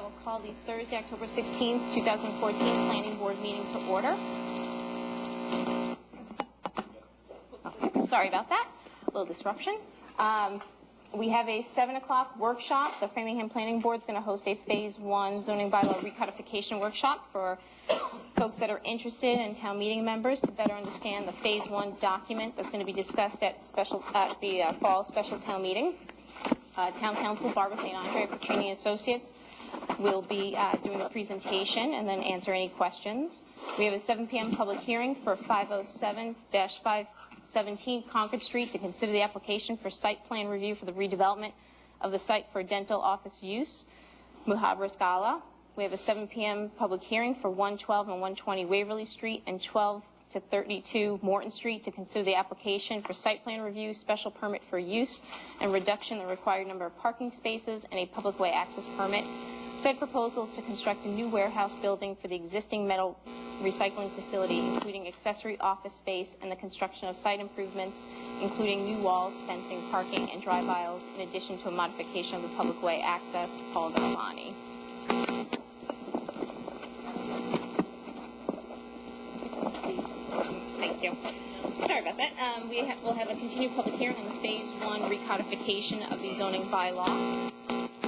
I will call the Thursday, October 16th, 2014 Planning Board meeting to order. Sorry about that. A little disruption. We have a 7 o'clock workshop. The Framingham Planning Board is going to host a Phase 1 zoning bylaw recodification workshop for folks that are interested and town meeting members to better understand the Phase 1 document that's going to be discussed at the fall special town meeting. Town Council Barbara St. Andre of Petrini Associates will be doing the presentation and then answer any questions. We have a 7 p.m. public hearing for 507-517 Concord Street to consider the application for site plan review for the redevelopment of the site for dental office use, Muhabra Scala. We have a 7 p.m. public hearing for 112 and 120 Waverly Street and 12 to 32 Morton Street to consider the application for site plan review, special permit for use, and reduction in the required number of parking spaces and a public way access permit. Site proposals to construct a new warehouse building for the existing metal recycling facility, including accessory office space and the construction of site improvements, including new walls, fencing, parking, and drive aisles, in addition to a modification of the public way access. Paul Galvani. Thank you. Sorry about that. We'll have a continued public hearing on the Phase 1 recodification of the zoning bylaw.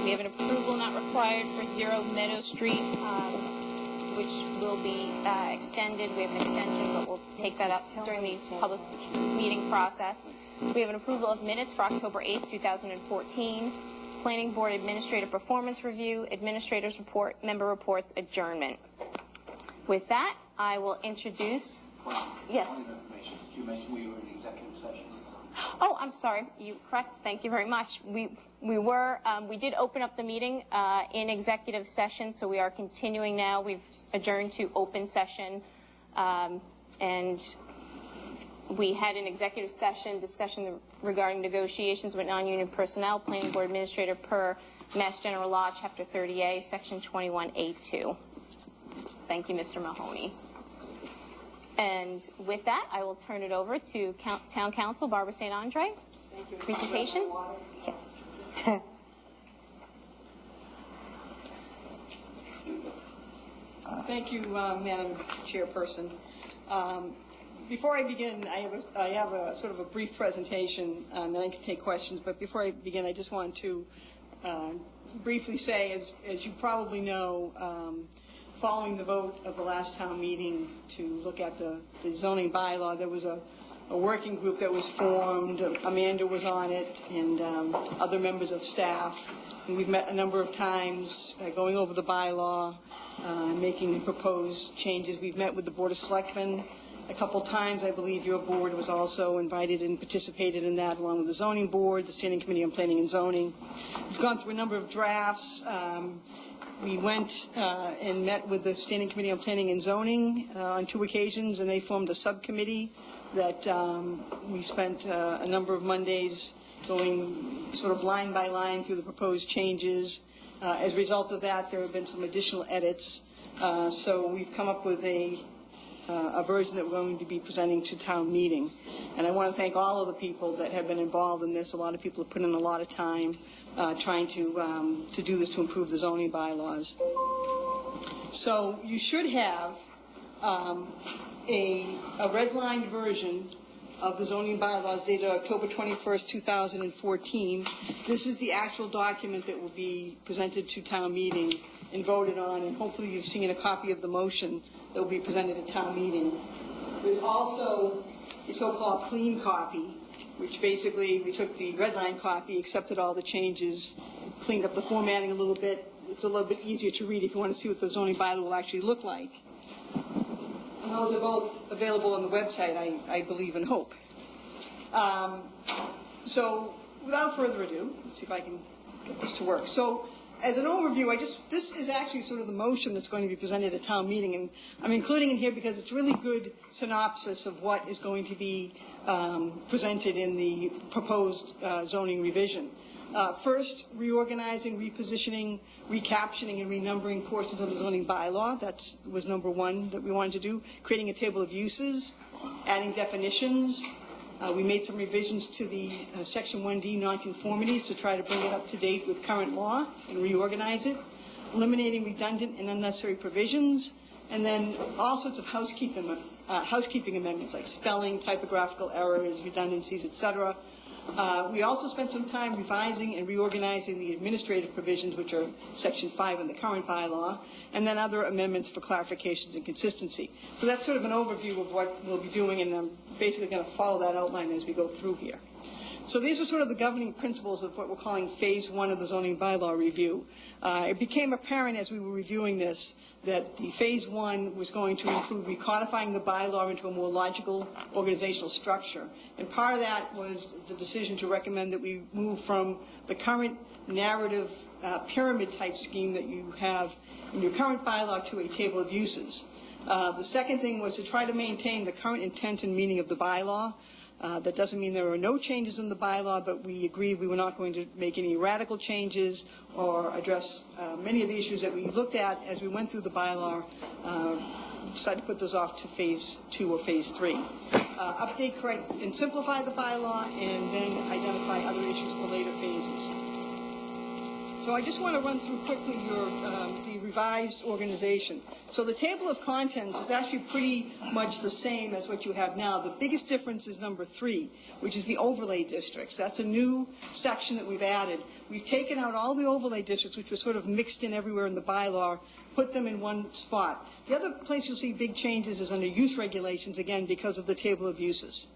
We have an approval not required for 0 Meadow Street, which will be extended. We have an extension, but we'll take that up during the public meeting process. We have an approval of minutes for October 8th, 2014. Planning Board Administrative Performance Review, Administrator's Report, Member Reports, Adjournment. With that, I will introduce... Yes. You mentioned we were in executive session. Oh, I'm sorry. You correct. Thank you very much. We did open up the meeting in executive session, so we are continuing now. We've adjourned to open session, and we had an executive session discussion regarding negotiations with non-union personnel, Planning Board Administrator per Mass General Law, Chapter 30A, Section 21A2. Thank you, Mr. Mahoney. And with that, I will turn it over to Town Council Barbara St. Andre. Thank you. Presentation. Yes. Thank you, Madam Chairperson. Before I begin, I have a sort of a brief presentation, then I can take questions. But before I begin, I just want to briefly say, as you probably know, following the vote of the last town meeting to look at the zoning bylaw, there was a working group that was formed. Amanda was on it, and other members of staff. And we've met a number of times going over the bylaw, making proposed changes. We've met with the Board of Selectmen a couple times. I believe your board was also invited and participated in that, along with the Zoning Board, the Standing Committee on Planning and Zoning. We've gone through a number of drafts. We went and met with the Standing Committee on Planning and Zoning on 2 occasions, and they formed a subcommittee that we spent a number of Mondays going sort of line by line through the proposed changes. As a result of that, there have been some additional edits. So we've come up with a version that we're going to be presenting to town meeting. And I want to thank all of the people that have been involved in this. A lot of people have put in a lot of time trying to do this to improve the zoning bylaws. So you should have a redlined version of the zoning bylaws dated October 21st, 2014. This is the actual document that will be presented to town meeting and voted on, and hopefully you've seen a copy of the motion that will be presented at town meeting. There's also a so-called clean copy, which basically we took the red line copy, accepted all the changes, cleaned up the formatting a little bit. It's a little bit easier to read if you want to see what the zoning bylaw will actually look like. And those are both available on the website, I believe and hope. So without further ado, let's see if I can get this to work. So as an overview, this is actually sort of the motion that's going to be presented at town meeting, and I'm including it here because it's a really good synopsis of what is going to be presented in the proposed zoning revision. First, reorganizing, repositioning, recaptioning, and renumbering portions of the zoning bylaw. That was number one that we wanted to do. Creating a table of uses, adding definitions. We made some revisions to the Section 1D nonconformities to try to bring it up to date with current law and reorganize it. eliminating redundant and unnecessary provisions, and then all sorts of housekeeping amendments like spelling, typographical errors, redundancies, etc. We also spent some time revising and reorganizing the administrative provisions, which are Section 5 in the current bylaw, and then other amendments for clarifications and consistency. So that's sort of an overview of what we'll be doing, and I'm basically going to follow that outline as we go through here. So these are sort of the governing principles of what we're calling Phase 1 of the zoning bylaw review. It became apparent as we were reviewing this that the Phase 1 was going to include recodifying the bylaw into a more logical organizational structure. And part of that was the decision to recommend that we move from the current narrative pyramid-type scheme that you have in your current bylaw to a table of uses. The second thing was to try to maintain the current intent and meaning of the bylaw. That doesn't mean there are no changes in the bylaw, but we agreed we were not going to make any radical changes or address many of the issues that we looked at as we went through the bylaw. Decided to put those off to Phase 2 or Phase 3. Update, correct, and simplify the bylaw, and then identify other issues for later phases. So I just want to run through quickly the revised organization. So the table of contents is actually pretty much the same as what you have now. The biggest difference is number 3, which is the overlay districts. That's a new section that we've added. We've taken out all the overlay districts, which were sort of mixed in everywhere in the bylaw, put them in one spot. The other place you'll see big changes is under use regulations, again, because of the table of uses.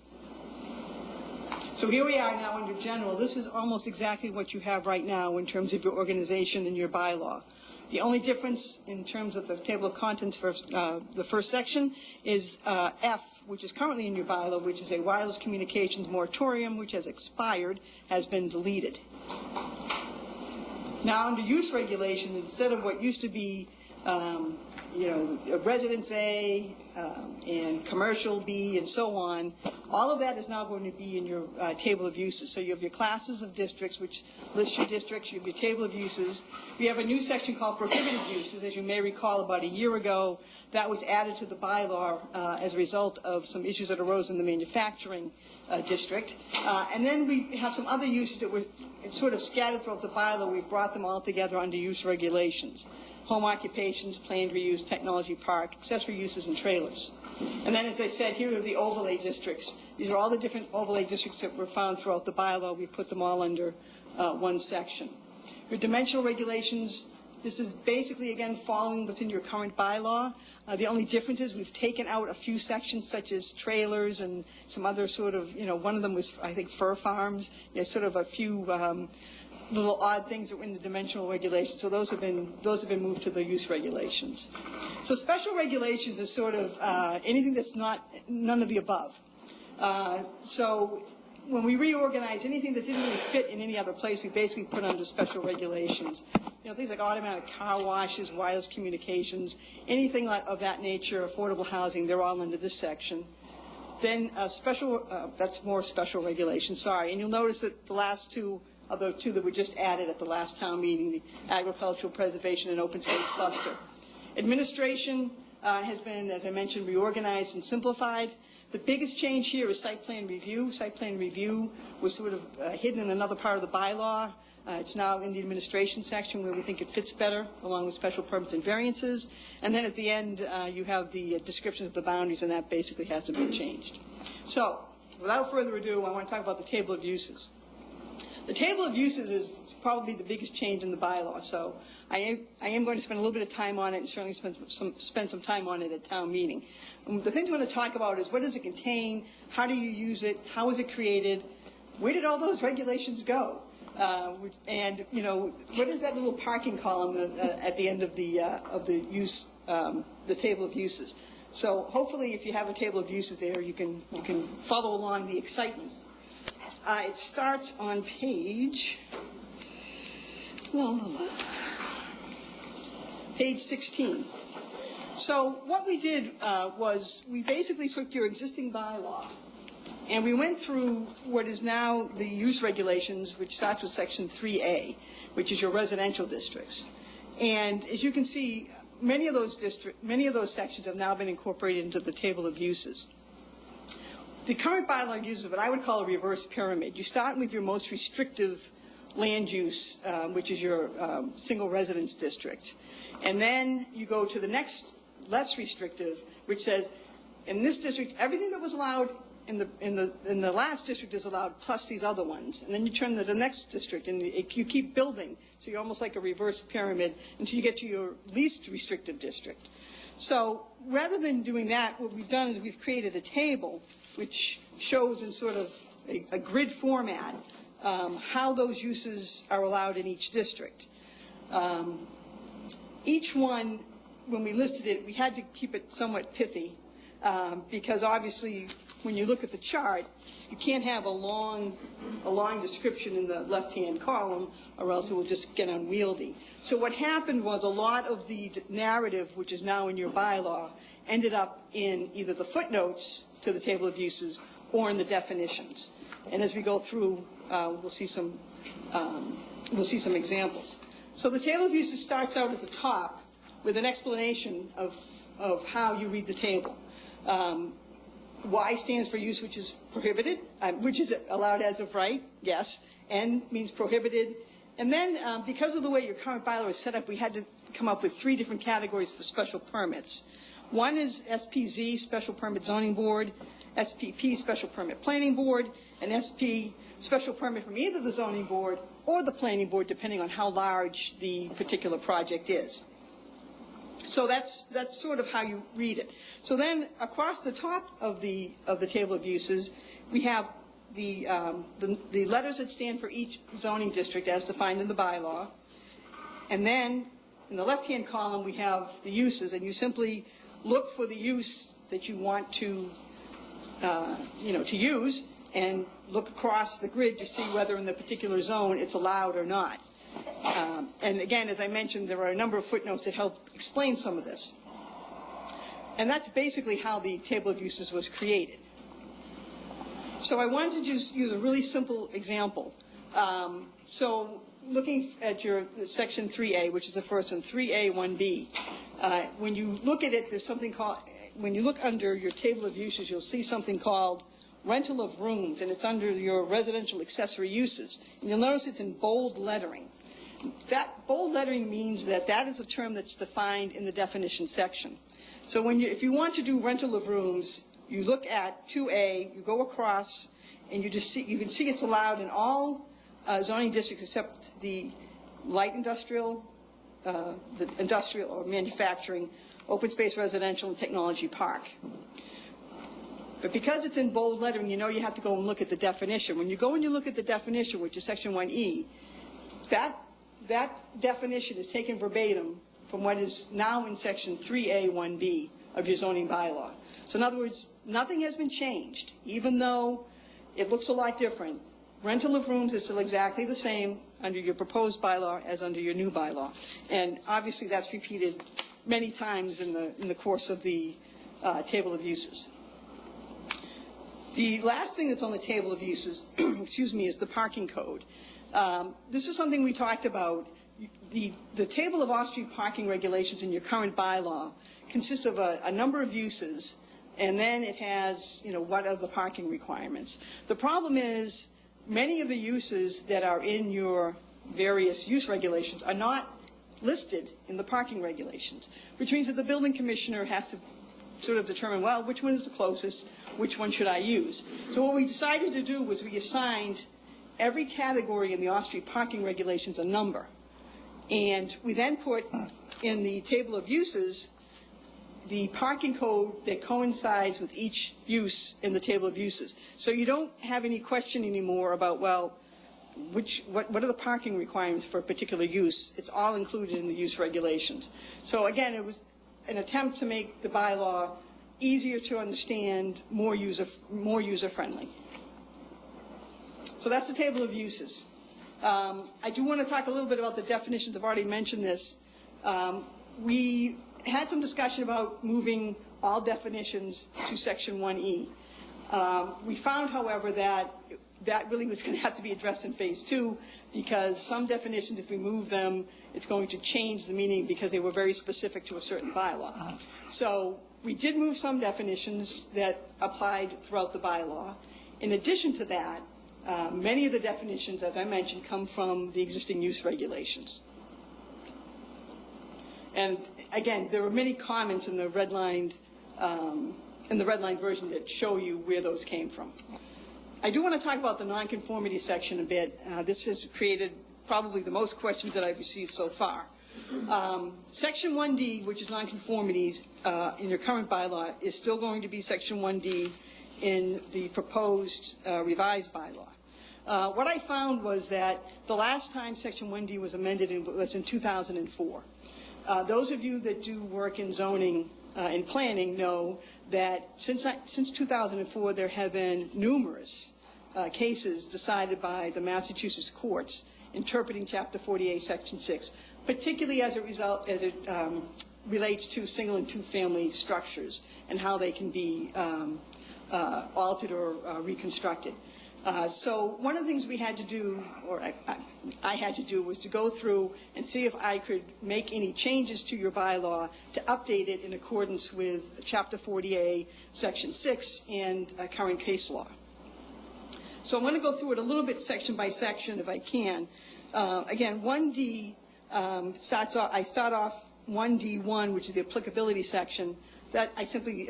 So here we are now under general. This is almost exactly what you have right now in terms of your organization and your bylaw. The only difference in terms of the table of contents for the first section is F, which is currently in your bylaw, which is a wireless communications moratorium, which has expired, has been deleted. Now under use regulations, instead of what used to be residence A and commercial B and so on, all of that is now going to be in your table of uses. So you have your classes of districts, which list your districts. You have your table of uses. We have a new section called prohibited uses. As you may recall, about a year ago, that was added to the bylaw as a result of some issues that arose in the manufacturing district. And then we have some other uses that were sort of scattered throughout the bylaw. We've brought them all together under use regulations. Home occupations, planned reuse, technology park, accessory uses, and trailers. And then, as I said, here are the overlay districts. These are all the different overlay districts that were found throughout the bylaw. We put them all under one section. Your dimensional regulations, this is basically, again, following what's in your current bylaw. The only difference is we've taken out a few sections, such as trailers and some other sort of, one of them was, I think, fur farms. There's sort of a few little odd things that were in the dimensional regulations. So those have been moved to the use regulations. So special regulations is sort of anything that's none of the above. So when we reorganize anything that didn't really fit in any other place, we basically put under special regulations. Things like automatic car washes, wireless communications, anything of that nature, affordable housing, they're all under this section. Then that's more special regulations, sorry. And you'll notice that the last two, although two that were just added at the last town meeting, the agricultural preservation and open space cluster. Administration has been, as I mentioned, reorganized and simplified. The biggest change here is site plan review. Site plan review was sort of hidden in another part of the bylaw. It's now in the administration section where we think it fits better, along with special permits and variances. And then at the end, you have the descriptions of the boundaries, and that basically hasn't been changed. So, without further ado, I want to talk about the table of uses. The table of uses is probably the biggest change in the bylaw, so I am going to spend a little bit of time on it and certainly spend some time on it at town meeting. The things I want to talk about is what does it contain, how do you use it, how was it created, where did all those regulations go, and what is that little parking column at the end of the use, the table of uses. So hopefully, if you have a table of uses there, you can follow along the excitement. It starts on page 16. So what we did was we basically took your existing bylaw and we went through what is now the use regulations, which starts with section 3A, which is your residential districts. And as you can see, many of those sections have now been incorporated into the table of uses. The current bylaw uses what I would call a reverse pyramid. You start with your most restrictive land use, which is your single residence district. And then you go to the next less restrictive, which says, in this district, everything that was allowed in the last district is allowed, plus these other ones. And then you turn to the next district, and you keep building. So you're almost like a reverse pyramid until you get to your least restrictive district. So rather than doing that, what we've done is we've created a table which shows in sort of a grid format how those uses are allowed in each district. Each one, when we listed it, we had to keep it somewhat pithy because obviously when you look at the chart, you can't have a long description in the left-hand column or else it will just get unwieldy. So what happened was a lot of the narrative, which is now in your bylaw, ended up in either the footnotes to the table of uses or in the definitions. And as we go through, we'll see some examples. So the table of uses starts out at the top with an explanation of how you read the table. Y stands for use which is prohibited, which is allowed as of right, yes. N means prohibited. And then because of the way your current bylaw is set up, we had to come up with 3 different categories for special permits. One is SPZ, Special Permit Zoning Board, SPP, Special Permit Planning Board, and SP, Special Permit from either the Zoning Board or the Planning Board, depending on how large the particular project is. So that's sort of how you read it. So then across the top of the table of uses, we have the letters that stand for each zoning district as defined in the bylaw. And then in the left-hand column, we have the uses, and you simply look for the use that you want to use, and look across the grid to see whether in the particular zone it's allowed or not. And again, as I mentioned, there are a number of footnotes that help explain some of this. And that's basically how the table of uses was created. So I wanted to just use a really simple example. So looking at your section 3A, which is the first one, 3A 1B, when you look at it, there's something called, when you look under your table of uses, you'll see something called rental of rooms, and it's under your residential accessory uses. And you'll notice it's in bold lettering. That bold lettering means that that is a term that's defined in the definition section. So if you want to do rental of rooms, you look at 2A, you go across, and you can see it's allowed in all zoning districts except the light industrial, the industrial or manufacturing, open space residential, and technology park. But because it's in bold lettering, you know you have to go and look at the definition. When you go and you look at the definition, which is section 1E, that definition is taken verbatim from what is now in section 3A 1B of your zoning bylaw. So in other words, nothing has been changed, even though it looks a lot different. Rental of rooms is still exactly the same under your proposed bylaw as under your new bylaw. And obviously that's repeated many times in the course of the table of uses. The last thing that's on the table of uses, excuse me, is the parking code. This was something we talked about. The table of off-street parking regulations in your current bylaw consists of a number of uses, and then it has, what are the parking requirements. The problem is many of the uses that are in your various use regulations are not listed in the parking regulations, which means that the building commissioner has to sort of determine, well, which one is the closest, which one should I use? So what we decided to do was we assigned every category in the off-street parking regulations a number. And we then put in the table of uses the parking code that coincides with each use in the table of uses. So you don't have any question anymore about, well, what are the parking requirements for a particular use? It's all included in the use regulations. So again, it was an attempt to make the bylaw easier to understand, more user-friendly. So that's the table of uses. I do want to talk a little bit about the definitions. I've already mentioned this. We had some discussion about moving all definitions to section 1E. We found, however, that really was going to have to be addressed in phase 2 because some definitions, if we move them, it's going to change the meaning because they were very specific to a certain bylaw. So we did move some definitions that applied throughout the bylaw. In addition to that, Many of the definitions, as I mentioned, come from the existing use regulations. And again, there were many comments in the redlined version that show you where those came from. I do want to talk about the nonconformity section a bit. This has created probably the most questions that I've received so far. Section 1D, which is nonconformities in your current bylaw, is still going to be Section 1D in the proposed revised bylaw. What I found was that the last time Section 1D was amended was in 2004. Those of you that do work in zoning and planning know that since 2004 there have been numerous cases decided by the Massachusetts courts interpreting Chapter 48, Section 6, particularly as it relates to single and two-family structures and how they can be altered or reconstructed. So one of the things we had to do, or I had to do, was to go through and see if I could make any changes to your bylaw to update it in accordance with Chapter 48, Section 6, and current case law. So I'm going to go through it a little bit section by section if I can. Again, 1D I start off 1D1, which is the applicability section. That I simply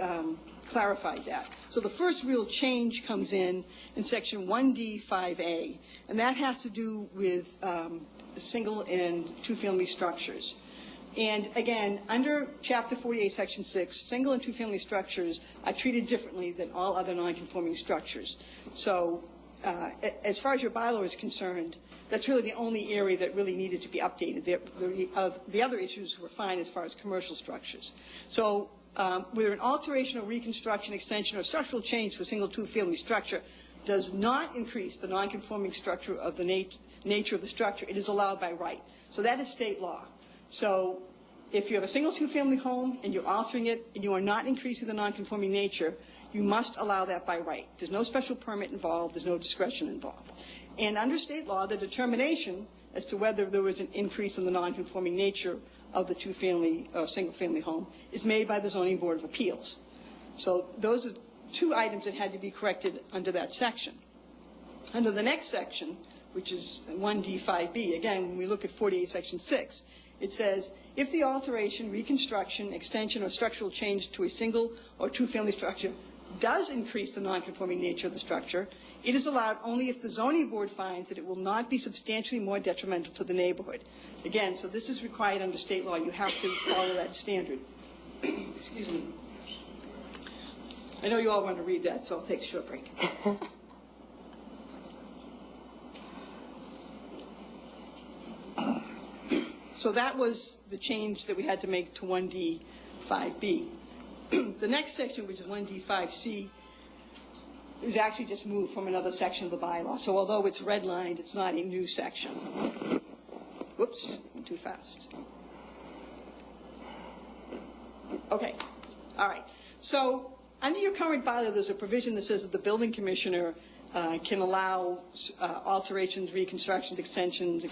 clarified that. So the first real change comes in Section 1D5A, and that has to do with single and two-family structures. And again, under Chapter 48, Section 6, single and two-family structures are treated differently than all other non-conforming structures. So as far as your bylaw is concerned, that's really the only area that really needed to be updated. The other issues were fine as far as commercial structures. So where an alteration or reconstruction, extension, or structural change to a single two-family structure does not increase the non-conforming structure of the nature of the structure, it is allowed by right. So that is state law. So if you have a single two-family home and you're altering it and you are not increasing the non-conforming nature, you must allow that by right. There's no special permit involved. There's no discretion involved. And under state law, the determination as to whether there was an increase in the non-conforming nature of the two-family or single-family home is made by the Zoning Board of Appeals. So those are two items that had to be corrected under that section. Under the next section, which is 1D5B, again, when we look at 48 Section 6, it says, if the alteration, reconstruction, extension, or structural change to a single or two-family structure does increase the non-conforming nature of the structure, it is allowed only if the zoning board finds that it will not be substantially more detrimental to the neighborhood. Again, so this is required under state law. You have to follow that standard. Excuse me. I know you all want to read that, so I'll take a short break. So that was the change that we had to make to 1D5B. The next section, which is 1D5C, is actually just moved from another section of the bylaw. So although it's redlined, it's not a new section. Whoops, I'm too fast. Okay, all right. So under your current bylaw, there's a provision that says that the building commissioner can allow alterations, reconstructions, extensions,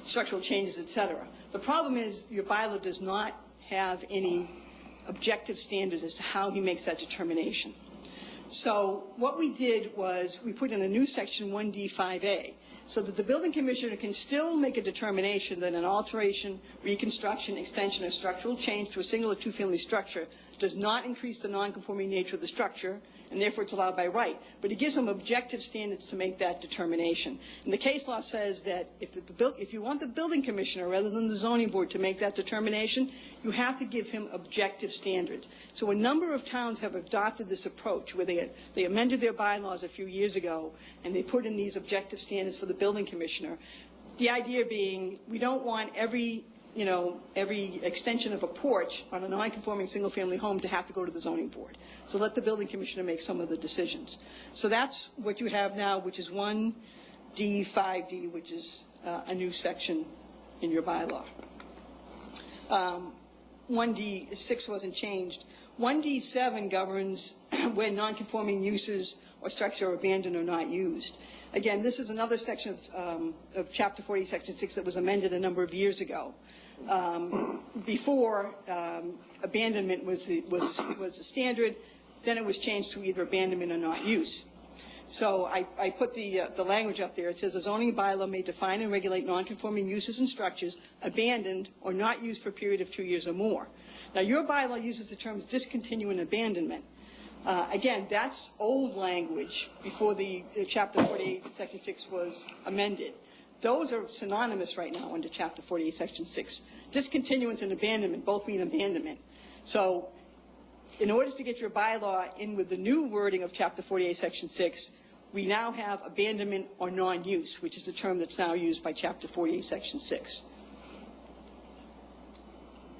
structural changes, etc. The problem is your bylaw does not have any objective standards as to how he makes that determination. So what we did was we put in a new section 1D5A so that the building commissioner can still make a determination that an alteration, reconstruction, extension, or structural change to a single or two-family structure does not increase the non-conforming nature of the structure, and therefore it's allowed by right. But it gives them objective standards to make that determination. And the case law says that if you want the building commissioner rather than the zoning board to make that determination, you have to give him objective standards. So a number of towns have adopted this approach where they amended their bylaws a few years ago and they put in these objective standards for the building commissioner. The idea being we don't want every extension of a porch on a non-conforming single-family home to have to go to the zoning board. So let the building commissioner make some of the decisions. So that's what you have now, which is 1D5D, which is a new section in your bylaw. 1D6 wasn't changed. 1D7 governs when non-conforming uses or structure are abandoned or not used. Again, this is another section of Chapter 40, Section 6 that was amended a number of years ago. Before, abandonment was the standard. Then it was changed to either abandonment or not use. So I put the language up there. It says a zoning bylaw may define and regulate nonconforming uses and structures abandoned or not used for a period of 2 years or more. Now, your bylaw uses the terms discontinue and abandonment. Again, that's old language before the Chapter 48, Section 6 was amended. Those are synonymous right now under Chapter 48, Section 6. Discontinuance and abandonment both mean abandonment. So in order to get your bylaw in with the new wording of Chapter 48, Section 6, we now have abandonment or non-use, which is the term that's now used by Chapter 48, Section 6.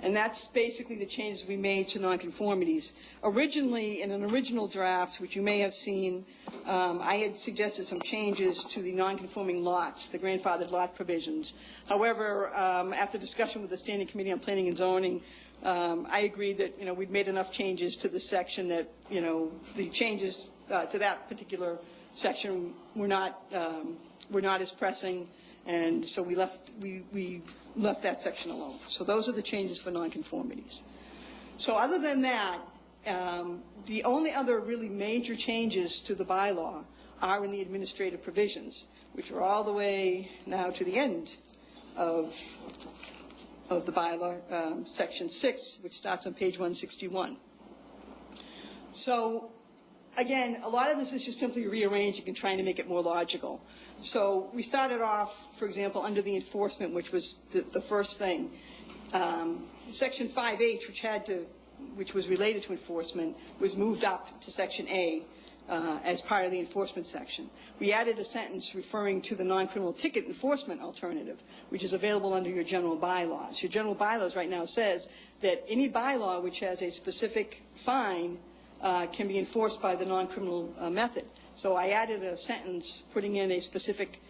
And that's basically the changes we made to nonconformities. Originally, in an original draft, which you may have seen, I had suggested some changes to the nonconforming lots, the grandfathered lot provisions. However, after discussion with the Standing Committee on Planning and Zoning, I agreed that, we'd made enough changes to the section that, the changes to that particular section were not as pressing. And so we left that section alone. So those are the changes for nonconformities. So other than that, the only other really major changes to the bylaw are in the administrative provisions, which are all the way now to the end of the bylaw, section 6, which starts on page 161. So again, a lot of this is just simply rearranging and trying to make it more logical. So we started off, for example, under the enforcement, which was the first thing. Section 5H, which was related to enforcement, was moved up to Section A as part of the enforcement section. We added a sentence referring to the non-criminal ticket enforcement alternative, which is available under your general bylaws. Your general bylaws right now says that any bylaw which has a specific fine can be enforced by the non-criminal method. So I added a sentence putting in a specific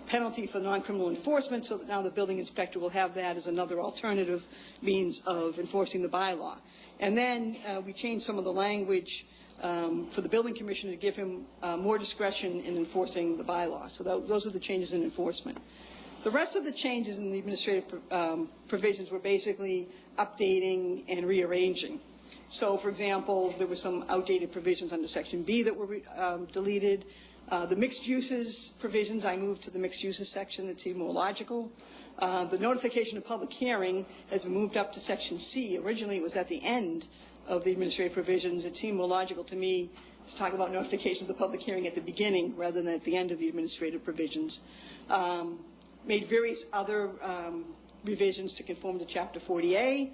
penalty for non-criminal enforcement so that now the building inspector will have that as another alternative means of enforcing the bylaw. And then we changed some of the language for the building commissioner to give him more discretion in enforcing the bylaw. So those are the changes in enforcement. The rest of the changes in the administrative provisions were basically updating and rearranging. So, for example, there were some outdated provisions under Section B that were deleted. The mixed uses provisions, I moved to the mixed uses section that seemed more logical. The notification of public hearing has been moved up to Section C. Originally, it was at the end of the administrative provisions. It seemed more logical to me to talk about notification of the public hearing at the beginning rather than at the end of the administrative provisions. Made various other revisions to conform to Chapter 40A.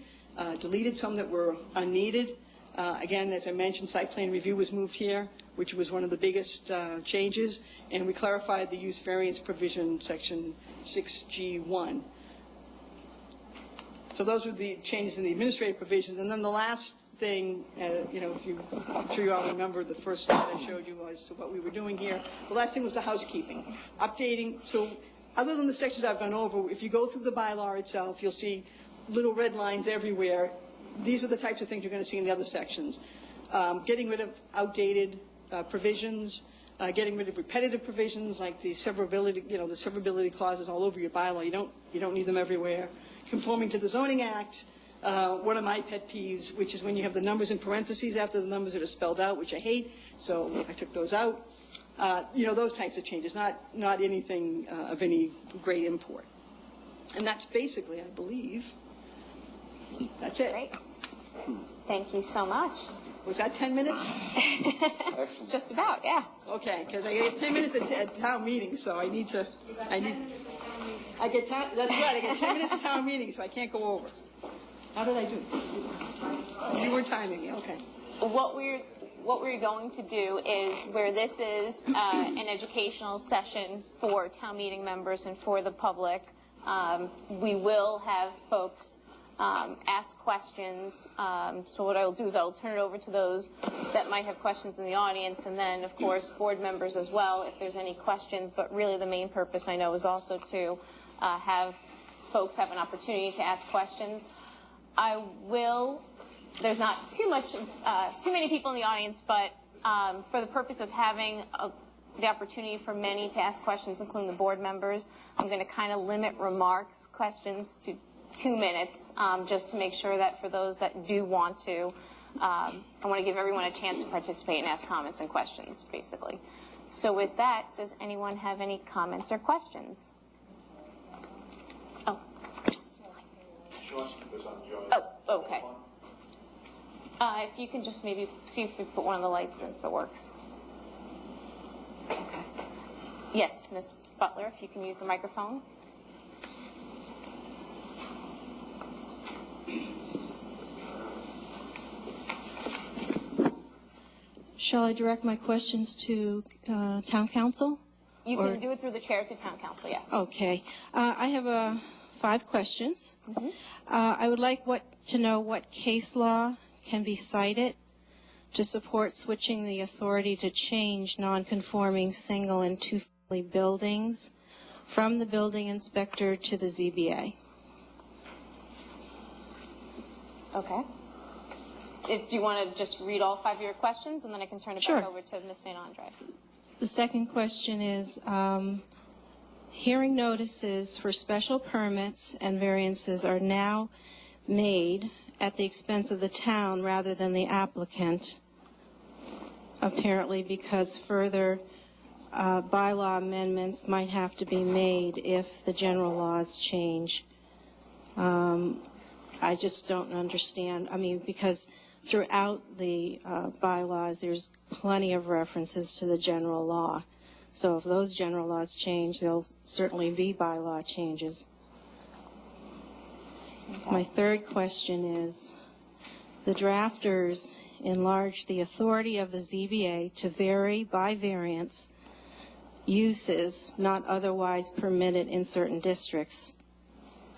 Deleted some that were unneeded. Again, as I mentioned, site plan review was moved here, which was one of the biggest changes, and we clarified the use variance provision, section 6G1. So those were the changes in the administrative provisions. And then the last thing, I'm sure you all remember the first slide I showed you as to what we were doing here. The last thing was the housekeeping. Updating, so other than the sections I've gone over, if you go through the bylaw itself, you'll see little red lines everywhere. These are the types of things you're going to see in the other sections. Getting rid of outdated provisions, getting rid of repetitive provisions like the severability, the severability clauses all over your bylaw. You don't need them everywhere. Conforming to the Zoning Act. One of my pet peeves, which is when you have the numbers in parentheses after the numbers that are spelled out, which I hate. So I took those out. Those types of changes, not anything of any great import. And that's basically, I believe, that's it. Great. Thank you so much. Was that 10 minutes? Just about, yeah. Okay, because I get 10 minutes at town meeting, so I need. That's right, I get 10 minutes at town meeting, so I can't go over. How did I do? You were timing me, okay. What we're going to do is, where this is an educational session for town meeting members and for the public, we will have folks ask questions. So what I'll do is I'll turn it over to those that might have questions in the audience, and then, of course, board members as well if there's any questions. But really the main purpose, I know, is also to have folks have an opportunity to ask questions. There's not too many people in the audience, but for the purpose of having the opportunity for many to ask questions, including the board members, I'm going to kind of limit questions to 2 minutes, just to make sure that for those that do want to, I want to give everyone a chance to participate and ask comments and questions, basically. So with that, does anyone have any comments or questions? Oh. She wants to put this on Joe. Oh, okay. If you can just maybe see if we put one of the lights in, if it works. Okay. Yes, Ms. Butler, if you can use the microphone. Shall I direct my questions to Town Council? You can do it through the chair to Town Council, yes. Okay. I have 5 questions. I would like to know what case law can be cited to support switching the authority to change non-conforming single and two-family buildings from the building inspector to the ZBA. Okay. Do you want to just read all 5 of your questions, and then I can turn it Sure. back over to Ms. St. Andre? The second question is, hearing notices for special permits and variances are now made at the expense of the town rather than the applicant, apparently because further bylaw amendments might have to be made if the general laws change. I just don't understand. I mean, because throughout the bylaws, there's plenty of references to the general law. So if those general laws change, there'll certainly be bylaw changes. Okay. My third question is, the drafters enlarged the authority of the ZBA to vary by variance uses not otherwise permitted in certain districts.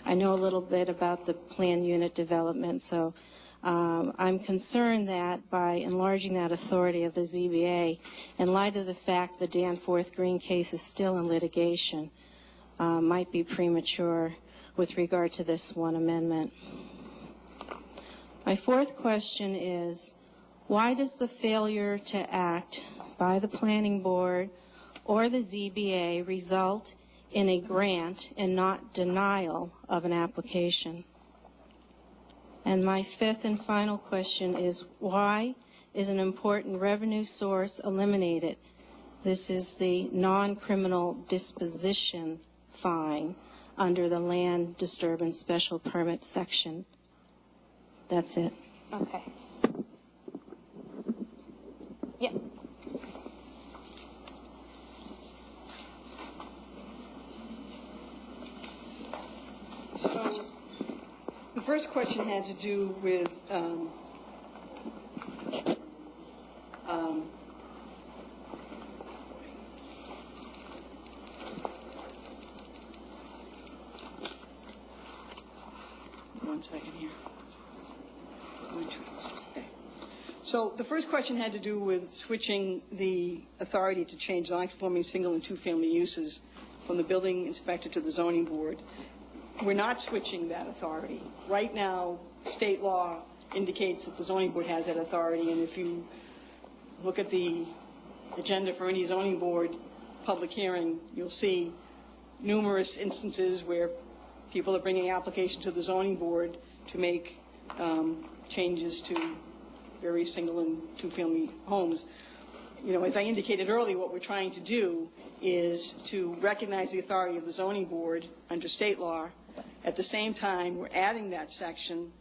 I know a little bit about the planned unit development, so I'm concerned that by enlarging that authority of the ZBA, in light of the fact the Danforth Green case is still in litigation, might be premature with regard to this one amendment. My fourth question is, why does the failure to act by the Planning Board or the ZBA result in a grant and not denial of an application? And my fifth and final question is, why is an important revenue source eliminated? This is the non-criminal disposition fine under the Land Disturbance Special Permit section. That's it. Okay. Yep. So the first question had to do with one second here. Okay. So the first question had to do with switching the authority to change non-conforming single and two-family uses from the building inspector to the zoning board. We're not switching that authority. Right now, state law indicates that the zoning board has that authority, and if you look at the agenda for any zoning board public hearing, you'll see numerous instances where people are bringing applications to the zoning board to make changes to various single and two-family homes. You know, as I indicated earlier, what we're trying to do is to recognize the authority of the zoning board under state law. At the same time, we're adding that section,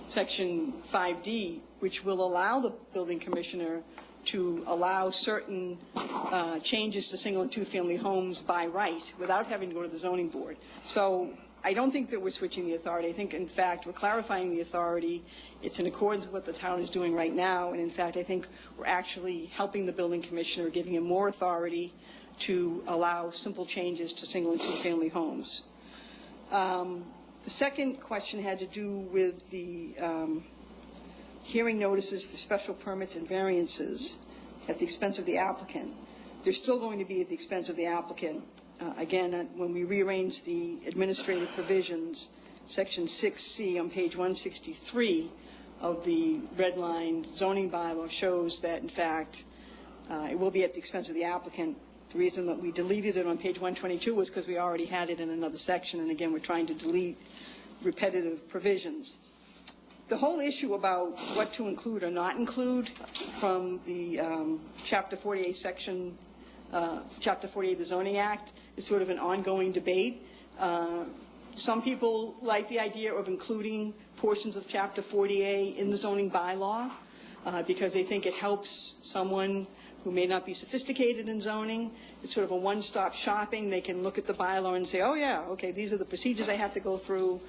Section 5D, which will allow the building commissioner to allow certain changes to single and two-family homes by right without having to go to the zoning board. So I don't think that we're switching the authority. I think, in fact, we're clarifying the authority. It's in accordance with what the town is doing right now. And, in fact, I think we're actually helping the building commissioner, giving him more authority to allow simple changes to single and two-family homes. The second question had to do with the hearing notices for special permits and variances at the expense of the applicant. They're still going to be at the expense of the applicant. Again, when we rearrange the administrative provisions, Section 6C on page 163 of the redlined zoning bylaw shows that, in fact, it will be at the expense of the applicant. The reason that we deleted it on page 122 was because we already had it in another section, and again, we're trying to delete repetitive provisions. The whole issue about what to include or not include from the Chapter 48 section, Chapter 48 of the Zoning Act is sort of an ongoing debate. Some people like the idea of including portions of Chapter 48 in the zoning bylaw because they think it helps someone who may not be sophisticated in zoning. It's sort of a one-stop shopping. They can look at the bylaw and say, oh yeah, okay, these are the procedures I have to go through.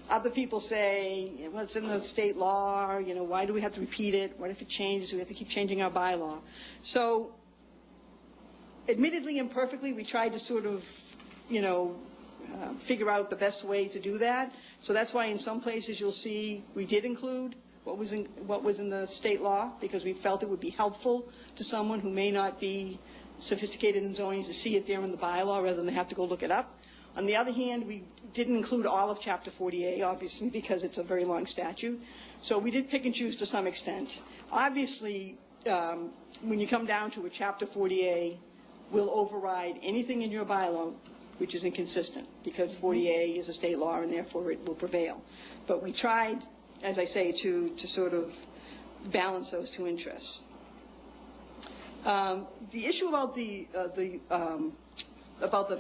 Other people say, well, it's in the state law, you know, why do we have to repeat it? What if it changes? We have to keep changing our bylaw. So, admittedly, imperfectly, we tried to sort of, you know, figure out the best way to do that. So that's why in some places you'll see we did include what was in the state law, because we felt it would be helpful to someone who may not be sophisticated in zoning to see it there in the bylaw rather than they have to go look it up. On the other hand, we didn't include all of Chapter 48, obviously, because it's a very long statute. So we did pick and choose to some extent. Obviously, when you come down to a Chapter 48, will override anything in your bylaw which is inconsistent, because 40A is a state law and therefore it will prevail. But we tried, as I say, to sort of balance those two interests. The issue about the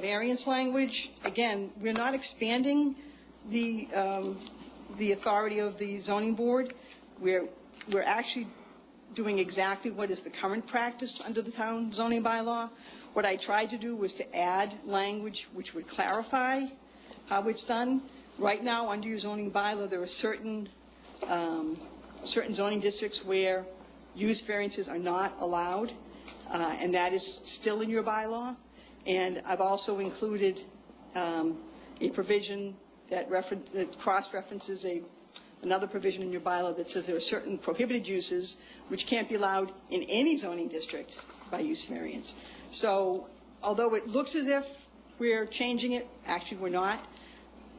variance language, again, we're not expanding the authority of the zoning board. We're actually doing exactly what is the current practice under the town zoning bylaw. What I tried to do was to add language which would clarify how it's done. Right now, under your zoning bylaw, there are certain zoning districts where use variances are not allowed, and that is still in your bylaw. And I've also included a provision that cross-references another provision in your bylaw that says there are certain prohibited uses which can't be allowed in any zoning district by use variance. So although it looks as if we're changing it, actually we're not.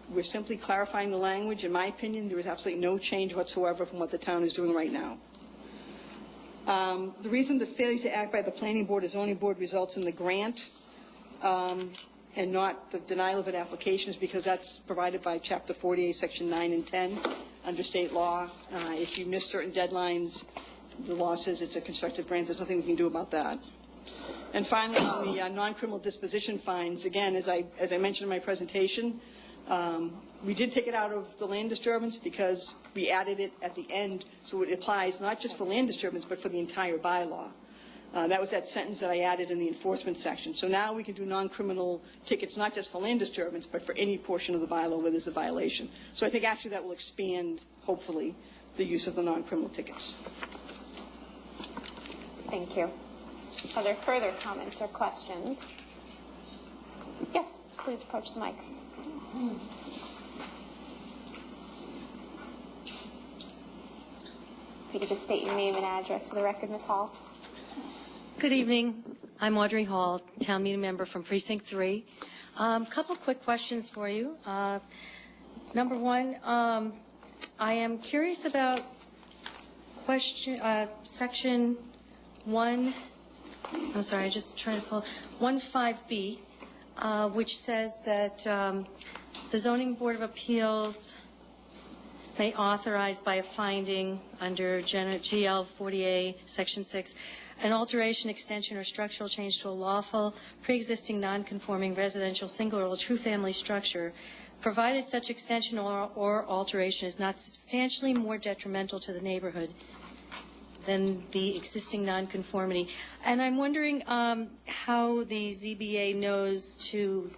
We're simply clarifying the language. In my opinion, there is absolutely no change whatsoever from what the town is doing right now. The reason the failure to act by the planning board or zoning board results in the grant and not the denial of an application is because that's provided by Chapter 48, Section 9 and 10 under state law. If you miss certain deadlines, the law says it's a constructive grant. There's nothing we can do about that. And finally, on the non-criminal disposition fines, again, as I mentioned in my presentation, we did take it out of the land disturbance because we added it at the end, so it applies not just for land disturbance, but for the entire bylaw. That was that sentence that I added in the enforcement section. So now we can do non-criminal tickets, not just for land disturbance, but for any portion of the bylaw where there's a violation. So I think actually that will expand, hopefully, the use of the non-criminal tickets. Thank you. Are there further comments or questions? Yes, please approach the mic. If you could just state your name and address for the record, Ms. Hall. Good evening. I'm Audrey Hall, town meeting member from Precinct 3. Couple quick questions for you. Number one, I am curious about section 1. I'm sorry, I just trying to pull 15B, which says that the Zoning Board of Appeals may authorize by a finding under GL 40A, Section 6, an alteration, extension, or structural change to a lawful, pre-existing, non-conforming residential single or two-family structure, provided such extension or alteration is not substantially more detrimental to the neighborhood than the existing nonconformity. And I'm wondering how the ZBA knows to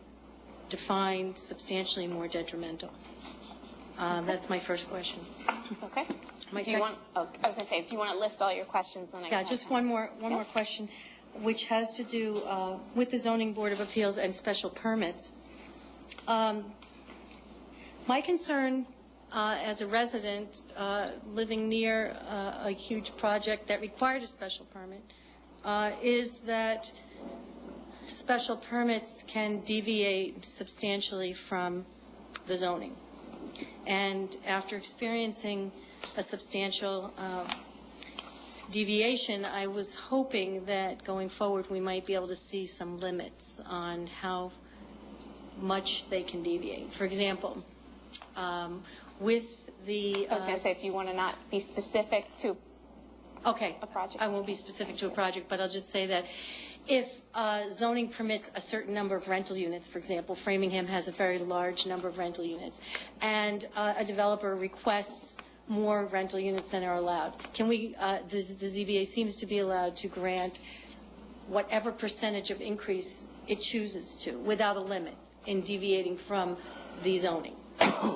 define substantially more detrimental. That's my first question. Okay. I was going to say, if you want to list all your questions, then I can. Yeah, just one more question, which has to do with the Zoning Board of Appeals and special permits. My concern as a resident living near a huge project that required a special permit is that special permits can deviate substantially from the zoning. And after experiencing a substantial deviation, I was hoping that going forward we might be able to see some limits on how much they can deviate. For example, with the... I was going to say, if you want to not be specific to Okay. a project. I won't be specific to a project, but I'll just say that if zoning permits a certain number of rental units, for example, Framingham has a very large number of rental units, and a developer requests more rental units than are allowed, can we, the ZBA seems to be allowed to grant whatever percentage of increase it chooses to, without a limit, in deviating from the zoning.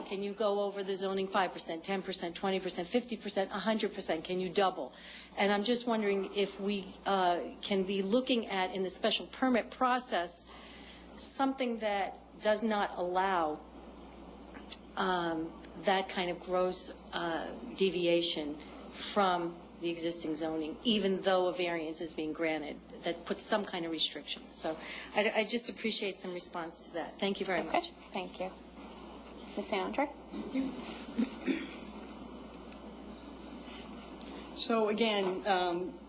Can you go over the zoning 5%, 10%, 20%, 50%, 100%? Can you double? And I'm just wondering if we can be looking at, in the special permit process, something that does not allow that kind of gross deviation from the existing zoning, even though a variance is being granted, that puts some kind of restriction. So I just appreciate some response to that. Thank you very much. Okay, thank you. Ms. Andre? So again,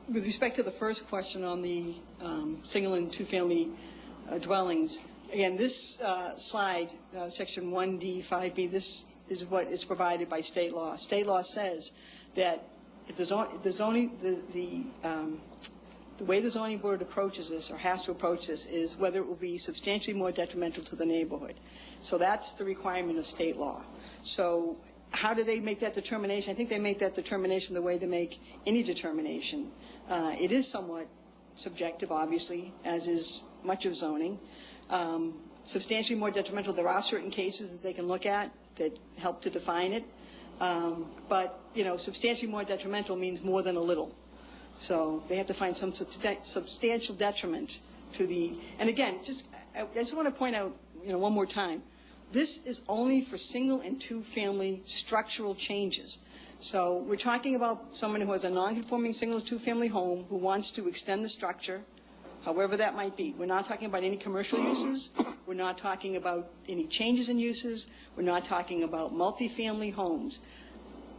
with respect to the first question on the single and two-family dwellings, again, this slide, section 1D, 5B, this is what is provided by state law. State law says that if the way the zoning board approaches this, or has to approach this, is whether it will be substantially more detrimental to the neighborhood. So that's the requirement of state law. So how do they make that determination? I think they make that determination the way they make any determination. It is somewhat subjective, obviously, as is much of zoning. Substantially more detrimental, there are certain cases that they can look at that help to define it. But, you know, substantially more detrimental means more than a little. So they have to find some substantial detriment to the, and again, I just want to point out, you know, one more time, this is only for single and two-family structural changes. So we're talking about someone who has a non-conforming single or two-family home who wants to extend the structure, however that might be. We're not talking about any commercial uses. We're not talking about any changes in uses. We're not talking about multifamily homes.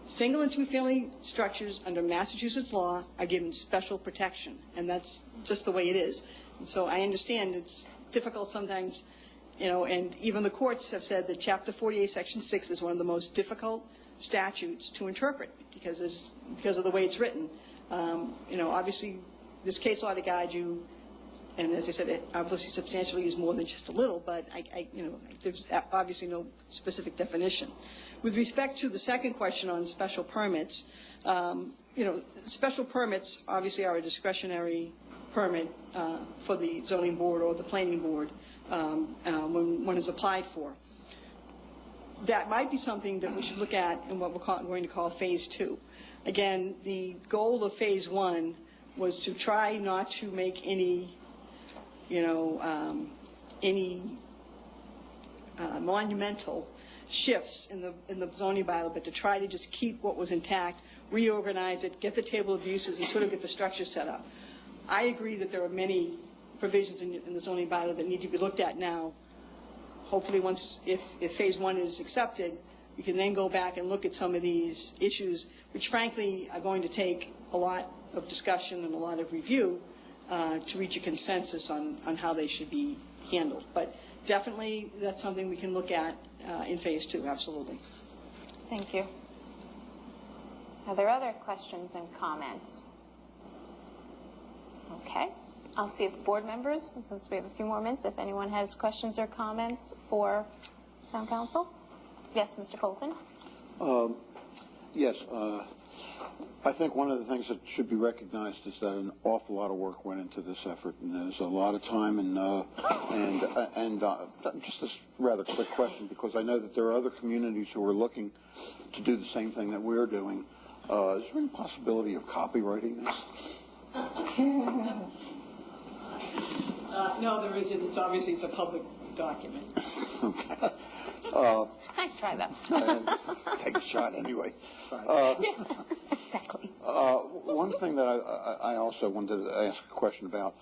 Single and two-family structures under Massachusetts law are given special protection, and that's just the way it is. And so I understand it's difficult sometimes, you know, and even the courts have said that Chapter 48, Section 6 is one of the most difficult statutes to interpret because of the way it's written. You know, obviously, this case law to guide you, and as I said, it obviously substantially is more than just a little, but you know, there's obviously no specific definition. With respect to the second question on special permits, you know, special permits obviously are a discretionary permit for the zoning board or the planning board when one is applied for. That might be something that we should look at in what we're going to call phase 2. Again, the goal of phase 1 was to try not to make any, you know, monumental shifts in the zoning bylaw, but to try to just keep what was intact, reorganize it, get the table of uses, and sort of get the structure set up. I agree that there are many provisions in the zoning bylaw that need to be looked at now. Hopefully, if phase 1 is accepted, we can then go back and look at some of these issues, which frankly are going to take a lot of discussion and a lot of review to reach a consensus on how they should be handled. But definitely, that's something we can look at in phase 2, absolutely. Thank you. Are there other questions and comments? Okay. I'll see if board members, and since we have a few more minutes, if anyone has questions or comments for town council. Yes, Mr. Colton. Yes. I think one of the things that should be recognized is that an awful lot of work went into this effort, and there's a lot of time and just this rather quick question, because I know that there are other communities who are looking to do the same thing that we're doing. Is there any possibility of copywriting this? No, there isn't. It's a public document. Okay. Nice try, though. Take a shot anyway. Exactly. One thing that I also wanted to ask a question about.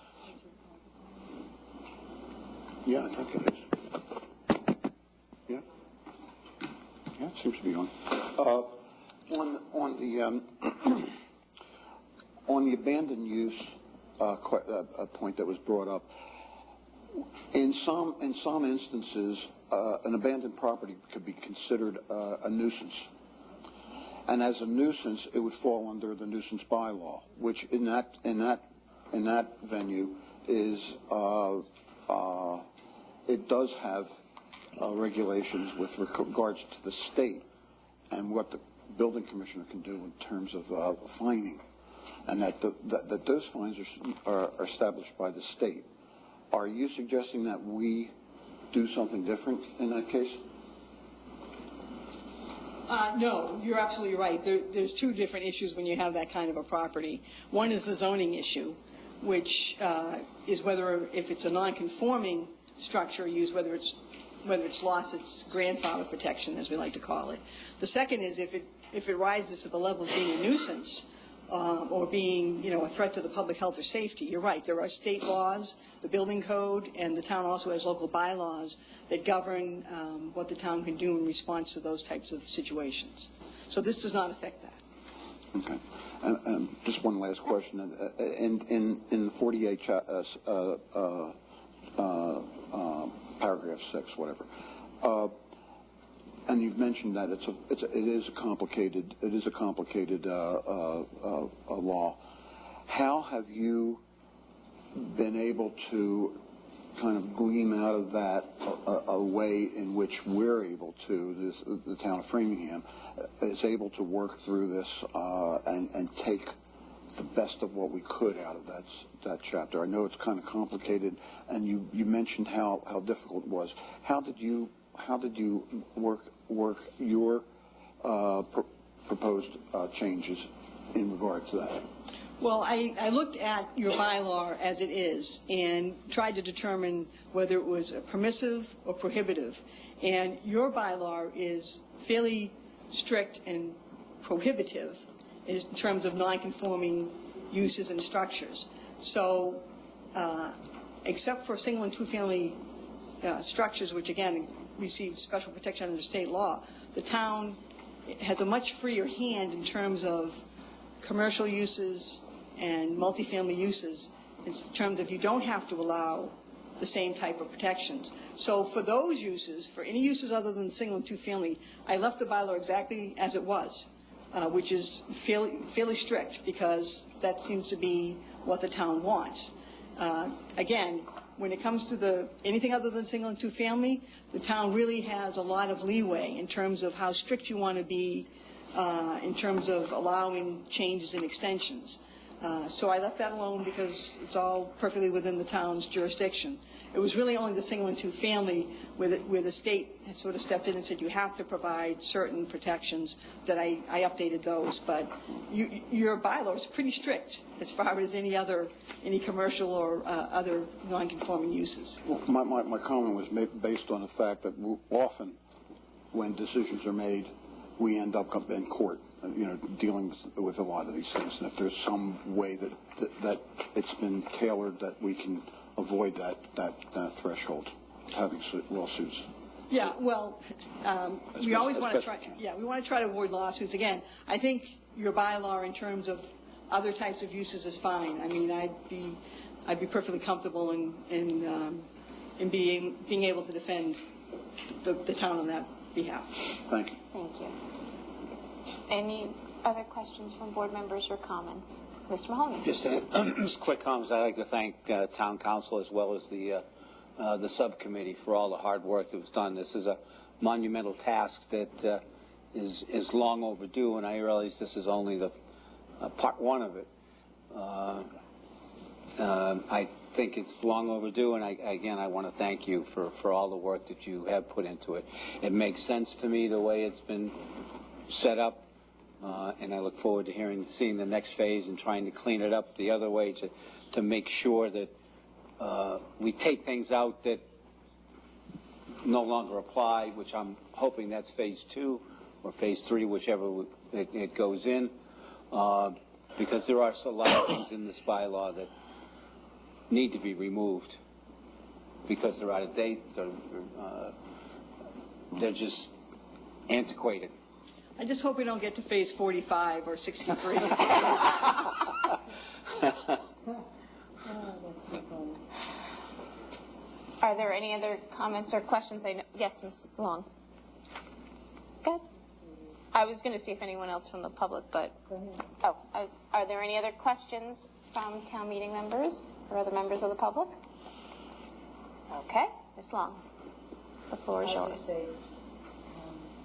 Yeah, I think it is. Yeah. Yeah, it seems to be on. On the abandoned use point that was brought up, in some instances, an abandoned property could be considered a nuisance. And as a nuisance, it would fall under the nuisance bylaw, which in that venue is it does have regulations with regards to the state and what the building commissioner can do in terms of fining, and that those fines are established by the state. Are you suggesting that we do something different in that case? No, you're absolutely right. There's two different issues when you have that kind of a property. One is the zoning issue, which is if it's a non-conforming structure used, whether it's lost its grandfather protection, as we like to call it. The second is if it rises to the level of being a nuisance or being, a threat to the public health or safety. You're right. There are state laws, the building code, and the town also has local bylaws that govern what the town can do in response to those types of situations. So this does not affect that. Okay. And just one last question. In the 48 paragraph 6, whatever. And you've mentioned that it is a complicated law. How have you been able to kind of glean out of that a way in which we're able to, the town of Framingham, is able to work through this and take the best of what we could out of that chapter? I know it's kind of complicated, and you mentioned how difficult it was. How did you work your proposed changes in regard to that? Well, I looked at your bylaw as it is and tried to determine whether it was permissive or prohibitive. And your bylaw is fairly strict and prohibitive in terms of non-conforming uses and structures. So except for single and two-family structures, which again receive special protection under state law, the town has a much freer hand in terms of commercial uses and multifamily uses, in terms of you don't have to allow the same type of protections. So for those uses, for any uses other than single and two-family, I left the bylaw exactly as it was, which is fairly strict, because that seems to be what the town wants. Again, when it comes to anything other than single and two-family, the town really has a lot of leeway in terms of how strict you want to be in terms of allowing changes and extensions. So I left that alone because it's all perfectly within the town's jurisdiction. It was really only the single and two-family where the state has sort of stepped in and said you have to provide certain protections, that I updated those. But your bylaw is pretty strict as far as any commercial or other non-conforming uses. Well, my comment was based on the fact that often when decisions are made, we end up in court, dealing with a lot of these things. And if there's some way that it's been tailored that we can avoid that threshold of having lawsuits. Yeah, well, we always want to try. Yeah, we want to try to avoid lawsuits. Again, I think your bylaw in terms of other types of uses is fine. I mean, I'd be perfectly comfortable in being able to defend the town on that behalf. Thank you. Thank you. Any other questions from board members or comments? Mr. Mahoney. Just quick comments. I'd like to thank town council as well as the subcommittee for all the hard work that was done. This is a monumental task that is long overdue, and I realize this is only the part one of it. I think it's long overdue, and I want to thank you for all the work that you have put into it. It makes sense to me the way it's been set up, and I look forward to seeing the next phase and trying to clean it up the other way to make sure that we take things out that no longer apply, which I'm hoping that's phase 2 or phase 3, whichever it goes in, because there are a lot of things in this bylaw that need to be removed because they're out of date, they're just antiquated. I just hope we don't get to phase 45 or 63. Are there any other comments or questions? Yes, Ms. Long. Good. I was going to see if anyone else from the public, but, are there any other questions from town meeting members or other members of the public? Okay, Ms. Long, the floor is I would yours. just say,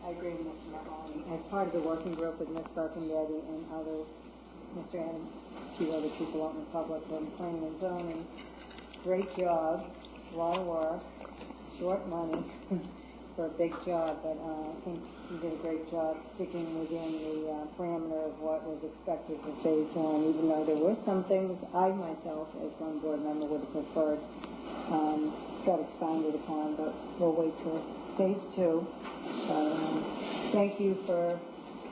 I agree with Mr. Mahoney. As part of the working group with Ms. Birkenbetti and others, Mr. and a few other people out in the public on planning and zoning, great job, a lot of work, short money for a big job, but I think you did a great job sticking within the parameter of what was expected for phase one, even though there were some things I myself, as one board member, would have preferred got expounded upon, but we'll wait till phase two. Thank you for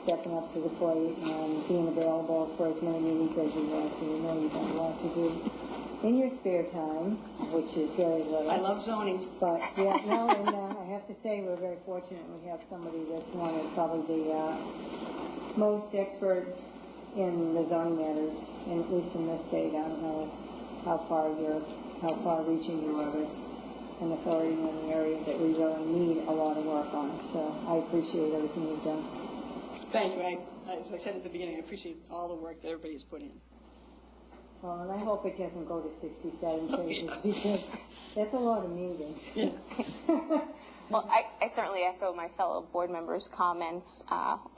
stepping up to the plate and being available for as many meetings as you want to. You know you've got a lot to do in your spare time, which is very little. I love zoning. But, yeah, no, and I have to say we're very fortunate we have somebody that's one of probably the most expert in the zoning matters, at least in this state. I don't know how far reaching you are, but an authority in an area that we really need a lot of work on. So I appreciate everything you've done. Thank you. As I said at the beginning, I appreciate all the work that everybody's put in. Well, and I hope it doesn't go to 67 pages because that's a lot of meetings. Yeah. Well, I certainly echo my fellow board members' comments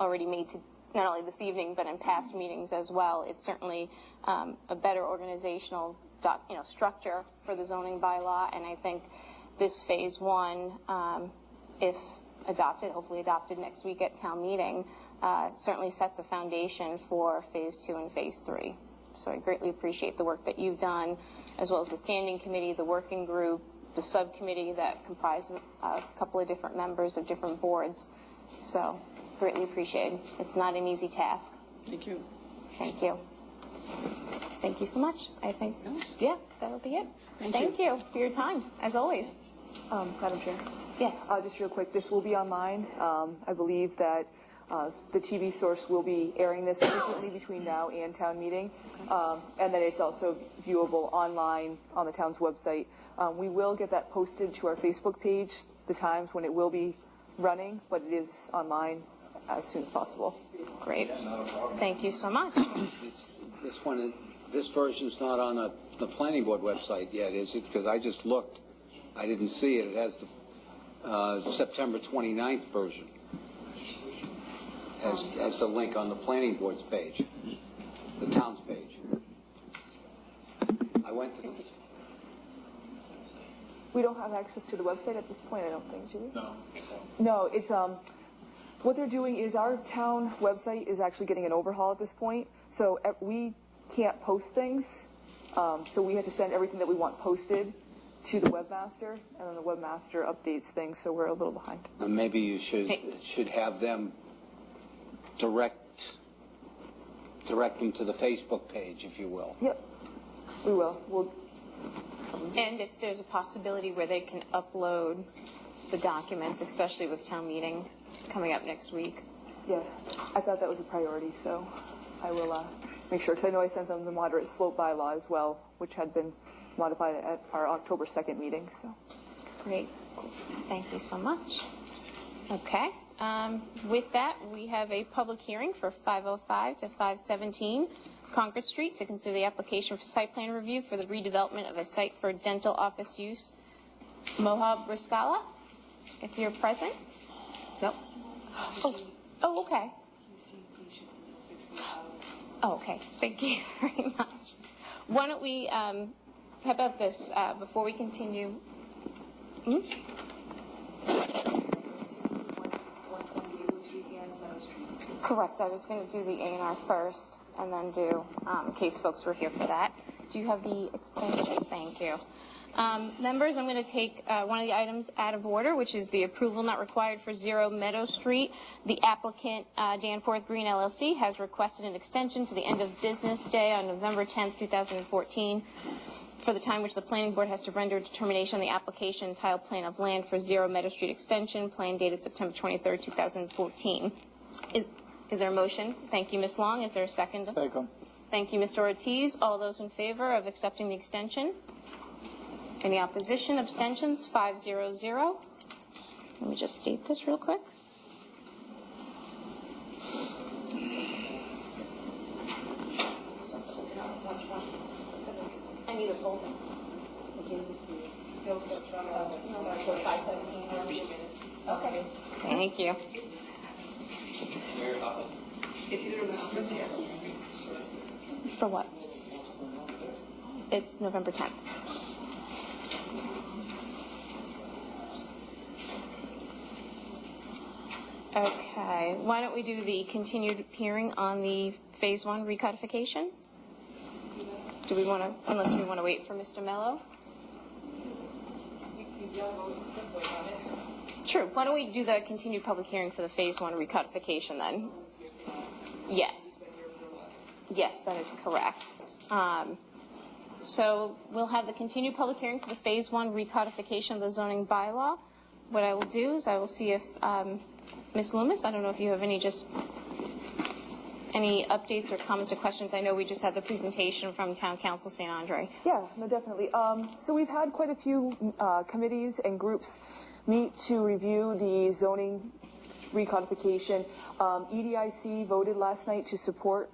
already made to not only this evening but in past meetings as well. It's certainly a better organizational structure for the zoning bylaw, and I think this phase one, if adopted, hopefully adopted next week at town meeting, certainly sets a foundation for phase two and phase three. So I greatly appreciate the work that you've done, as well as the standing committee, the working group, the subcommittee that comprised a couple of different members of different boards. So greatly appreciated. It's not an easy task. Thank you. Thank you. Thank you so much. I think, yeah, that'll be it. Thank you for your time, as always. Madam Chair? Yes. Just real quick, this will be online. I believe that the TV source will be airing this frequently between now and town meeting, and then it's also viewable online on the town's website. We will get that posted to our Facebook page, the times when it will be running, but it is online as soon as possible. Great. Thank you so much. This version's not on the planning board website yet, is it? Because I just looked. I didn't see it. It has the September 29th version as the link on the planning board's page, the town's page. I went to the... We don't have access to the website at this point, I don't think, do we? No. No, it's, what they're doing is our town website is actually getting an overhaul at this point, so we can't post things, so we have to send everything that we want posted to the webmaster, and then the webmaster updates things, so we're a little behind. Maybe you should have them direct them to the Facebook page, if you will. Yep, we will. And if there's a possibility where they can upload the documents, especially with town meeting coming up next week. Yeah, I thought that was a priority, so I will make sure, because I know I sent them the moderate slope bylaw as well, which had been modified at our October 2nd meeting. So. Great. Thank you so much. Okay. With that, we have a public hearing for 505 to 517 Concord Street to consider the application for site plan review for the redevelopment of a site for dental office use. Mohab Riskala, if you're present. Nope. Oh, okay. Oh, okay. Thank you very much. Why don't we, how about this, before we continue? Correct. I was going to do the A&R first and then do, in case folks were here for that. Do you have the extension? Thank you. Members, I'm going to take one of the items out of order, which is the approval not required for 0 Meadow Street. The applicant, Danforth Green LLC, has requested an extension to the end of business day on November 10th, 2014, for the time which the planning board has to render a determination on the application title plan of land for 0 Meadow Street extension, plan dated September 23rd, 2014. Is there a motion? Thank you, Ms. Long. Is there a second? Second. Thank you, Mr. Ortiz. All those in favor of accepting the extension? Any opposition? Abstentions? 500. Let me just state this real quick. need a folder. I gave it to you. No, for 517. Okay. Thank you. For what? It's November 10th. Okay, why don't we do the continued hearing on the Phase 1 recodification? Do we want to, unless we want to wait for Mr. Mello? True, why don't we do the continued public hearing for the Phase 1 recodification then? Yes. Yes, that is correct. So we'll have the continued public hearing for the Phase 1 recodification of the zoning bylaw. What I will do is I will see if Ms. Loomis, I don't know if you have any updates or comments or questions. I know we just had the presentation from Town Council St. Andre. Yeah, no, definitely. So we've had quite a few committees and groups meet to review the zoning recodification. EDIC voted last night to support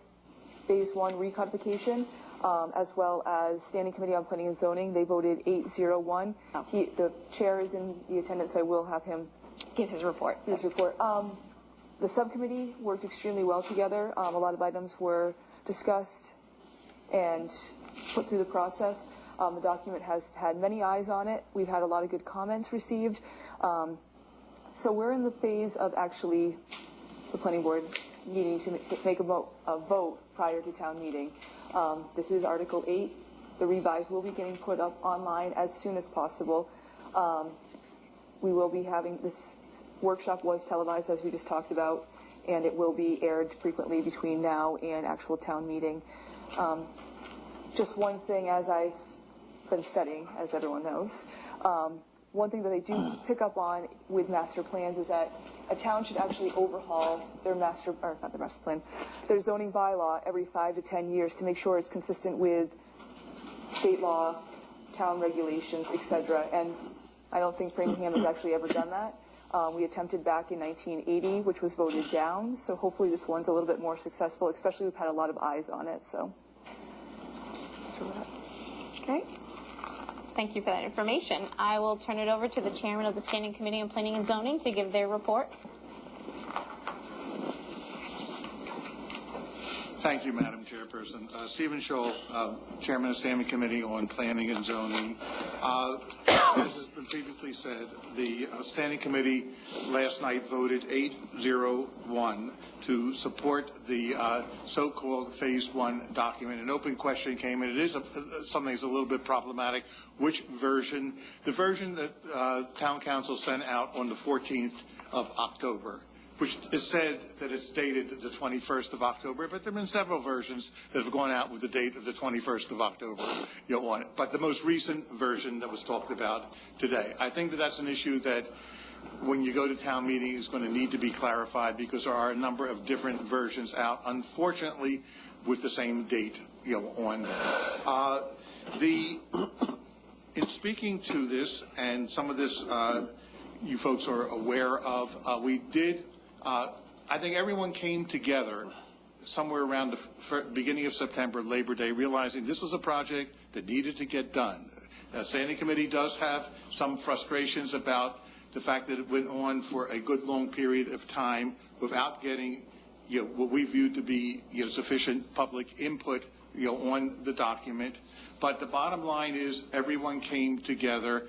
Phase 1 recodification, as well as Standing Committee on Planning and Zoning. They voted 8-0-1. The chair is in the attendance, so I will have him give his report. The subcommittee worked extremely well together. A lot of items were discussed and put through the process. The document has had many eyes on it. We've had a lot of good comments received. So we're in the phase of actually the planning board needing to make a vote prior to town meeting. This is Article 8. The revise will be getting put up online as soon as possible. We will be having this workshop was televised, as we just talked about, and it will be aired frequently between now and actual town meeting. Just one thing, as I've been studying, as everyone knows, one thing that they do pick up on with master plans is that a town should actually overhaul their their zoning bylaw every 5 to 10 years to make sure it's consistent with state law, town regulations, etc. And I don't think Framingham has actually ever done that. We attempted back in 1980, which was voted down. So hopefully this one's a little bit more successful, especially we've had a lot of eyes on it. So that's where we're at. Great. Thank you for that information. I will turn it over to the chairman of the Standing Committee on Planning and Zoning to give their report. Thank you, Madam Chairperson. Stephen Scholl, Chairman of Standing Committee on Planning and Zoning. As has been previously said, the Standing Committee last night voted 8-0-1 to support the so-called Phase 1 document. An open question came, and it is something that's a little bit problematic. Which version? The version that Town Council sent out on the 14th of October, which is said that it's dated the 21st of October, but there have been several versions that have gone out with the date of the 21st of October on it. But the most recent version that was talked about today, I think that that's an issue that when you go to town meeting is going to need to be clarified because there are a number of different versions out, unfortunately, with the same date on them. In speaking to this, and some of this you folks are aware of, we did I think everyone came together somewhere around the beginning of September, Labor Day, realizing this was a project that needed to get done. The Standing Committee does have some frustrations about the fact that it went on for a good long period of time without getting what we viewed to be sufficient public input on the document. But the bottom line is everyone came together.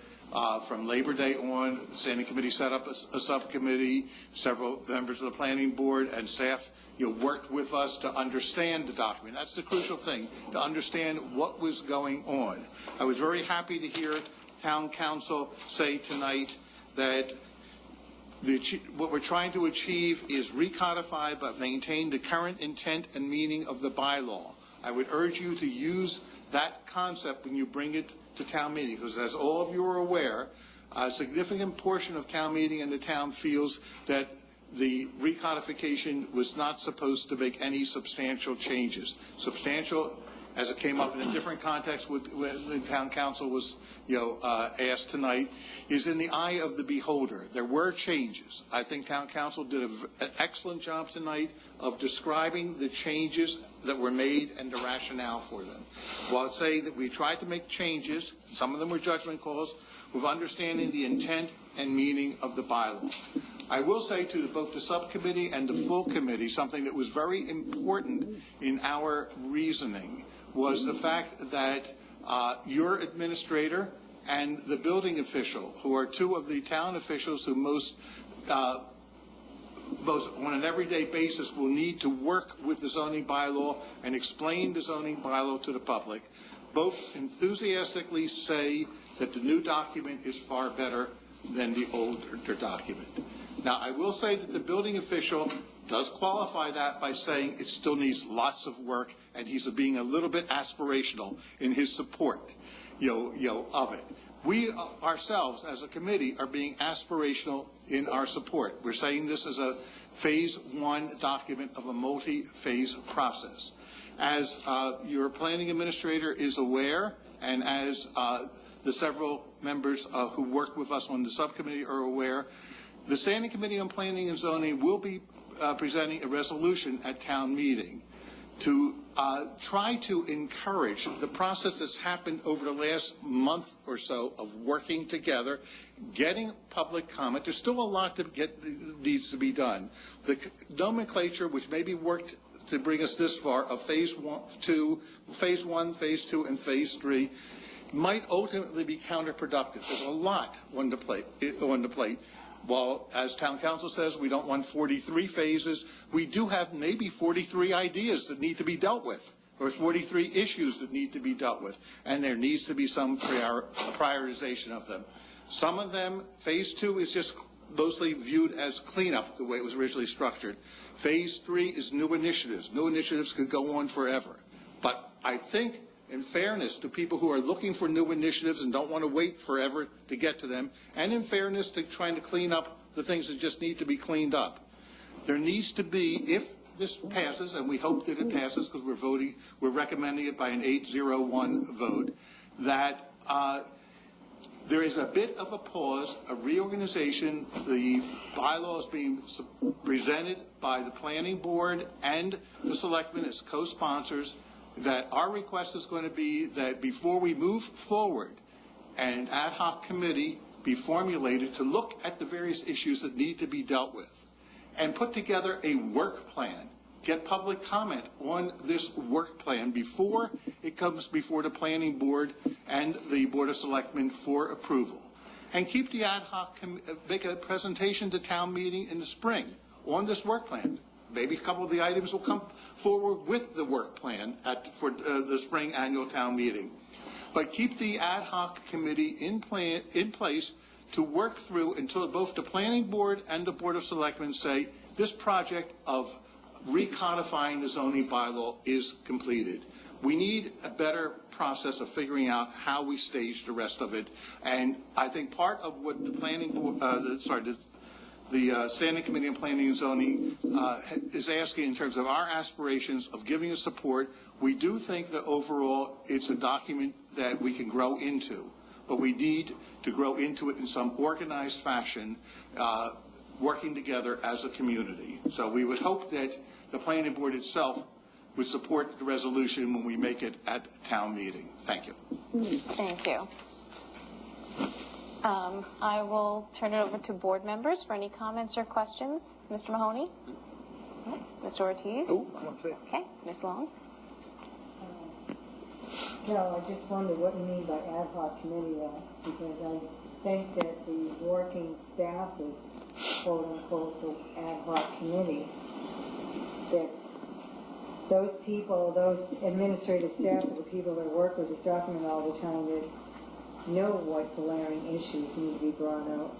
From Labor Day on, the Standing Committee set up a subcommittee. Several members of the Planning Board and staff worked with us to understand the document. That's the crucial thing, to understand what was going on. I was very happy to hear Town Council say tonight that what we're trying to achieve is recodify but maintain the current intent and meaning of the bylaw. I would urge you to use that concept when you bring it to town meeting, because as all of you are aware, a significant portion of town meeting and the town feels that the recodification was not supposed to make any substantial changes. Substantial as it came up in a different context when the town council was, asked tonight, is in the eye of the beholder. There were changes. I think town council did an excellent job tonight of describing the changes that were made and the rationale for them. While saying that we tried to make changes, some of them were judgment calls, with understanding the intent and meaning of the bylaw. I will say to both the subcommittee and the full committee, something that was very important in our reasoning was the fact that your administrator and the building official, who are two of the town officials who most on an everyday basis will need to work with the zoning bylaw and explain the zoning bylaw to the public, both enthusiastically say that the new document is far better than the older document. Now, I will say that the building official does qualify that by saying it still needs lots of work, and he's being a little bit aspirational in his support, of it. We ourselves, as a committee, are being aspirational in our support. We're saying this is a phase 1 document of a multi-phase process. As your planning administrator is aware, and as the several members who work with us on the subcommittee are aware, the Standing Committee on Planning and Zoning will be presenting a resolution at town meeting to try to encourage the process that's happened over the last month or so of working together, getting public comment. There's still a lot needs to be done. The nomenclature, which maybe worked to bring us this far, of phase 1, phase 2, and phase 3, might ultimately be counterproductive. There's a lot on the plate. While, as town council says, we don't want 43 phases, we do have maybe 43 ideas that need to be dealt with, or 43 issues that need to be dealt with, and there needs to be some prioritization of them. Some of them, phase 2 is just mostly viewed as cleanup, the way it was originally structured. Phase 3 is new initiatives. New initiatives could go on forever. But I think, in fairness to people who are looking for new initiatives and don't want to wait forever to get to them, and in fairness to trying to clean up the things that just need to be cleaned up, there needs to be, if this passes, and we hope that it passes because we're recommending it by an 8-0-1 vote, that there is a bit of a pause, a reorganization. The bylaw is being presented by the planning board and the selectmen as co-sponsors, that our request is going to be that before we move forward, an ad hoc committee be formulated to look at the various issues that need to be dealt with and put together a work plan, get public comment on this work plan before it comes before the planning board and the Board of Selectmen for approval. And keep the ad hoc, make a presentation to town meeting in the spring on this work plan. Maybe a couple of the items will come forward with the work plan for the spring annual town meeting. But keep the ad hoc committee in place to work through until both the planning board and the Board of Selectmen say this project of recodifying the zoning bylaw is completed. We need a better process of figuring out how we stage the rest of it. And I think part of what the planning board, the Standing Committee on Planning and Zoning is asking in terms of our aspirations of giving us support. We do think that overall it's a document that we can grow into, but we need to grow into it in some organized fashion, working together as a community. So we would hope that the planning board itself would support the resolution when we make it at town meeting. Thank you. Thank you. I will turn it over to board members for any comments or questions. Mr. Mahoney? No? Mr. Ortiz? Okay. Ms. Long? No, I just wondered what you mean by ad hoc committee, because I think that the working staff is quote-unquote the ad hoc committee. That's those people, those administrative staff, the people that work with this document all the time that know what glaring issues need to be brought out.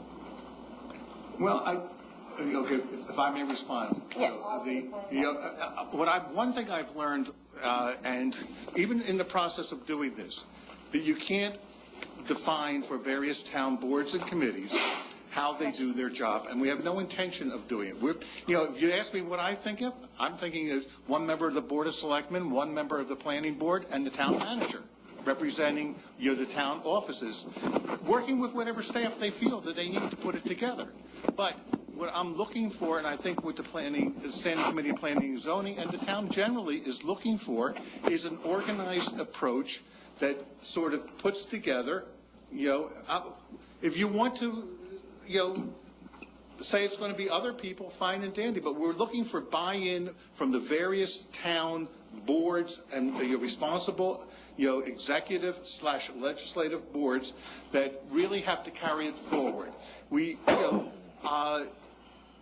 Well, okay, if I may respond. Yes. One thing I've learned, and even in the process of doing this, that you can't define for various town boards and committees how they do their job, and we have no intention of doing it. If you ask me what I think of, I'm thinking of one member of the Board of Selectmen, one member of the Planning Board, and the town manager, representing the town offices, working with whatever staff they feel that they need to put it together. But what I'm looking for, and I think what the Standing Committee of Planning and Zoning and the town generally is looking for, is an organized approach that sort of puts together, if you want to, say it's going to be other people, fine and dandy, but we're looking for buy-in from the various town boards and responsible, executive/legislative boards that really have to carry it forward.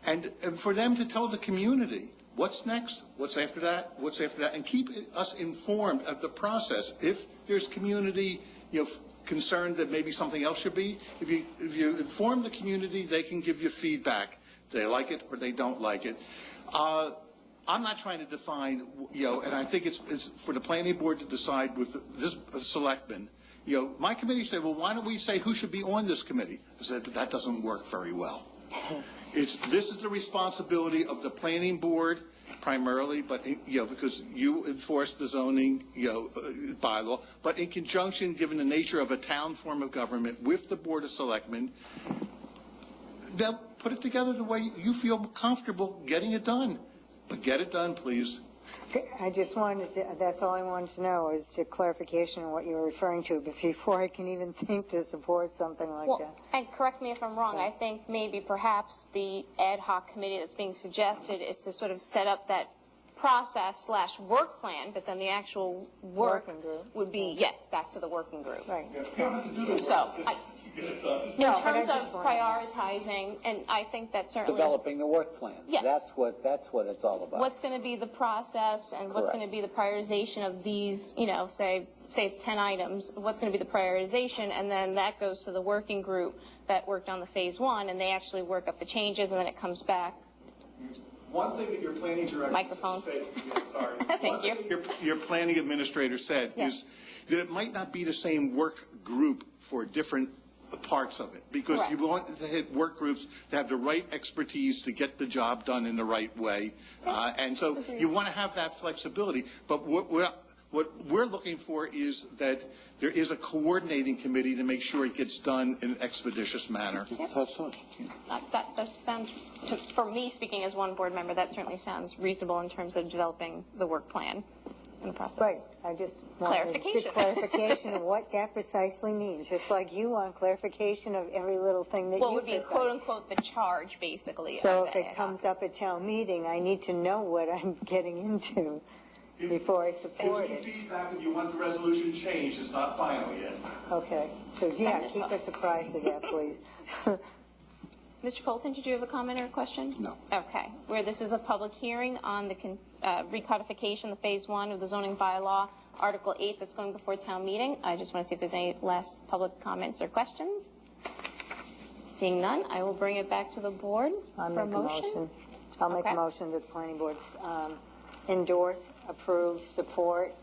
And for them to tell the community what's next, what's after that, and keep us informed of the process. If there's community, concerned that maybe something else should be, if you inform the community, they can give you feedback. They like it or they don't like it. I'm not trying to define, and I think it's for the planning board to decide with this selectman. My committee said, well, why don't we say who should be on this committee? I said, that doesn't work very well. This is the responsibility of the planning board primarily, but because you enforce the zoning bylaw, but in conjunction, given the nature of a town form of government, with the Board of Selectmen, they'll put it together the way you feel comfortable getting it done. But get it done, please. I just wanted to, that's all I wanted to know is a clarification on what you were referring to, but before I can even think to support something like that. And correct me if I'm wrong, I think maybe perhaps the ad hoc committee that's being suggested is to sort of set up that process/work plan, but then the actual working group would be, yes, back to the working group. Right. So, in terms of prioritizing, and I think that certainly Developing the work plan. Yes. That's what it's all about. what's going to be the process and what's going to be the prioritization of these, say it's 10 items, what's going to be the prioritization, and then that goes to the working group that worked on the phase 1, and they actually work up the changes, and then it comes back. One thing that your planning director Microphone. said, sorry. Thank you. Your planning administrator said is that it might not be the same work group for different parts of it, because Correct. you want to hit work groups to have the right expertise to get the job done in the right way, and so you want to have that flexibility. But what we're looking for is that there is a coordinating committee to make sure it gets done in an expeditious manner. That sounds, for me speaking as one board member, that certainly sounds reasonable in terms of developing the work plan in the process. Right. I just wanted clarification of what that precisely means. Just like you want clarification of every little thing that you would be quote unquote the charge, basically. So if it comes up at town meeting, I need to know what I'm getting into before I support Give it. you feedback if you want the resolution changed. It's not final yet. Okay. So keep us apprised of that, please. Mr. Colton, did you have a comment or a question? No. Okay. Where this is a public hearing on the recodification, the phase 1 of the zoning bylaw, Article 8 that's going before town meeting. I just want to see if there's any last public comments or questions. Seeing none, I will bring it back to the board I'll for make a motion. I'll make a motion that the planning board endorse, approve, support,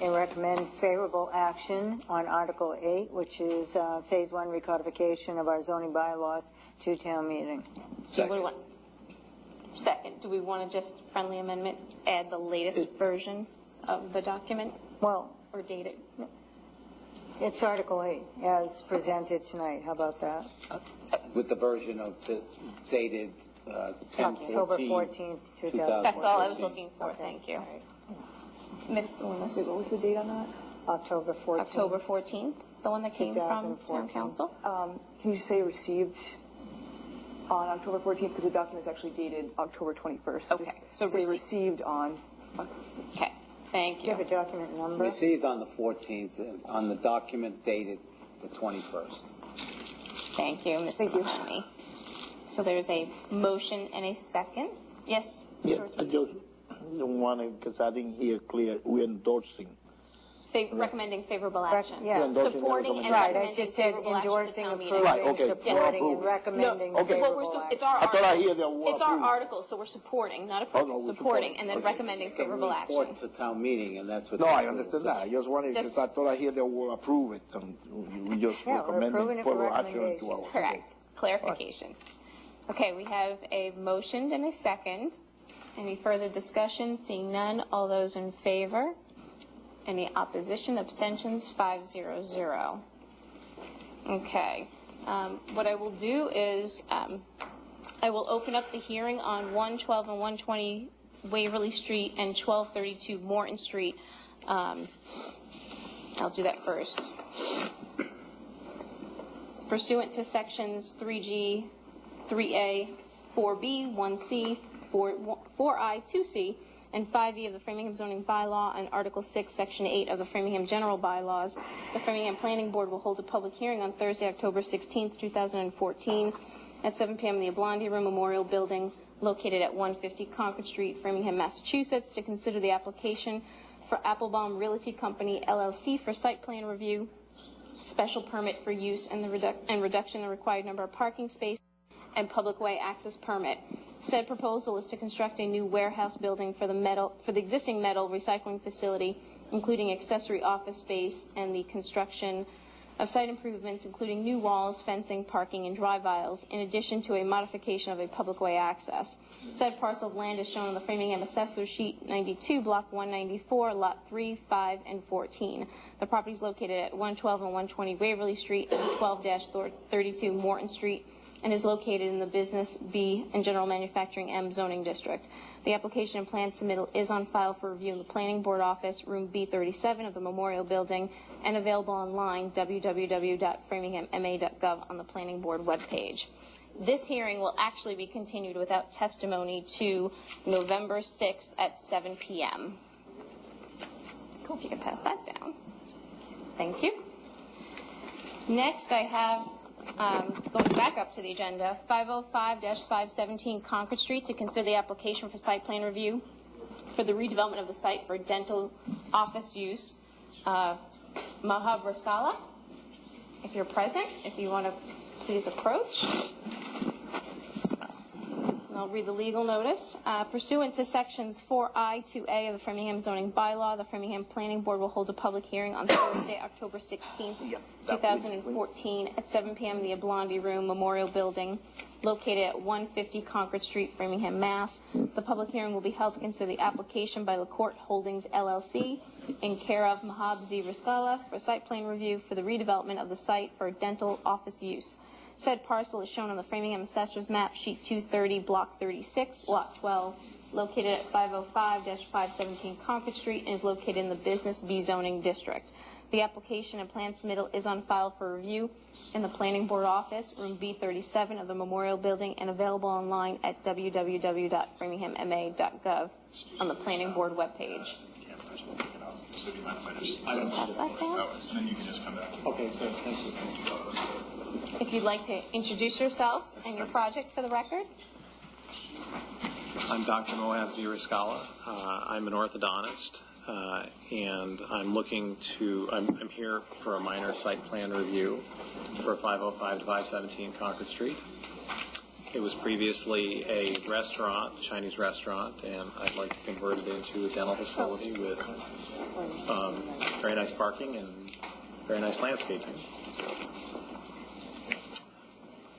and recommend favorable action on Article 8, which is Phase 1 recodification of our zoning bylaws to town meeting. Second. Do we want to just friendly amendment, add the latest version of the document? Well, or date it? It's Article 8 as presented tonight. How about that? With the version of the dated October 14th, 2014. That's all I was looking for. Okay. Thank you. Ms. Salinas. Wait, what was the date on that? October 14th. October 14th, the one that came from Town Council? Can you say received on October 14th, because the document is actually dated October 21st. Okay. So say received on. Okay. Thank you. Do you have a document number? Received on the 14th, on the document dated the 21st. Thank you, Mr. Mahoney. So there's a motion and a second. Yes, Mr. Ortiz. I just wanted, because I didn't hear clear, we're endorsing. Recommending favorable action. Yeah. Supporting and right, recommending I just said favorable action to endorsing, town approving, meeting. Right, okay. supporting, and Yes. recommending No, favorable it's action. our I thought I hear the It's our approve. article, so we're supporting, not approving, we're supporting, supporting. and then Okay. recommending favorable action. Report to town meeting, and that's what. No, this I will understand say. that. I just wanted, because I thought I hear they will approve it, and we just Yeah, we're approving recommending it for further action to recommendation. our. Correct. clarification. Okay, we have a motion and a second. Any further discussion? Seeing none, all those in favor? Any opposition, abstentions? 5-0-0. Okay. What I will do is I will open up the hearing on 112 and 120 Waverly Street and 1232 Morton Street. I'll do that first. Pursuant to sections 3G, 3A, 4B, 1C, 4I, 2C, and 5E of the Framingham Zoning Bylaw and Article 6, Section 8 of the Framingham General Bylaws, the Framingham Planning Board will hold a public hearing on Thursday, October 16th, 2014, at 7 p.m. in the Blondie Room Memorial Building, located at 150 Concord Street, Framingham, Massachusetts, to consider the application for Applebaum Realty Company, LLC, for site plan review, special permit for use and reduction in the required number of parking spaces, and public way access permit. Said proposal is to construct a new warehouse building for the existing metal recycling facility, including accessory office space and the construction of site improvements, including new walls, fencing, parking, and drive aisles, in addition to a modification of a public way access. Said parcel of land is shown on the Framingham Assessor Sheet 92, Block 194, Lot 3, 5, and 14. The property is located at 112 and 120 Waverly Street and 12-32 Morton Street, and is located in the Business B and General Manufacturing M zoning district. The application and plan submittal is on file for review in the Planning Board office, room B37 of the Memorial Building, and available online, www.framinghamma.gov, on the Planning Board webpage. This hearing will actually be continued without testimony to November 6th at 7 p.m. Cool, if you can pass that down. Thank you. Next, I have going back up to the agenda, 505-517 Concord Street, to consider the application for site plan review for the redevelopment of the site for dental office use. Mahab Raskala, if you're present, if you want to please approach. I'll read the legal notice. Pursuant to sections 4I to A of the Framingham Zoning Bylaw, the Framingham Planning Board will hold a public hearing on Thursday, October 16th, 2014, at 7 p.m. in the Blondie Room Memorial Building, located at 150 Concord Street, Framingham, Mass. The public hearing will be held to consider the application by LaCourte Holdings, LLC, in care of Mahab Z. Raskala, for site plan review for the redevelopment of the site for dental office use. Said parcel is shown on the Framingham Assessor's Map, Sheet 230, Block 36, Lot 12, located at 505-517 Concord Street, and is located in the Business B zoning district. The application and plan submittal is on file for review in the Planning Board office, room B37 of the Memorial Building, and available online at www.framinghamma.gov on the Planning Board webpage. Pass that down. And then you can just come back. Okay, good. Thank you. If you'd like to introduce yourself and your project for the record. I'm Dr. Moab Ziraskala. I'm an orthodontist, and I'm here for a minor site plan review for 505-517 Concord Street. It was previously a restaurant, Chinese restaurant, and I'd like to convert it into a dental facility with very nice parking and very nice landscaping.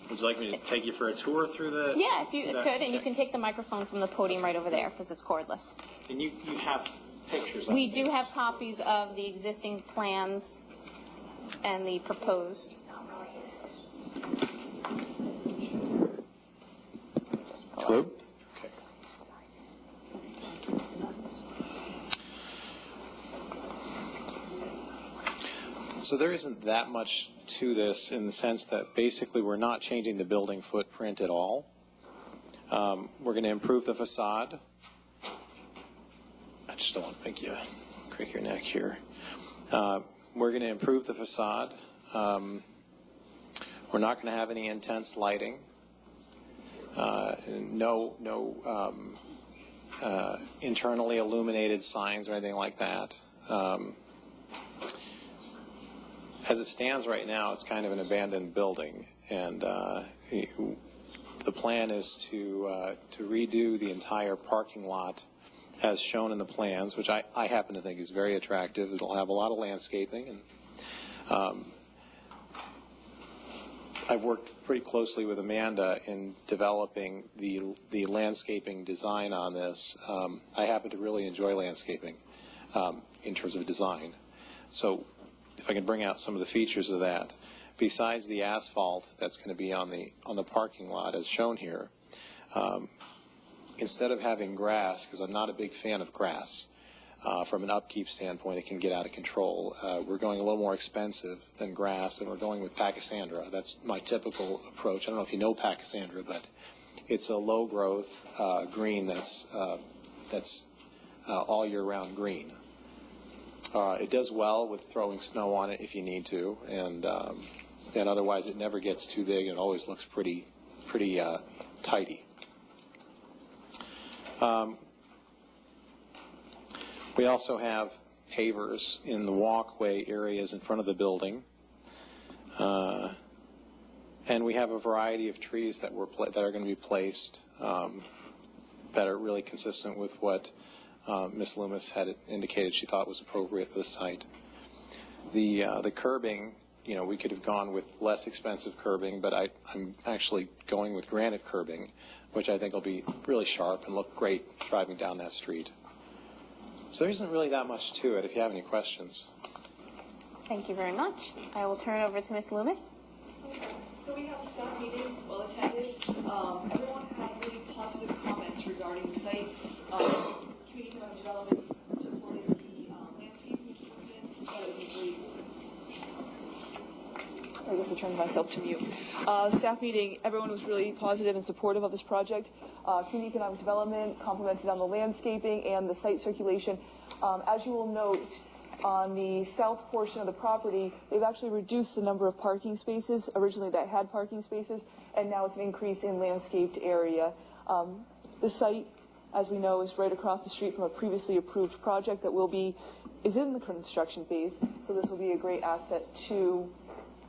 Would you like me to take you for a tour through the... Yeah, if you could, and okay. You can take the microphone from the podium right over there, because it's cordless. And you have pictures of We do have copies of the existing plans and the proposed. Hello? Okay. So there isn't that much to this in the sense that basically we're not changing the building footprint at all. We're going to improve the facade. I just don't want to make you crick your neck here. We're going to improve the facade. We're not going to have any intense lighting. No internally illuminated signs or anything like that. As it stands right now, it's kind of an abandoned building, and the plan is to redo the entire parking lot as shown in the plans, which I happen to think is very attractive. It'll have a lot of landscaping, and I've worked pretty closely with Amanda in developing the landscaping design on this. I happen to really enjoy landscaping in terms of design. So if I can bring out some of the features of that, besides the asphalt that's going to be on the parking lot as shown here, instead of having grass, because I'm not a big fan of grass, from an upkeep standpoint, it can get out of control. We're going a little more expensive than grass, and we're going with Pachysandra. That's my typical approach. I don't know if you know Pachysandra, but it's a low-growth green that's all year-round green. It does well with throwing snow on it if you need to, and otherwise it never gets too big, and it always looks pretty tidy. We also have pavers in the walkway areas in front of the building, and we have a variety of trees that are going to be placed that are really consistent with what Ms. Loomis had indicated she thought was appropriate for the site. The curbing, we could have gone with less expensive curbing, but I'm actually going with granite curbing, which I think will be really sharp and look great driving down that street. So there isn't really that much to it if you have any questions. Thank you very much. I will turn it over to Ms. Loomis. So we have a staff meeting, well attended. Everyone had really positive comments regarding the site. Community economic development supported the landscaping improvements. I guess I turned myself to mute. Staff meeting, everyone was really positive and supportive of this project. Community economic development complimented on the landscaping and the site circulation. As you will note, on the south portion of the property, they've actually reduced the number of parking spaces. Originally that had parking spaces, and now it's an increase in landscaped area. The site, as we know, is right across the street from a previously approved project that is in the construction phase, so this will be a great asset to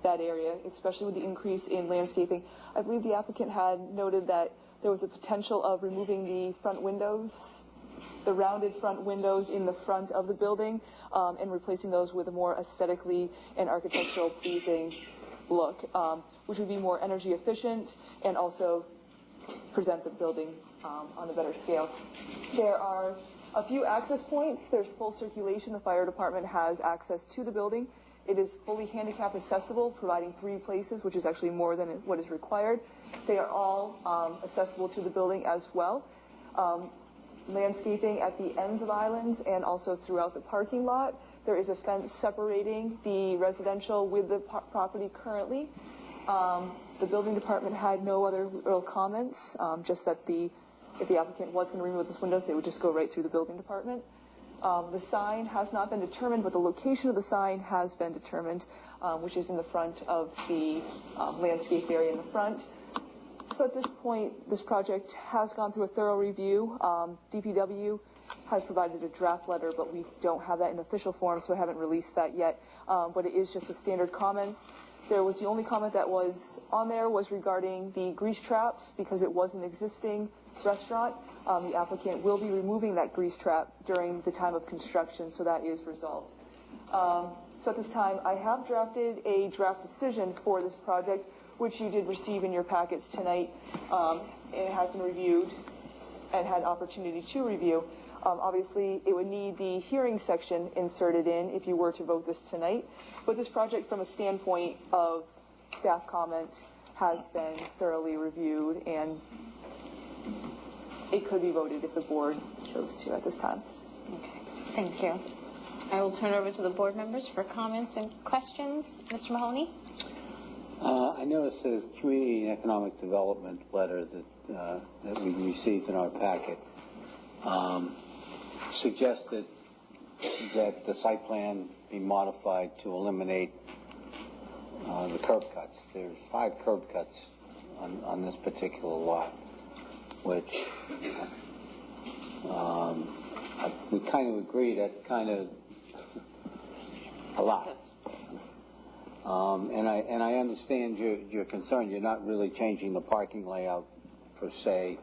that area, especially with the increase in landscaping. I believe the applicant had noted that there was a potential of removing the front windows, the rounded front windows in the front of the building, and replacing those with a more aesthetically and architectural pleasing look, which would be more energy efficient and also present the building on a better scale. There are a few access points. There's full circulation. The fire department has access to the building. It is fully handicap accessible, providing 3 places, which is actually more than what is required. They are all accessible to the building as well. Landscaping at the ends of islands and also throughout the parking lot. There is a fence separating the residential with the property currently. The building department had no other real comments, just that if the applicant was going to remove those windows, they would just go right through the building department. The sign has not been determined, but the location of the sign has been determined, which is in the front of the landscape area in the front. So at this point, this project has gone through a thorough review. DPW has provided a draft letter, but we don't have that in official form, so I haven't released that yet. But it is just the standard comments. The only comment that was on there was regarding the grease traps, because it was an existing restaurant. The applicant will be removing that grease trap during the time of construction, so that is resolved. So at this time, I have drafted a draft decision for this project, which you did receive in your packets tonight. It has been reviewed and had opportunity to review. Obviously, it would need the hearing section inserted in if you were to vote this tonight. But this project, from a standpoint of staff comment, has been thoroughly reviewed, and it could be voted if the board chose to at this time. Okay, thank you. I will turn it over to the board members for comments and questions. Mr. Mahoney? I noticed the community and economic development letter that we received in our packet suggested that the site plan be modified to eliminate the curb cuts. There's 5 curb cuts on this particular lot, which we kind of agree that's kind of a lot. And I understand your concern. You're not really changing the parking layout per se,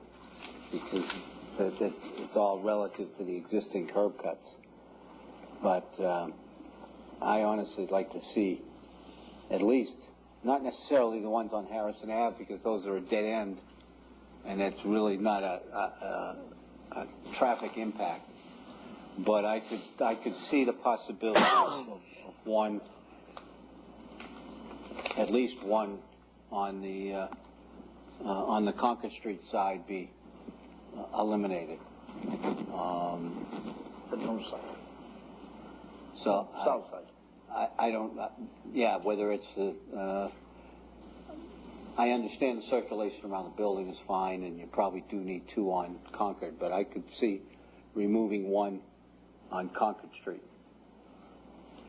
because it's all relative to the existing curb cuts. But I honestly like to see at least not necessarily the ones on Harrison Ave, because those are a dead end, and it's really not a traffic impact. But I could see the possibility of one, at least one, on the Concord Street side be eliminated. The north side, So south side. I don't, yeah, whether it's the, I understand the circulation around the building is fine, and you probably do need two on Concord, but I could see removing one on Concord Street.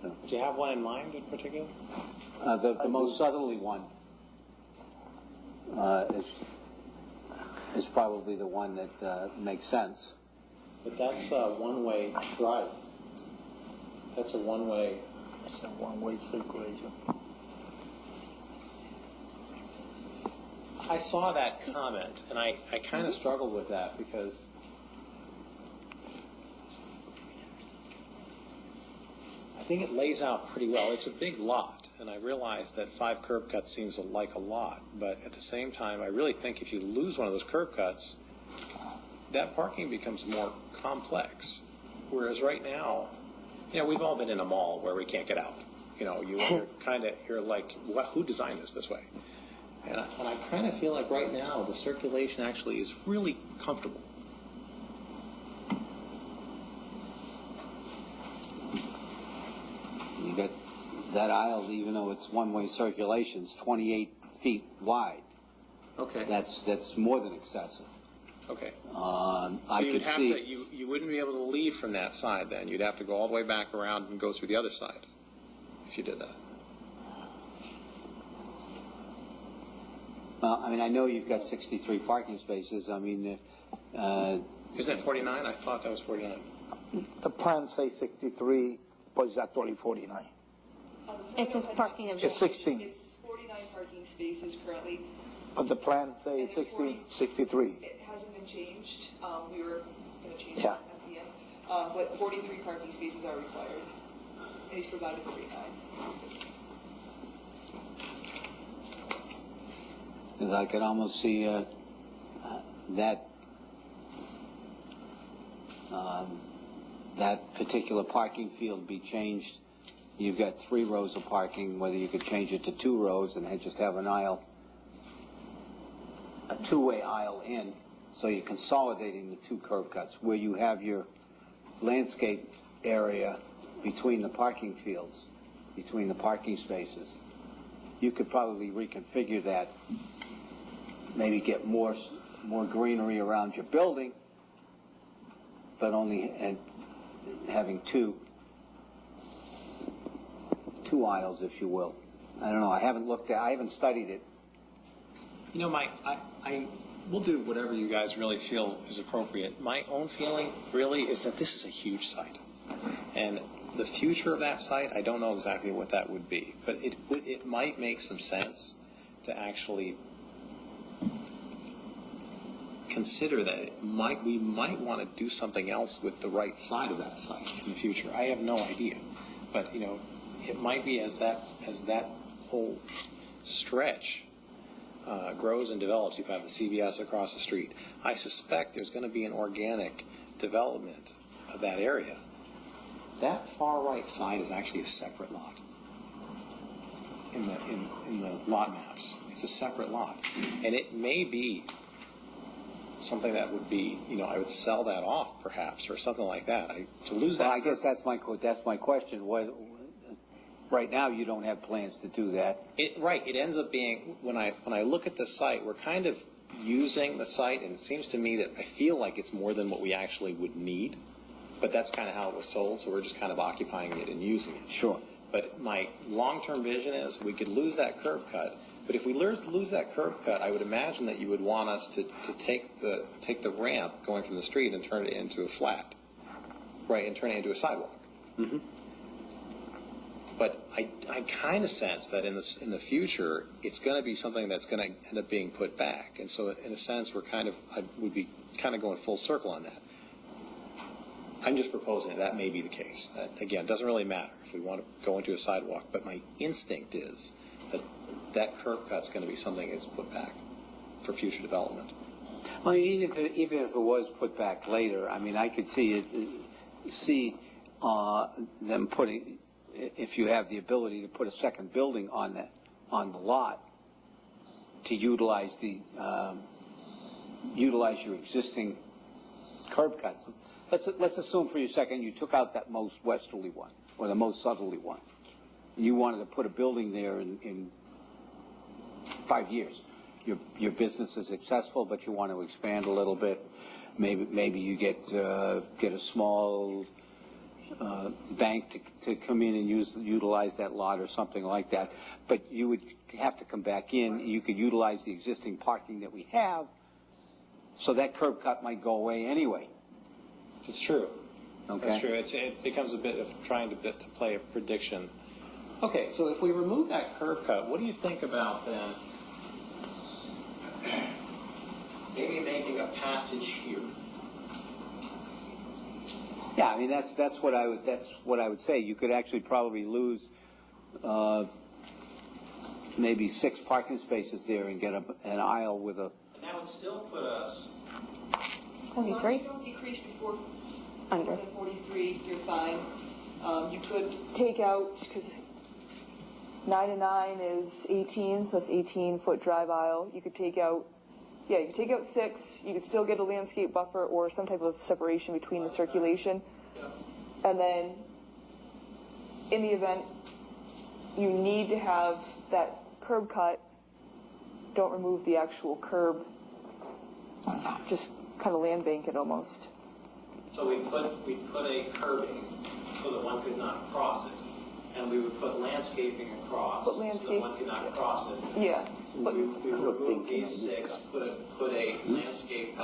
Do you have one in mind in particular? The most southerly one is probably the one that makes sense. But that's a one-way drive. That's a one-way. It's a one-way circulation. I saw that comment, and I kind of struggled with that because I think it lays out pretty well. It's a big lot, and I realize that 5 curb cuts seems like a lot, but at the same time, I really think if you lose one of those curb cuts, that parking becomes more complex. Whereas right now, you know, we've all been in a mall where we can't get out. You know, you're like, what, who designed this way? And I kind of feel like right now the circulation actually is really comfortable. You got that aisle, even though it's one-way circulation, it's 28 feet wide. Okay. That's more than excessive. Okay. I could see. You wouldn't be able to leave from that side then. You'd have to go all the way back around and go through the other side if you did that. I mean, I know you've got 63 parking spaces. I mean, Isn't that 49? I thought that was 49. The plan says 63, but it's actually 49. It says parking of. It's 16, It's 49 parking spaces currently. but the plan says 63. It hasn't been changed. We were going to change Yeah. that at the end. But 43 parking spaces are required. And he's provided 49. because I could almost see that particular parking field be changed. You've got 3 rows of parking, whether you could change it to 2 rows and just have an aisle, a 2-way aisle in, so you're consolidating the 2 curb cuts where you have your landscape area between the parking fields, between the parking spaces. You could probably reconfigure that, maybe get more greenery around your building, but only having two aisles, if you will. I don't know. I haven't studied it. You know, I will do whatever you guys really feel is appropriate. My own feeling really is that this is a huge site, and the future of that site, I don't know exactly what that would be, but it might make some sense to actually consider that we might want to do something else with the right side of that site in the future. I have no idea, but you know, it might be as that whole stretch grows and develops. You have the CVS across the street. I suspect there's going to be an organic development of that area. That far right side is actually a separate lot in the lot maps. It's a separate lot, and it may be something that would be, you know, I would sell that off perhaps, or something like that. To lose that. Well, I guess that's my question. Right now, you don't have plans to do that. Right. It ends up being, when I look at the site, we're kind of using the site, and it seems to me that I feel like it's more than what we actually would need. But that's kind of how it was sold, so we're just kind of occupying it and using it. Sure. But my long-term vision is we could lose that curb cut. But if we lose that curb cut, I would imagine that you would want us to take the ramp going from the street and turn it into a flat, right, and turn it into a sidewalk. Mm-hmm. But I kind of sense that in the future, it's going to be something that's going to end up being put back. And so in a sense, I would be kind of going full circle on that. I'm just proposing that may be the case. Again, it doesn't really matter if we want to go into a sidewalk, but my instinct is that that curb cut's going to be something that's put back for future development. Well, even if it was put back later, I mean, I could see them putting, if you have the ability to put a second building on the lot, to utilize your existing curb cuts. Let's assume for a second you took out that most westerly one or the most southerly one. You wanted to put a building there in 5 years. Your business is successful, but you want to expand a little bit. Maybe you get a small bank to come in and utilize that lot or something like that. But you would have to come back in. You could utilize the existing parking that we have, so that curb cut might go away anyway. It's true. Okay. That's true. It becomes a bit of trying to play a prediction. Okay, so if we remove that curb cut, what do you think about then maybe making a passage here? Yeah, I mean that's what I would say. You could actually probably lose maybe 6 parking spaces there and get an aisle with a. And that would still put us 43? As long as you don't decrease before Under. 43, you're fine. You could take out, because 9 and 9 is 18, so it's 18-foot drive aisle. You could take out, you could take out 6. You could still get a landscape buffer or some type of separation between the circulation. And then, in the event you need to have that curb cut, don't remove the actual curb. Just kind of land bank it almost. So we'd put a curbing so that one could not cross it, and we would put landscaping across so that one could not cross it. Yeah. We remove these 6, put a landscape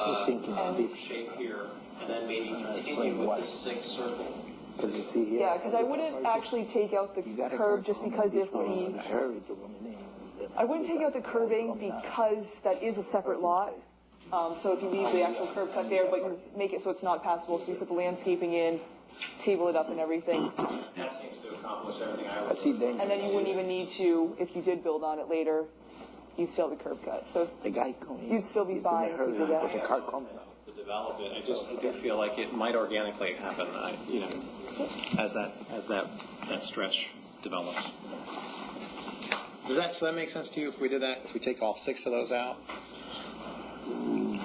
shape here, and then maybe continue with the 6 circle. Yeah, because I wouldn't actually take out the curb just because if I wouldn't take out the curbing because that is a separate lot. So if you leave the actual curb cut there, but you make it so it's not passable, so you put the landscaping in, table it up and everything. That seems to accomplish everything I would do. And then you wouldn't even need to, if you did build on it later, you'd still have the curb cut. So you'd still be fine if you did that. To develop it, I do feel like it might organically happen, as that stretch develops. So that make sense to you if we did that? If we take all 6 of those out?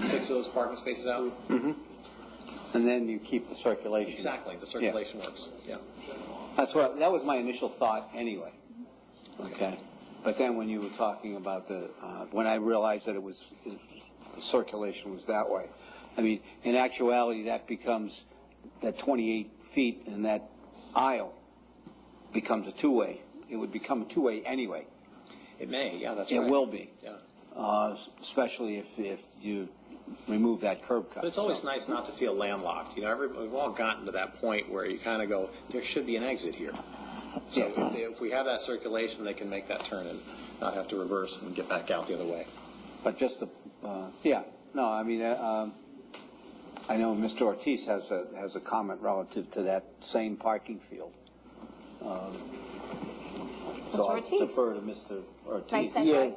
6 of those parking spaces out? Mm-hmm. And then you keep the circulation. Exactly, the circulation works. Yeah. That was my initial thought anyway. Okay. But then when you were talking about when I realized that the circulation was that way, I mean, in actuality, that becomes that 28 feet in that aisle becomes a 2-way. It would become a 2-way anyway. It may, yeah, that's right. It will be. Yeah. Especially if you remove that curb cut. But it's always nice not to feel landlocked. We've all gotten to that point where you kind of go, there should be an exit here. So if we have that circulation, they can make that turn and not have to reverse and get back out the other way. But just I mean, I know Mr. Ortiz has a comment relative to that same parking field. So I'll defer to Mr. Ortiz. Nice yes,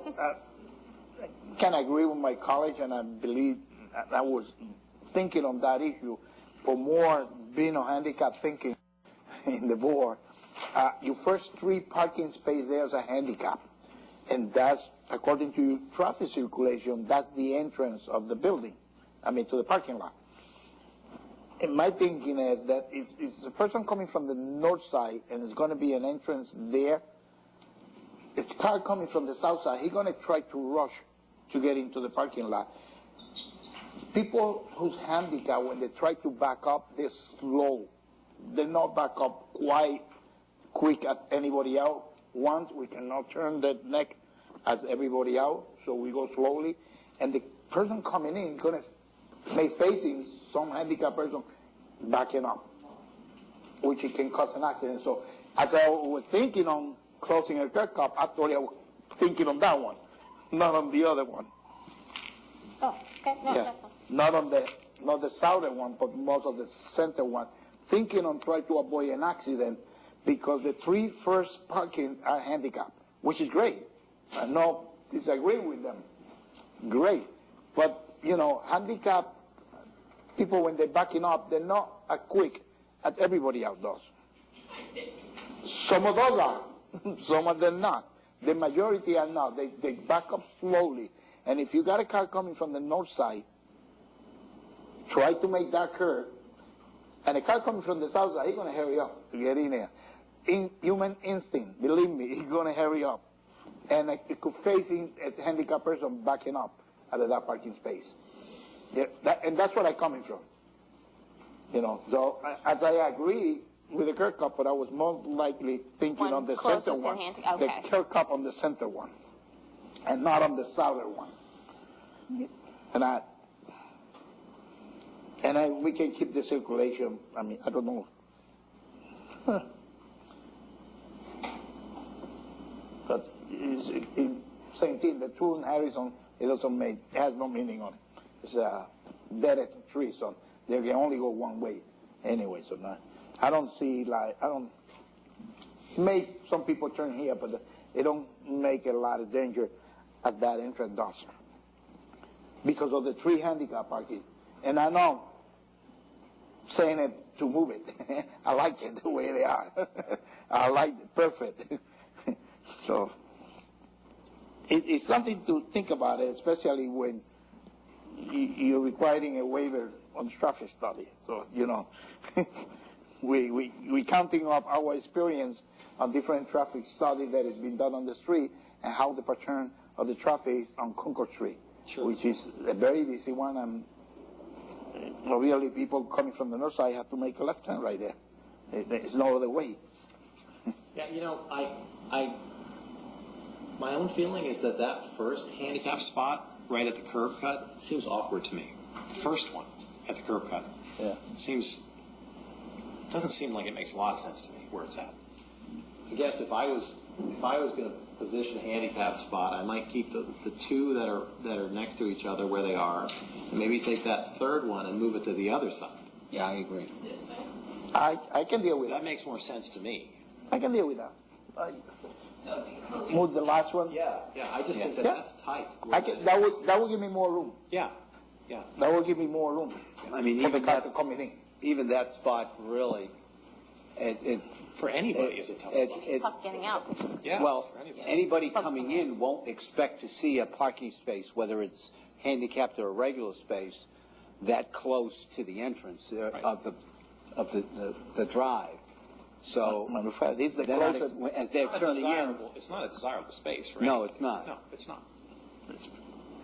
can agree with my colleague, and I believe I was thinking on that issue for more being a handicap thinking in the board. Your first 3 parking space there is a handicap, and that's according to traffic circulation. That's the entrance of the building. I mean, to the parking lot. And my thinking is that is the person coming from the north side, and it's going to be an entrance there. If the car coming from the south side, he's going to try to rush to get into the parking lot. People who's handicapped, when they try to back up, they're slow. They not back up quite quick as anybody else. Once we cannot turn the neck as everybody out, so we go slowly. And the person coming in is going to make facing some handicapped person backing up, which it can cause an accident. So as I was thinking on closing a curb cut, actually I was thinking on that one, not on the other one. Oh, okay. No, Yeah. that's all. Not the southern one, but most of the center one. Thinking on trying to avoid an accident because the 3 first parking are handicapped, which is great. I'm not disagreeing with them. Great. But, you know, handicapped people, when they're backing up, they're not as quick as everybody else does. Some of those are, some of them not. The majority are not. They back up slowly. And if you got a car coming from the north side, try to make that curve. And a car coming from the south side, he's going to hurry up to get in there. In human instinct, believe me, he's going to hurry up. And it could face a handicapped person backing up out of that parking space. Yeah, and that's where I'm coming from. You know, so as I agree with the curb cut, but I was more likely thinking One on the closest center to one, okay. the curb cut on the center one, and not on the southern one. And we can keep the circulation. I mean, I don't know. But same thing. The two in Harrison, it has no meaning on it. It's a dead tree, so they can only go one way anyway. So I don't see make some people turn here, but it don't make a lot of danger at that entrance does because of the tree handicap parking. And I know saying it to move it. I like it the way they are. I like it perfect. So it's something to think about, especially when you're requiring a waiver on traffic study. So, you know, we counting up our experience on different traffic study that has been done on the street and how the pattern of the traffic is on Concord Street, sure, which is a very busy one. And really people coming from the north side have to make a left turn right there. There's no other way. Yeah, you know, my own feeling is that first handicap spot right at the curb cut seems awkward to me. First one at the curb cut. Yeah. Doesn't seem like it makes a lot of sense to me where it's at. I guess if I was going to position a handicap spot, I might keep the two that are next to each other where they are, and maybe take that third one and move it to the other side. Yeah, I agree. This side. I can deal with that. That makes more sense to me. I can deal with that. So it'd be closer. Move the last one. Yeah. I just think that's tight. That would give me more room. Yeah. That will give me more room. I mean, for the even car to coming in. Even that spot really, it's For anybody, it's a tough spot. It's tough getting out. Yeah. Well, for anybody. anybody coming in won't expect to see a parking space, whether it's handicapped or a regular space, that close to the entrance of the drive. So, matter of fact, this is the they're not closest. as they're turning in. It's not a desirable space for No, anybody. it's not. No, it's not.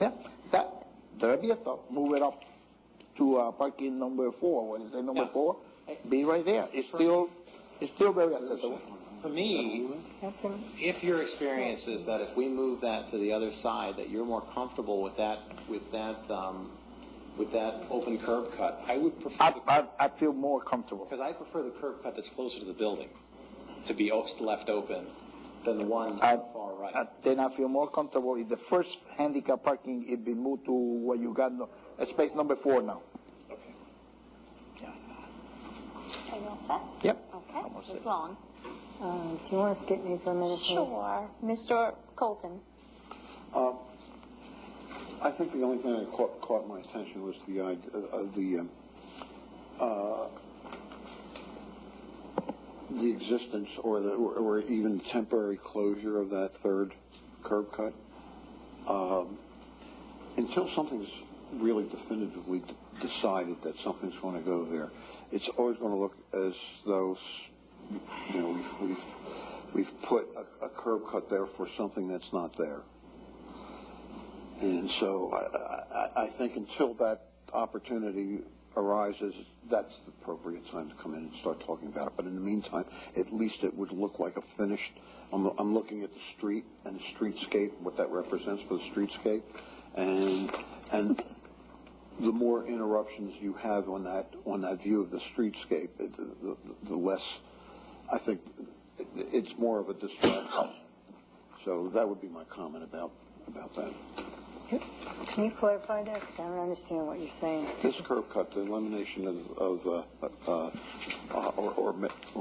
Yeah, there'll be a thought. Move it up to parking number 4. What is it, number 4? Be right there. It's still very accessible. For me, if your experience is that if we move that to the other side, that you're more comfortable with that open curb cut, I would prefer. I feel more comfortable. Because I prefer the curb cut that's closer to the building to be left open than the one far right. Then I feel more comfortable if the first handicap parking is being moved to where you got space number 4 now. Okay. Yeah. Are you all set? Yep. Okay. Ms. Long. Do you want to skip me for a minute, please? Sure. Mr. Colton. I think the only thing that caught my attention was the idea the existence or even temporary closure of that third curb cut. Until something's really definitively decided that something's going to go there, it's always going to look as though, you know, we've put a curb cut there for something that's not there. And so I think until that opportunity arises, that's the appropriate time to come in and start talking about it. But in the meantime, at least it would look like a finished. I'm looking at the street and the streetscape, what that represents for the streetscape, and the more interruptions you have on that view of the streetscape, the less. I think it's more of a distraction. So that would be my comment about that. Can you clarify that? Because I don't understand what you're saying. This curb cut, the elimination or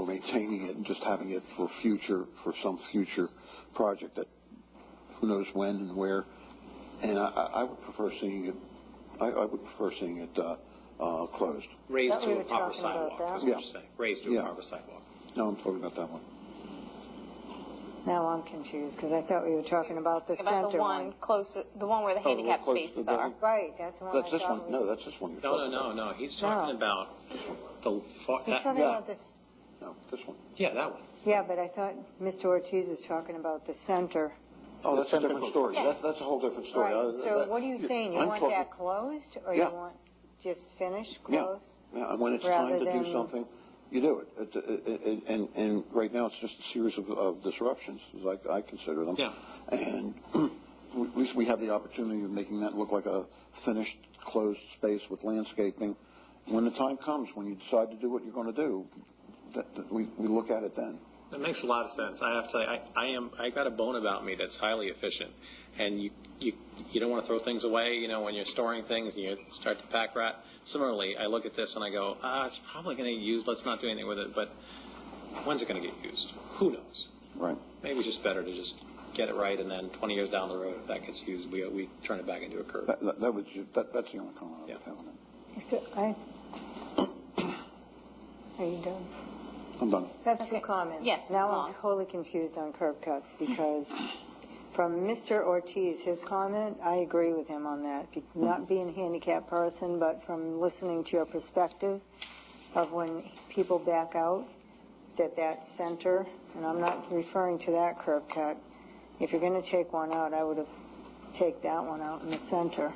maintaining it and just having it for some future project that who knows when and where. And I would prefer seeing it. I would prefer seeing it closed. Raised Thought we to a were proper talking about sidewalk, that. is what Yeah. you're saying. Raised to a Yeah. proper sidewalk. No, I'm talking about that one. Now I'm confused, because I thought we were talking about the About center the one close, the one where the handicap close to spaces the are. building? Right, that's the one That's I this thought one. was- No, that's this one you're talking about. No. He's talking about the far, He's talking yeah. about this, No, this one. yeah, that one. yeah, but I thought Mr. Ortiz was talking about the center. Oh, that's a center different closed. story. Yeah. That's a whole different story. Right, so what are you saying? You I'm want talking- that closed, or Yeah. you want just finished, Yeah. closed? Yeah, and when it's time Rather to do than- something, you do it. And right now, it's just a series of disruptions, as I consider them. Yeah. And at least we have the opportunity of making that look like a finished, closed space with landscaping. When the time comes, when you decide to do what you're going to do, that we look at it then. That makes a lot of sense. I have to tell you, I got a bone about me that's highly efficient, and you don't want to throw things away. You know, when you're storing things and you start to pack rat. Similarly, I look at this and I go, it's probably going to get used. Let's not do anything with it. But when's it going to get used? Who knows? Right. Maybe it's just better to just get it right, and then 20 years down the road, if that gets used, we turn it back into a curb. That's the only comment I would have on it. So are you done? I'm done. I have two Okay. comments. Yes, Now Ms. I'm Long. totally confused on curb cuts, because from Mr. Ortiz, his comment, I agree with him on that. Not being a handicapped person, but from listening to your perspective of when people back out, that center, and I'm not referring to that curb cut. If you're going to take one out, I would have take that one out in the center.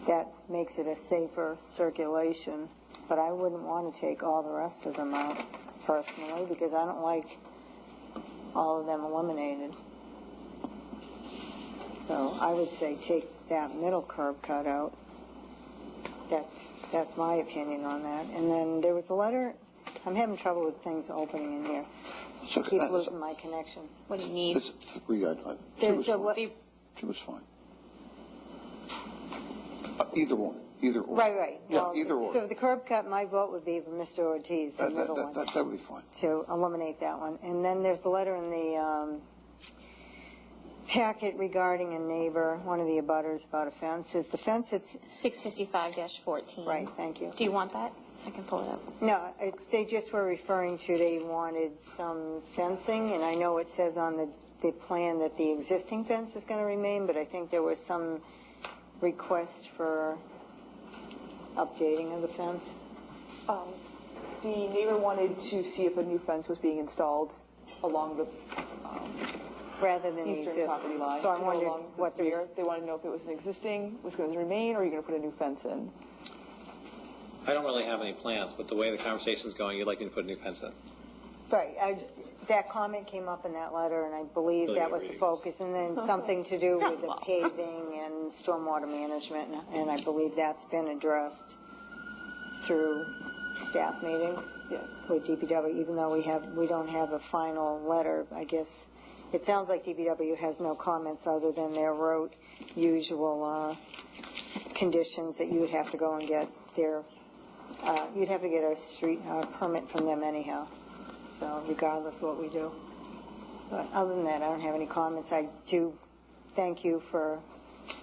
That makes it a safer circulation, but I wouldn't want to take all the rest of them out personally, because I don't like all of them eliminated. So I would say take that middle curb cut out. That's my opinion on that. And then there was a letter. I'm having trouble with things opening in here. It's okay. Keep losing my connection. What do you need? It's three. Two There's is a fine. Two is fine. Either one. Either or. Right. Yeah, Well, either or. So the curb cut, my vote would be for Mr. Ortiz, the middle one, That would be fine. to eliminate that one. And then there's a letter in the packet regarding a neighbor, one of the abutters, about a fence. Is the fence, it's, 655-14. right, thank you. Do you want that? I can pull it up. No, they just were referring to, they wanted some fencing, and I know it says on the plan that the existing fence is going to remain, but I think there was some request for updating of the fence. The neighbor wanted to see if a new fence was being installed along the Rather than the eastern existing. property line. So I'm to go wondering along the what the rear. They wanted to know if it was an existing, was going to remain, or are you going to put a new fence in? I don't really have any plans, but the way the conversation's going, you'd like me to put a new fence in. Right, that comment came up in that letter, and I believe Really that was the reading focus, and then something to do with the paving and stormwater management, and I believe that's been addressed through staff meetings with DPW, even though we don't have a final letter, I guess. It sounds like DPW has no comments other than their rote usual conditions that you would have to go and get their, you'd have to get a street permit from them anyhow. So regardless of what we do. But other than that, I don't have any comments. I do thank you for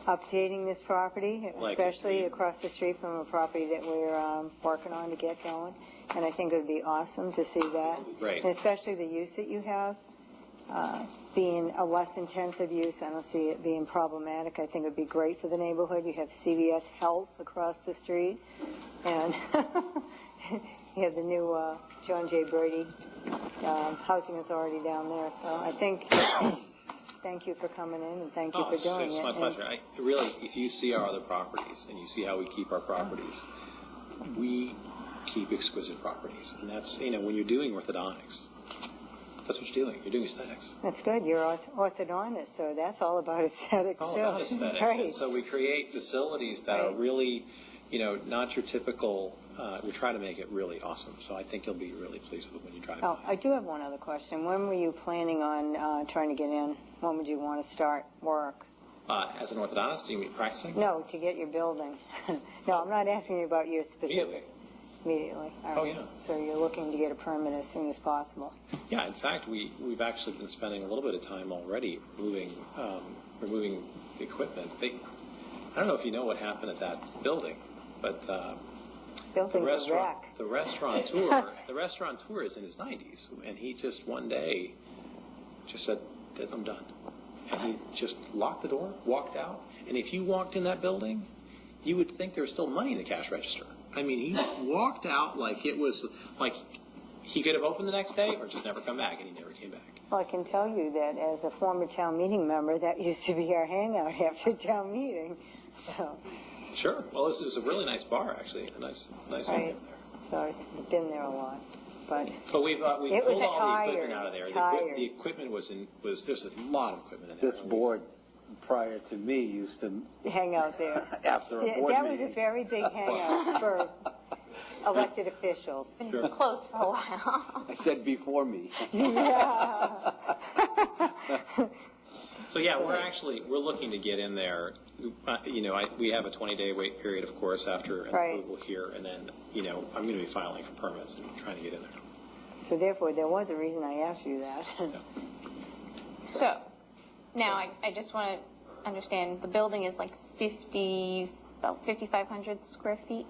updating this property, especially across the street from a property that we're working on to get going. And I think it would be awesome to see that. Right. And especially the use that you have, being a less intensive use. I don't see it being problematic. I think it would be great for the neighborhood. You have CVS Health across the street. And you have the new John J. Brady Housing Authority down there. So I think, thank you for coming in, and thank you for doing It's it. my pleasure. Really, if you see our other properties and you see how we keep our properties, we keep exquisite properties. And that's, when you're doing orthodontics, that's what you're doing. You're doing aesthetics. That's good. You're orthodontist, so that's all about aesthetics, It's all too. about aesthetics. Right. And so we create facilities that are really, not your typical, we try to make it really awesome. So I think you'll be really pleased with it when you drive Oh, by. I do have one other question. When were you planning on trying to get in? When would you want to start work? As an orthodontist, do you mean practicing? No, to get your building. No, I'm not asking you about your specific. Immediately. immediately. All Oh, right. yeah. So you're looking to get a permit as soon as possible. Yeah, in fact, we've actually been spending a little bit of time already removing the equipment. I don't know if you know what happened at that building, but the Building's a wreck. restaurateur is in his 90s, and he just one day just said, "I'm done," and he just locked the door, walked out. And if you walked in that building, you would think there was still money in the cash register. I mean, he walked out like it was like he could have opened the next day or just never come back, and he never came back. Well, I can tell you that as a former town meeting member, that used to be our hangout after town meeting. So, Sure. Well, this is a really nice bar, actually. A nice right. area there. So I've been there a lot. But we've It was pulled all the tired, equipment out of there. tired. The equipment was there's a lot of equipment in there. This board, prior to me, used to, hang out there. after a board That was a meeting. very big hangout for elected officials. Been closed for a while. I said before me. So yeah, we're looking to get in there. We have a 20-day wait period, of course, after an Right. approval here, and then I'm going to be filing for permits and trying to get in there. So therefore, there was a reason I asked you that. So, now I just want to understand, the building is like about 5,500 square feet?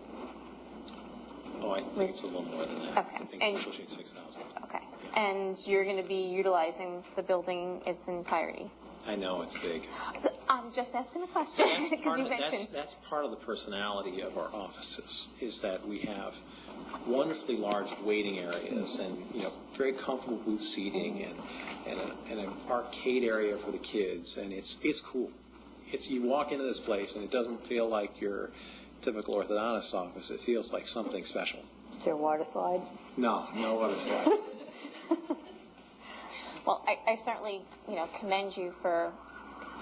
Oh, I think it's a little more than that. Okay. I think it's pushing 6,000. Okay. And you're going to be utilizing the building its entirety? I know it's big. I'm just asking a question, because you mentioned... That's part of the personality of our offices, is that we have wonderfully large waiting areas and very comfortable booth seating and an arcade area for the kids, and it's cool. You walk into this place and it doesn't feel like your typical orthodontist's office. It feels like something special. Is there a water slide? No other slides. Well, I certainly, commend you for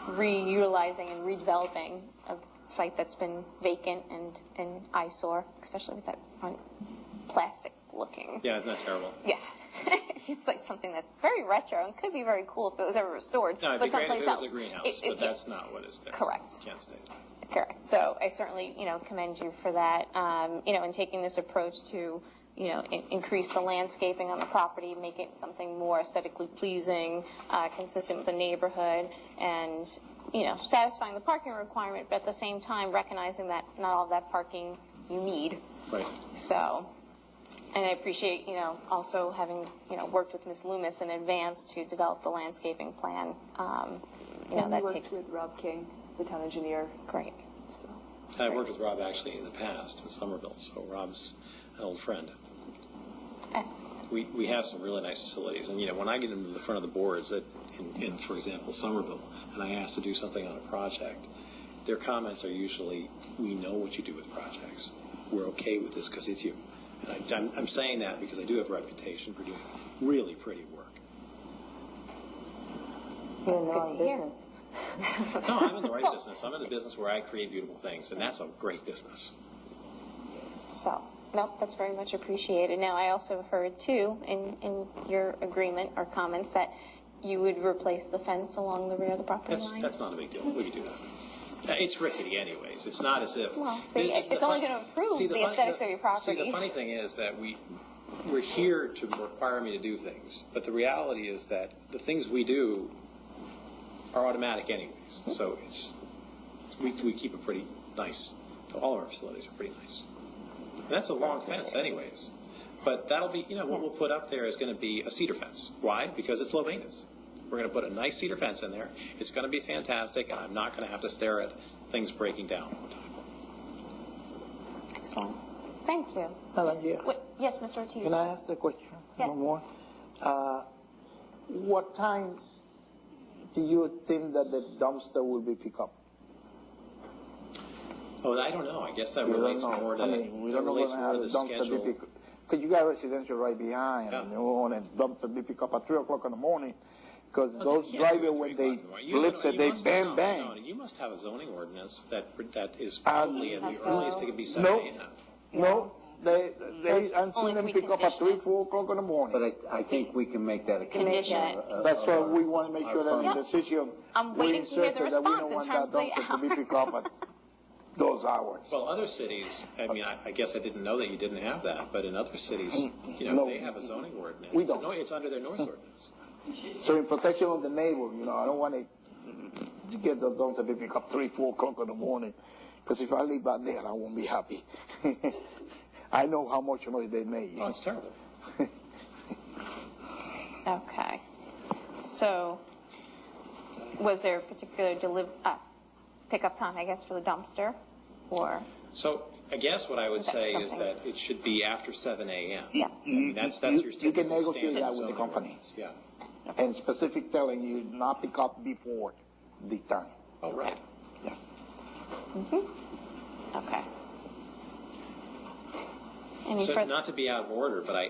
reutilizing and redeveloping a site that's been vacant and eyesore, especially with that front plastic looking. Yeah, isn't that terrible? Yeah. It feels like something that's very retro and could be very cool if it was ever restored. No, it'd but be great if someplace it was else. a greenhouse, but that's not what is there. Correct. Can't stay there. Correct. So I certainly, commend you for that, in taking this approach to, increase the landscaping on the property, make it something more aesthetically pleasing, consistent with the neighborhood, and, satisfying the parking requirement, but at the same time recognizing that not all of that parking you need. Right. So, and I appreciate, also having, worked with Ms. Loomis in advance to develop the landscaping plan. And That we worked takes... with Rob King, the town engineer. Great. So. I've worked with Rob actually in the past in Somerville, so Rob's an old friend. Excellent. We have some really nice facilities, and when I get into the front of the boards in for example, Somerville, and I ask to do something on a project, their comments are usually, "We know what you do with projects. We're okay with this because it's you." And I'm saying that because I do have a reputation for doing really pretty work. You're in That's the good wrong to hear. business. No, I'm in the right business. I'm in the business where I create beautiful things, and that's a great business. So, nope, that's very much appreciated. Now, I also heard, too, in your agreement or comments that you would replace the fence along the rear of the property line? That's not a big deal. We can do that. It's rickety anyways. It's not as if... Well, see, it's only going to improve the aesthetics of your property. See, the funny thing is that we're here to require me to do things, but the reality is that the things we do are automatic anyways. So we keep it pretty nice. All of our facilities are pretty nice. And that's a long fence anyways. But that'll be, what we'll put up there is going to be a cedar fence. Why? Because it's low maintenance. We're going to put a nice cedar fence in there. It's going to be fantastic, and I'm not going to have to stare at things breaking down all the time. Excellent. Thank you. Alan, Yes, Mr. Ortiz. can I ask the question? Yes. One more. What time do you think that the dumpster will be picked up? Oh, I don't know. I guess that We don't relates know. more to, I mean, we don't know relates when more to the the dumpster be schedule. picked. Because you got residential right behind, Yeah. and you want a dumpster be picked up at 3 o'clock in the morning. Because those You can't do drivers, it when 3 they o'clock in the morning. You lift it, they must- bang, no, bang. No, you must have a zoning ordinance that is probably at the earliest it can be 7 No. a.m. No, I'm seeing them we pick up at 3, condition it. 4 o'clock in the morning. But I think we can make that a Condition condition. it. That's why we want to make sure that in the decision. I'm we waiting to hear insert the that we response don't in want terms that of the dumpster to be picked up at those hours. Well, other cities, I mean, I guess I didn't know that you didn't have that, but in other cities, you know, No. they have a zoning ordinance. We It's a don't. It's under their noise ordinance. So in protection of the neighbor, you know, I don't want to get those dogs to be pick up 3, 4 o'clock in the morning. Because if I live out there, I won't be happy. I know how much noise they make. Oh, it's terrible. Okay. So, was there a particular pickup time, I guess, for the dumpster? Or, So I guess what I would Is that say is something- that it should be after 7 a.m. Yeah. I mean, that's your You can typical negotiate standard that with the zoning company. ordinance. Yeah. And specific telling you not pick up before the time. Oh, right. Yeah. okay. Any So further? not to be out of order, but I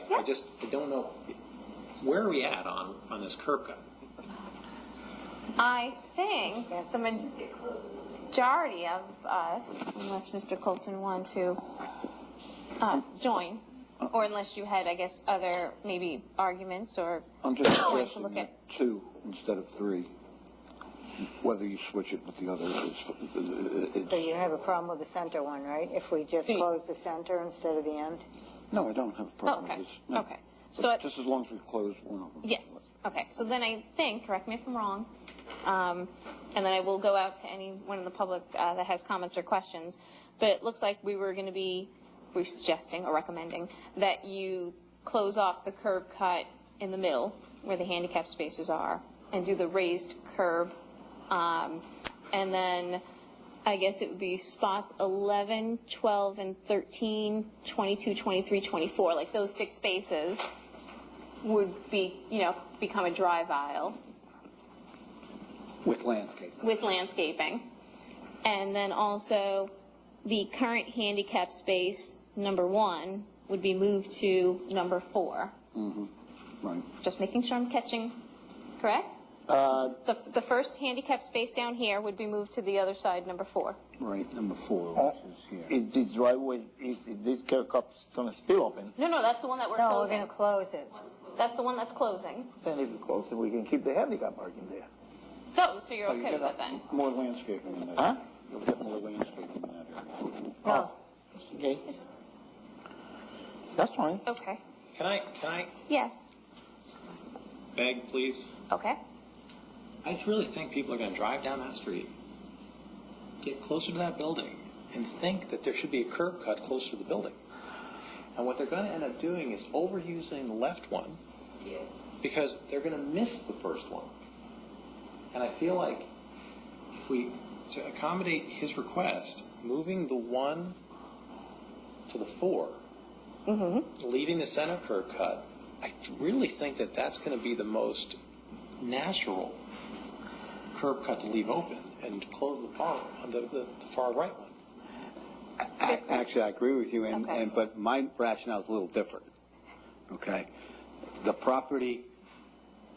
don't know, where are we at on this curb cut? I think the majority of us, unless Mr. Colton wanted to join, or unless you had, I guess, other maybe arguments or I'm just wanted to suggesting look that at. 2 instead of 3. Whether you switch it with the others is So you have a problem with the center one, right? If we just So you- close the center instead of the end? no, I don't have a problem Okay. with this. No. Okay. So it- just as long as we close one of them. Yes. Okay. So then I think, correct me if I'm wrong, and then I will go out to anyone in the public that has comments or questions. But it looks like we're suggesting or recommending that you close off the curb cut in the middle where the handicap spaces are and do the raised curb. And then I guess it would be spots 11, 12, and 13, 22, 23, 24. Like those 6 spaces would be, become a drive aisle With landscape. with landscaping. And then also the current handicap space, number 1, would be moved to number 4. Right. Just making sure I'm catching, correct? The first handicap space down here would be moved to the other side, number 4. Right, number 4, which is here. Is this driveway, is this curb cut's gonna still open? No, that's the one that we're No, we're closing. going to close it. That's the one that's closing. Then if we close it, we can keep the handicap parking there. No, so you're Oh, you okay with get that then? more landscaping in that Huh? area. You'll get more landscaping in that area. No. Okay. That's fine. Okay. Can I Yes. beg, please? Okay. I really think people are going to drive down that street, get closer to that building, and think that there should be a curb cut closer to the building. And what they're going to end up doing is overusing the left one because they're going to miss the first one. And I feel like if we, to accommodate his request, moving the 1 to the 4, leaving the center curb cut, I really think that that's going to be the most natural curb cut to leave open and close the far right one. Actually, I agree with you, Okay. but my rationale is a little different. Okay? The property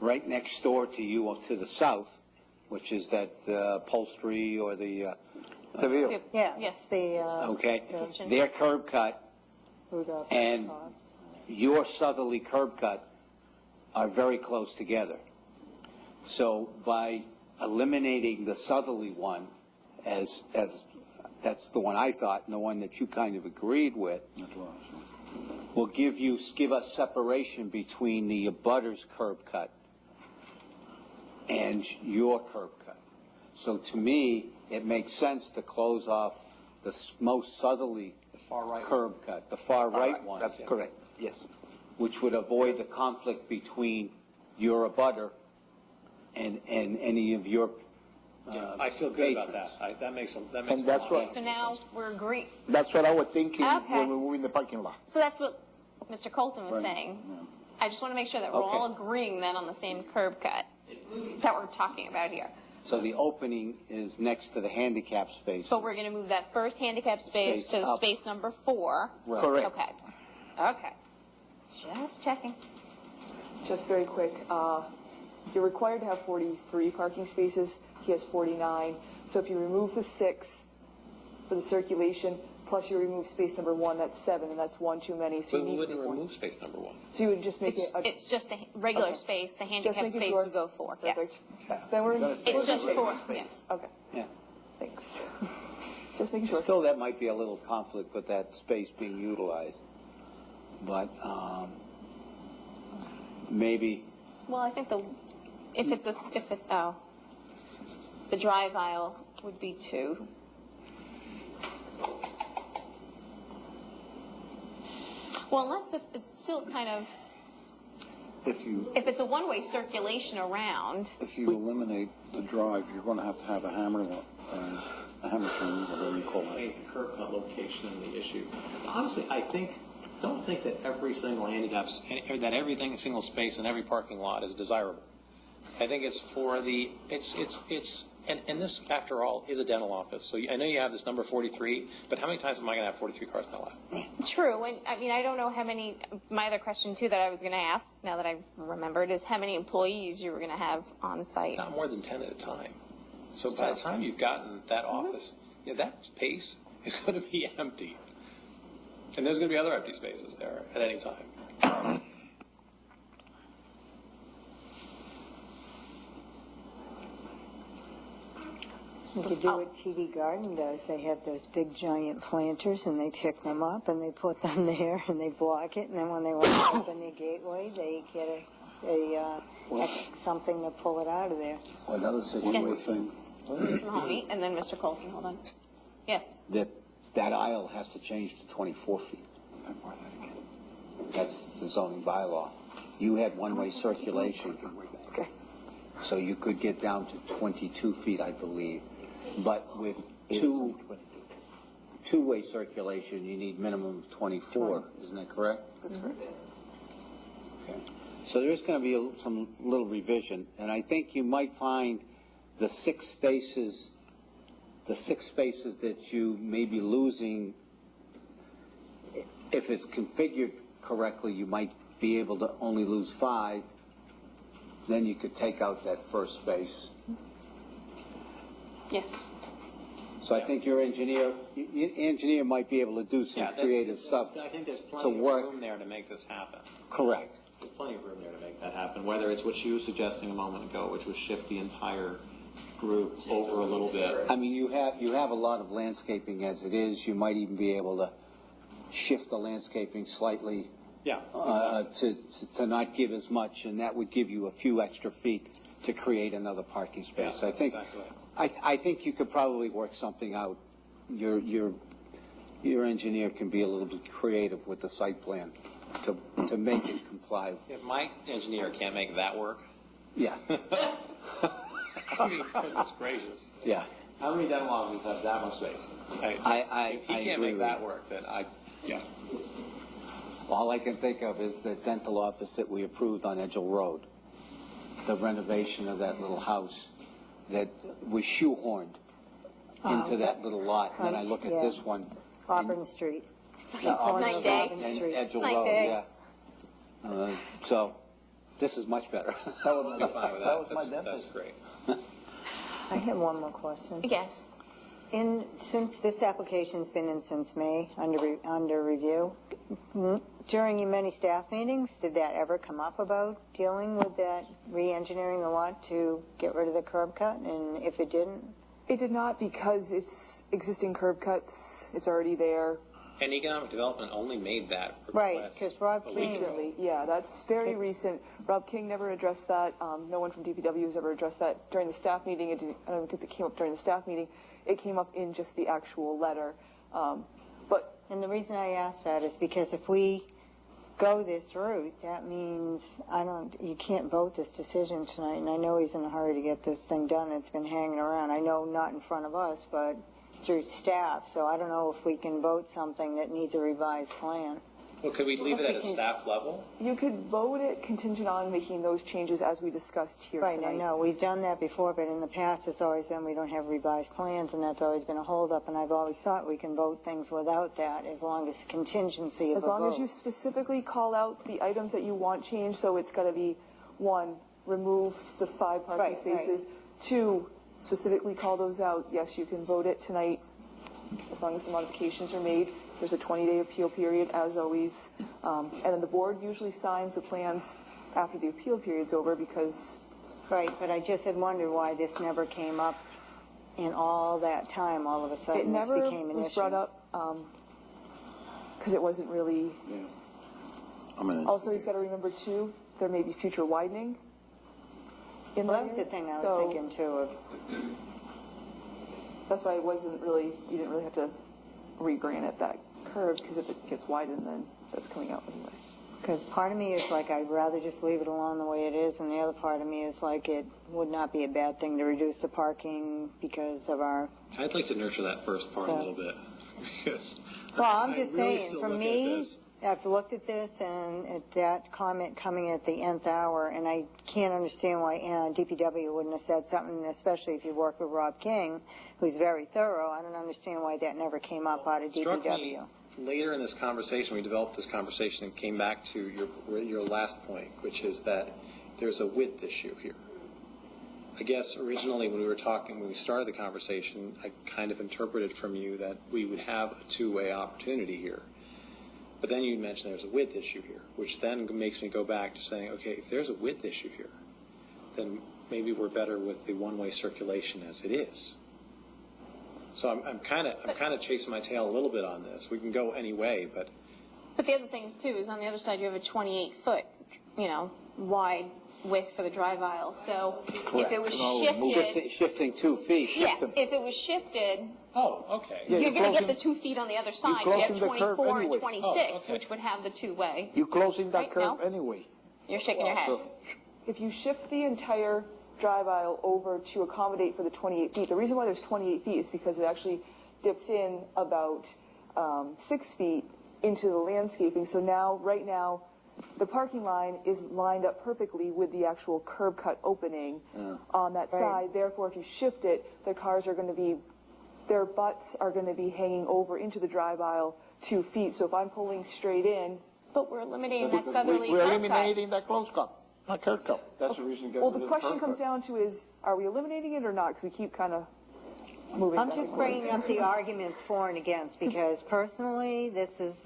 right next door to you to the south, which is that upholstery or the, The view. Yeah. Yes. The okay, Mention. their curb cut Rudolph's and spots. your southerly curb cut are very close together. So by eliminating the southerly one as that's the one I thought and the one that you kind of agreed with, That's what I was saying. will give us separation between the abutters curb cut and your curb cut. So to me, it makes sense to close off the most southerly far right curb cut, the far right one, That's correct, yes. which would avoid the conflict between your abutter and any of your I feel good about patrons. that. That makes And a that's lot what, So now we're agreeing. that's what I was thinking Okay. when we were in the parking lot. So that's what Mr. Colton was Right. saying. I just want to make sure that we're Okay. all agreeing then on the same curb cut that we're talking about here. So the opening is next to the handicap space. But we're going to move that first handicap space Space to up. space number 4. Right. Correct. Okay. Okay. Just checking. Just very quick, you're required to have 43 parking spaces. He has 49. So if you remove the 6 for the circulation, plus you remove space number 1, that's 7, and that's 1 too many. So But you we need to wouldn't make one. remove space number 1. So you would just make it. It's just the regular Okay. space. The Just handicap making space sure. would go 4. Yes. Perfect. Then we're. It's just 4. Yes. Okay. Yeah. Thanks. Just making sure. Still, that might be a little conflict with that space being utilized. But maybe, Well, I think the drive aisle would be 2. Well, unless it's still kind of, if it's a one-way circulation around. If you eliminate the drive, you're going to have a hammer turn, whatever you call it. Make the curb cut location the issue. Honestly, don't think that every single that every single space in every parking lot is desirable. I think it's for the, and this, after all, is a dental office. So I know you have this number 43, but how many times am I going to have 43 cars in that lot? True, and I mean, I don't know how many, my other question too that I was going to ask, now that I remembered, is how many employees you were going to have on site. Not more than 10 at a time. So by the time you've gotten that office, that space is going to be empty. And there's going to be other empty spaces there at any time. You could do what TD Garden does. They have those big giant planters and they pick them up and they put them there and they block it. And then when they want to open the gateway, they get something to pull it out of there. Another situation. Mr. Mahoney, and then Mr. Colton, hold on. Yes. that aisle has to change to 24 feet. That's the zoning bylaw. You had one-way circulation. Okay. So you could get down to 22 feet, I believe. But with two-way circulation, you need minimum of 24. Isn't that correct? That's correct. Okay. So there's going to be some little revision, and I think you might find the six spaces that you may be losing, if it's configured correctly, you might be able to only lose 5. Then you could take out that first space. Yes. So I think your engineer might be able to do some creative stuff I think there's to plenty work. of room there to make this happen. Correct. There's plenty of room there to make that happen, whether it's what she was suggesting a moment ago, which was shift the entire group over a little bit. I mean, you have a lot of landscaping as it is. You might even be able to shift the landscaping slightly. Yeah, to not give as much, and that would give you a few extra feet to create another parking space. Yeah, I think, exactly. I think you could probably work something out. Your engineer can be a little bit creative with the site plan to make it comply. If my engineer can't make that work, Yeah, I mean, goodness gracious. yeah. How many dental offices have that much space? I if he can't agree make with that you. work, then yeah. All I can think of is the dental office that we approved on Edgell Road, the renovation of that little house that was shoehorned into that little lot. And then I look at this one. Auburn Street. Night day. Auburn And Street. Edgell Night Road, day. yeah. So this is much better. I'll be fine with that. was my That's dentist. great. I have one more question. Yes. Since this application's been in since May, under review, during your many staff meetings, did that ever come up about dealing with that, re-engineering the lot to get rid of the curb cut? And if it didn't? It did not, because it's existing curb cuts. It's already there. And economic development only made that request Right, because Rob a week King, ago. Recently, yeah, that's very recent. Rob King never addressed that. No one from DPW has ever addressed that during the staff meeting. I don't think it came up during the staff meeting. It came up in just the actual letter. But and the reason I ask that is because if we go this route, that means you can't vote this decision tonight. And I know he's in a hurry to get this thing done. It's been hanging around. I know not in front of us, but through staff. So I don't know if we can vote something that needs a revised plan. Well, could we leave it at a staff level? you could vote it contingent on making those changes as we discussed here Right, tonight. I know. We've done that before, but in the past it's always been we don't have revised plans, and that's always been a holdup. And I've always thought we can vote things without that as long as contingency of As a long as vote. you specifically call out the items that you want changed, so it's got to be 1, remove the 5 parking Right, spaces. 2, specifically call those out. Yes, you can vote it tonight as long as the modifications are made. There's a 20-day appeal period, as always. And then the board usually signs the plans after the appeal period's over because Right, but I just had wondered why this never came up in all that time, all of a It sudden this never became an was issue? brought up because it wasn't really. I mean, Also, you've got to remember too, there may be future widening. In Well, that that was the area. thing I was So thinking too of. that's why it wasn't really. You didn't really have to regranite that curve because if it gets widened, then that's coming out anyway. Because part of me is like, I'd rather just leave it alone the way it is, and the other part of me is like, it would not be a bad thing to reduce the parking because of our. I'd like to nurture that first part a So- little bit. Because Well, I'm I just really saying, still for look at me, this. I've looked at this and at that comment coming at the nth hour, and I can't understand why DPW wouldn't have said something, especially if you work with Rob King, who's very thorough. I don't understand why that never came up out of Struck me DPW. later in this conversation, we developed this conversation and came back to your last point, which is that there's a width issue here. I guess originally when we started the conversation, I kind of interpreted from you that we would have a two-way opportunity here. But then you mentioned there's a width issue here, which then makes me go back to saying, okay, if there's a width issue here, then maybe we're better with the one-way circulation as it is. So I'm kind of chasing my tail a little bit on this. We can go any way, but the other thing is too is on the other side you have a 28-foot, wide width for the drive aisle. So if it was shifted, Shifting 2 feet. yeah, if it was shifted, oh, okay. Yeah, you're going to get closing- the 2 feet on the other side. So you have closing the curve 24 and anyway. 26, Oh, okay. which would have the two-way. You're closing that Right, curve no? anyway. You're shaking your head. If you shift the entire drive aisle over to accommodate for the 28 feet, the reason why there's 28 feet is because it actually dips in about 6 feet into the landscaping. So now, right now, the parking line is lined up perfectly with the actual curb cut opening on that side. Therefore, if you shift it, the cars are going to be, their butts are going to be hanging over into the drive aisle 2 feet. So if I'm pulling straight in, But we're eliminating that southerly We're curb cut. eliminating that close cut, not curb cut. that's the reason. to get well, rid the of question curb comes cut. down to is, are we eliminating it or not? Because we keep kind of moving I'm back just and forth. bringing up the arguments for and against, because personally, this is,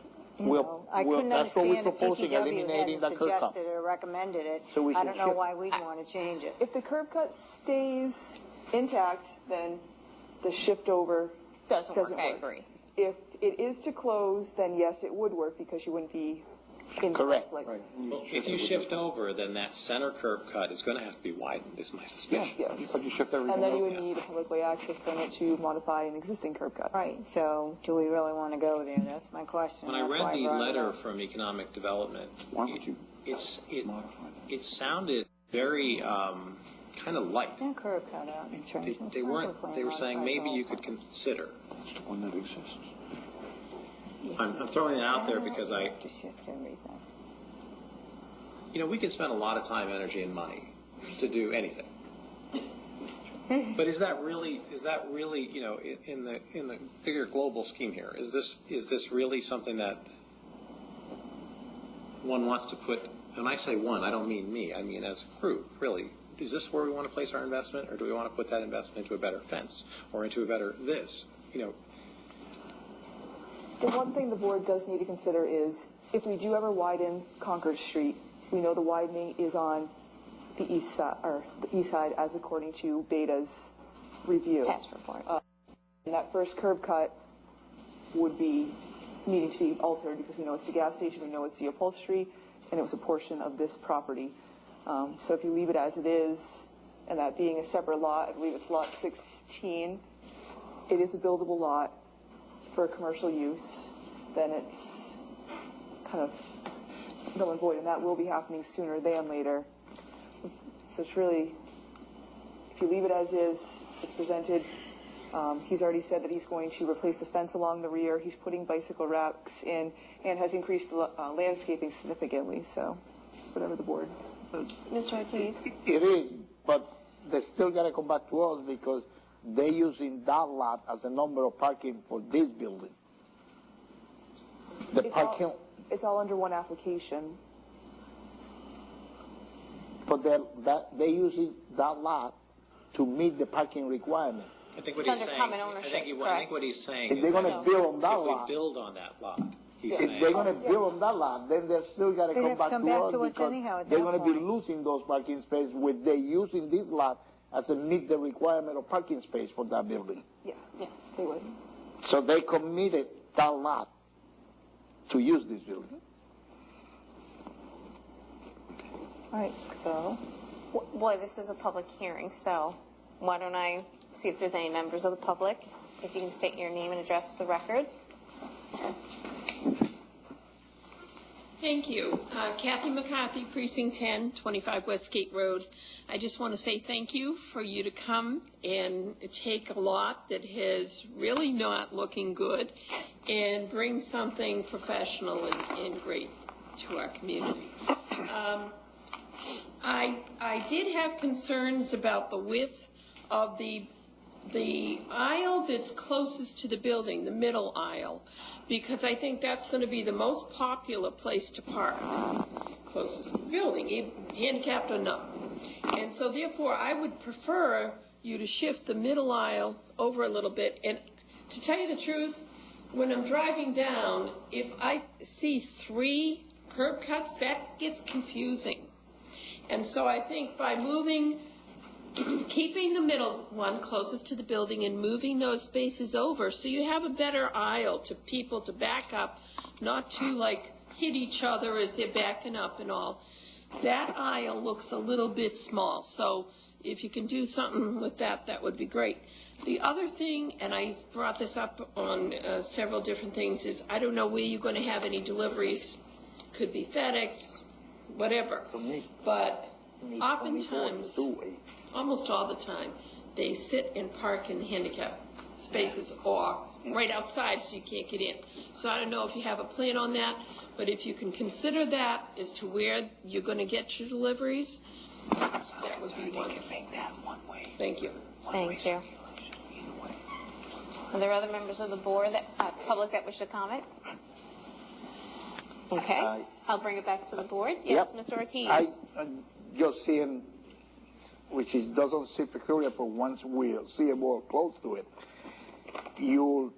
I We'll- couldn't that's what we're understand if proposing, DPW eliminating hadn't the curb cut. suggested or recommended it. So we I can don't know shift. why we'd want to change it. If the curb cut stays intact, then the shift over Doesn't work, I work. agree. If it is to close, then yes, it would work because you wouldn't be in Correct. conflict. Well, if you shift over, then that center curb cut is going to have to be widened, is my suspicion. Yes. But you shift everything And then you over. would need a public way access permit to modify an existing curb cut. Right, so do we really want to go there? That's my question. When I That's why read the brought it letter up. from Economic Development, Why don't you it modify that? it sounded very kind of light. Yeah, curb cut out in terms of They weren't. They were saying maybe you could modified consider. That's the one that exists. I'm throwing it out there because to shift everything. we could spend a lot of time, energy, and money to do anything. But is that really, in the bigger global scheme here, is this really something that one wants to put, and I say one, I don't mean me, I mean as a group, really, is this where we want to place our investment, or do we want to put that investment into a better fence, or into a better this, The one thing the board does need to consider is if we do ever widen Concord Street, we know the widening is on the east side, as according to Beta's review. Past report. And that first curb cut would be needing to be altered because we know it's the gas station, we know it's the upholstery, and it was a portion of this property. So if you leave it as it is, and that being a separate lot, I believe it's lot 16, it is a buildable lot for commercial use, then it's kind of null and void, and that will be happening sooner than later. So it's really, if you leave it as is, it's presented. He's already said that he's going to replace the fence along the rear. He's putting bicycle racks in and has increased the landscaping significantly. So whatever the board votes. Mr. Ortiz? It is, but they still got to come back to us because they're using that lot as a number of parking for this building. The parking, It's all under one application. but they're using that lot to meet the parking requirement. I think what It's he's under saying. common ownership, I think correct? what he's saying If is they're going that to build on that if we lot, build on that lot, he's if saying. they're going to build on that lot, then they're still got to They'd come have to back come to back us to us because anyhow at they're that going to be point. losing those parking spaces with they using this lot as it meet the requirement of parking space for that building. Yeah, yes, they would. So they committed that lot to use this building. All right, so, Well, this is a public hearing, so why don't I see if there's any members of the public? If you can state your name and address for the record. Thank you. Kathy McCarthy, Precinct 10, 25 Westgate Road. I just want to say thank you for you to come and take a lot that is really not looking good and bring something professional and great to our community. I did have concerns about the width of the aisle that's closest to the building, the middle aisle, because I think that's going to be the most popular place to park, closest to the building, handicapped or not. And so therefore, I would prefer you to shift the middle aisle over a little bit. And to tell you the truth, when I'm driving down, if I see 3 curb cuts, that gets confusing. And so I think by keeping the middle one closest to the building and moving those spaces over so you have a better aisle to people to back up, not to like hit each other as they're backing up and all. That aisle looks a little bit small, so if you can do something with that, that would be great. The other thing, and I brought this up on several different things, is I don't know where you're going to have any deliveries. Could be FedEx, whatever. But oftentimes, almost all the time, they sit and park in the handicap spaces or right outside so you can't get in. So I don't know if you have a plan on that, but if you can consider that as to where you're going to get your deliveries, that would be wonderful. Thank you. Thank you. Are there other members of the board, public that wish to comment? Okay. I'll bring it back to the board. Yes, Mr. Ortiz. Just seeing, which doesn't seem peculiar, but once we see a more close to it, you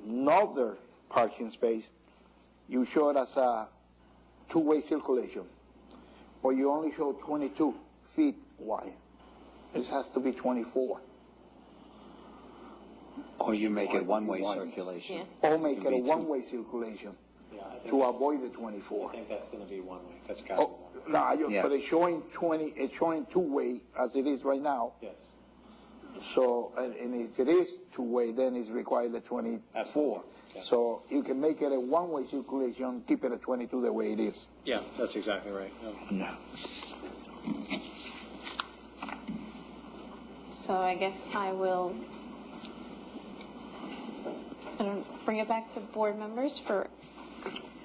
another parking space, you show it as a two-way circulation, but you only show 22 feet wide. It has to be 24. Or you make it one-way circulation. Yeah. Or make it a one-way circulation to avoid the 24. I think that's going to be one way. That's got to be one way. No, but it's showing 20. It's showing two-way as it is right now. Yes. So, and if it is two-way, then it's required a 24. Absolutely. Yeah. So you can make it a one-way circulation, keep it at 22 the way it is. Yeah, that's exactly right. Yeah. So I guess I will bring it back to board members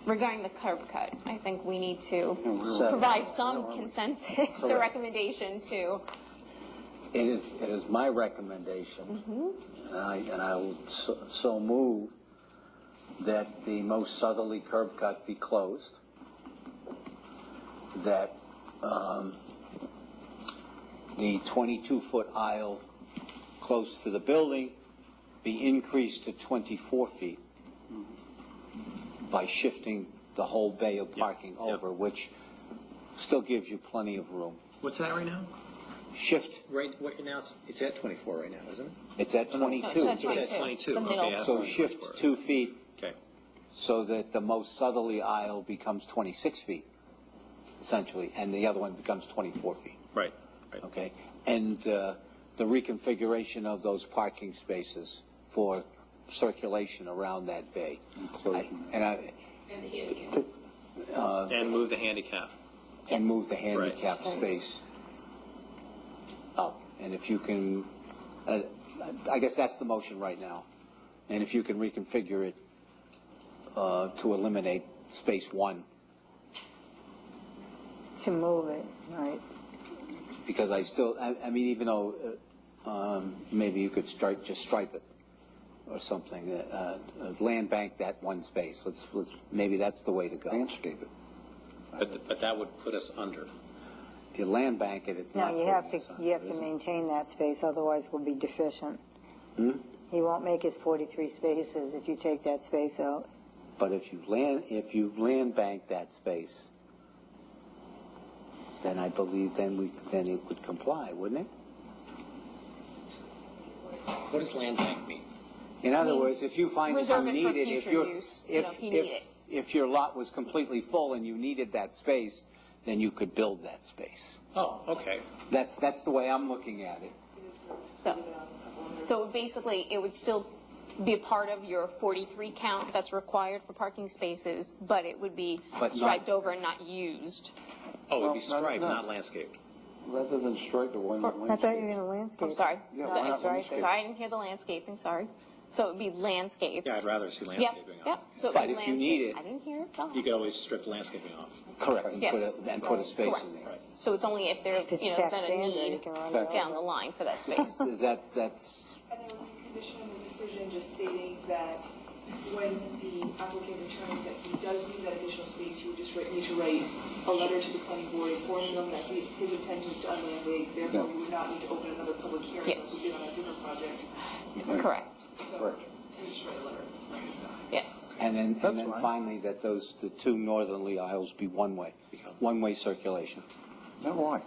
regarding the curb cut. I think we need to provide some consensus or recommendation to. It is my recommendation, and I will so move that the most southerly curb cut be closed, that the 22-foot aisle close to the building be increased to 24 feet by shifting the whole bay of parking over, which still gives you plenty of room. What's that right now? Shift. Right now, it's at 24 right now, isn't it? It's at 22. No, it's It's at 22. The middle. Okay, So shift 2 feet Okay. so that the most southerly aisle becomes 26 feet, essentially, and the other one becomes 24 feet. Right. Right. Okay? And the reconfiguration of those parking spaces for circulation around that bay. And move the handicap. And move the handicap space up. And if you can, I guess that's the motion right now. And if you can reconfigure it to eliminate space 1. To move it, right. Because I mean, even though maybe you could just stripe it or something, land bank that one space. Let's maybe that's the way to go. Landscape it. But that would put us under. If you land bank it, it's not. No, you have to maintain that space, otherwise we'll be deficient. He won't make his 43 spaces if you take that space out. But if you land bank that space, then I believe then it would comply, wouldn't it? What does land bank mean? In other words, if you find that reserve you it for need it, if future you're, use, you know, if you need it. if your lot was completely full and you needed that space, then you could build that space. Oh, okay. That's the way I'm looking at it. So basically, it would still be a part of your 43 count that's required for parking spaces, but it would be But striped not- over and not used. Oh, it would be Well, striped, no. not landscaped. Rather than strike the one. I thought you were going to landscape. I'm sorry. Yeah, why not landscape? Sorry, I didn't hear the landscaping, sorry. So it would be landscaped. Yeah, I'd rather see Yep, landscaping on yep. it. So it But would be if you need landscaped. it- I didn't hear it. Go ahead. You could always strip the landscaping off. Correct. And Yes. put a space in Correct. there. So it's only if there, If it's you know, back then a sander, you need can run it down the line for that space. Is that's, And there would be a condition in the decision just stating that when the applicant returns that he does need that additional space, he would just need to write a letter to the planning board informing them that his intention is to unland lake, therefore we would not need to open another public hearing Yes. like we did on a different project. Correct. So, just write a letter. Yes. and then fine. finally that the two northerly aisles be one-way circulation. No, why?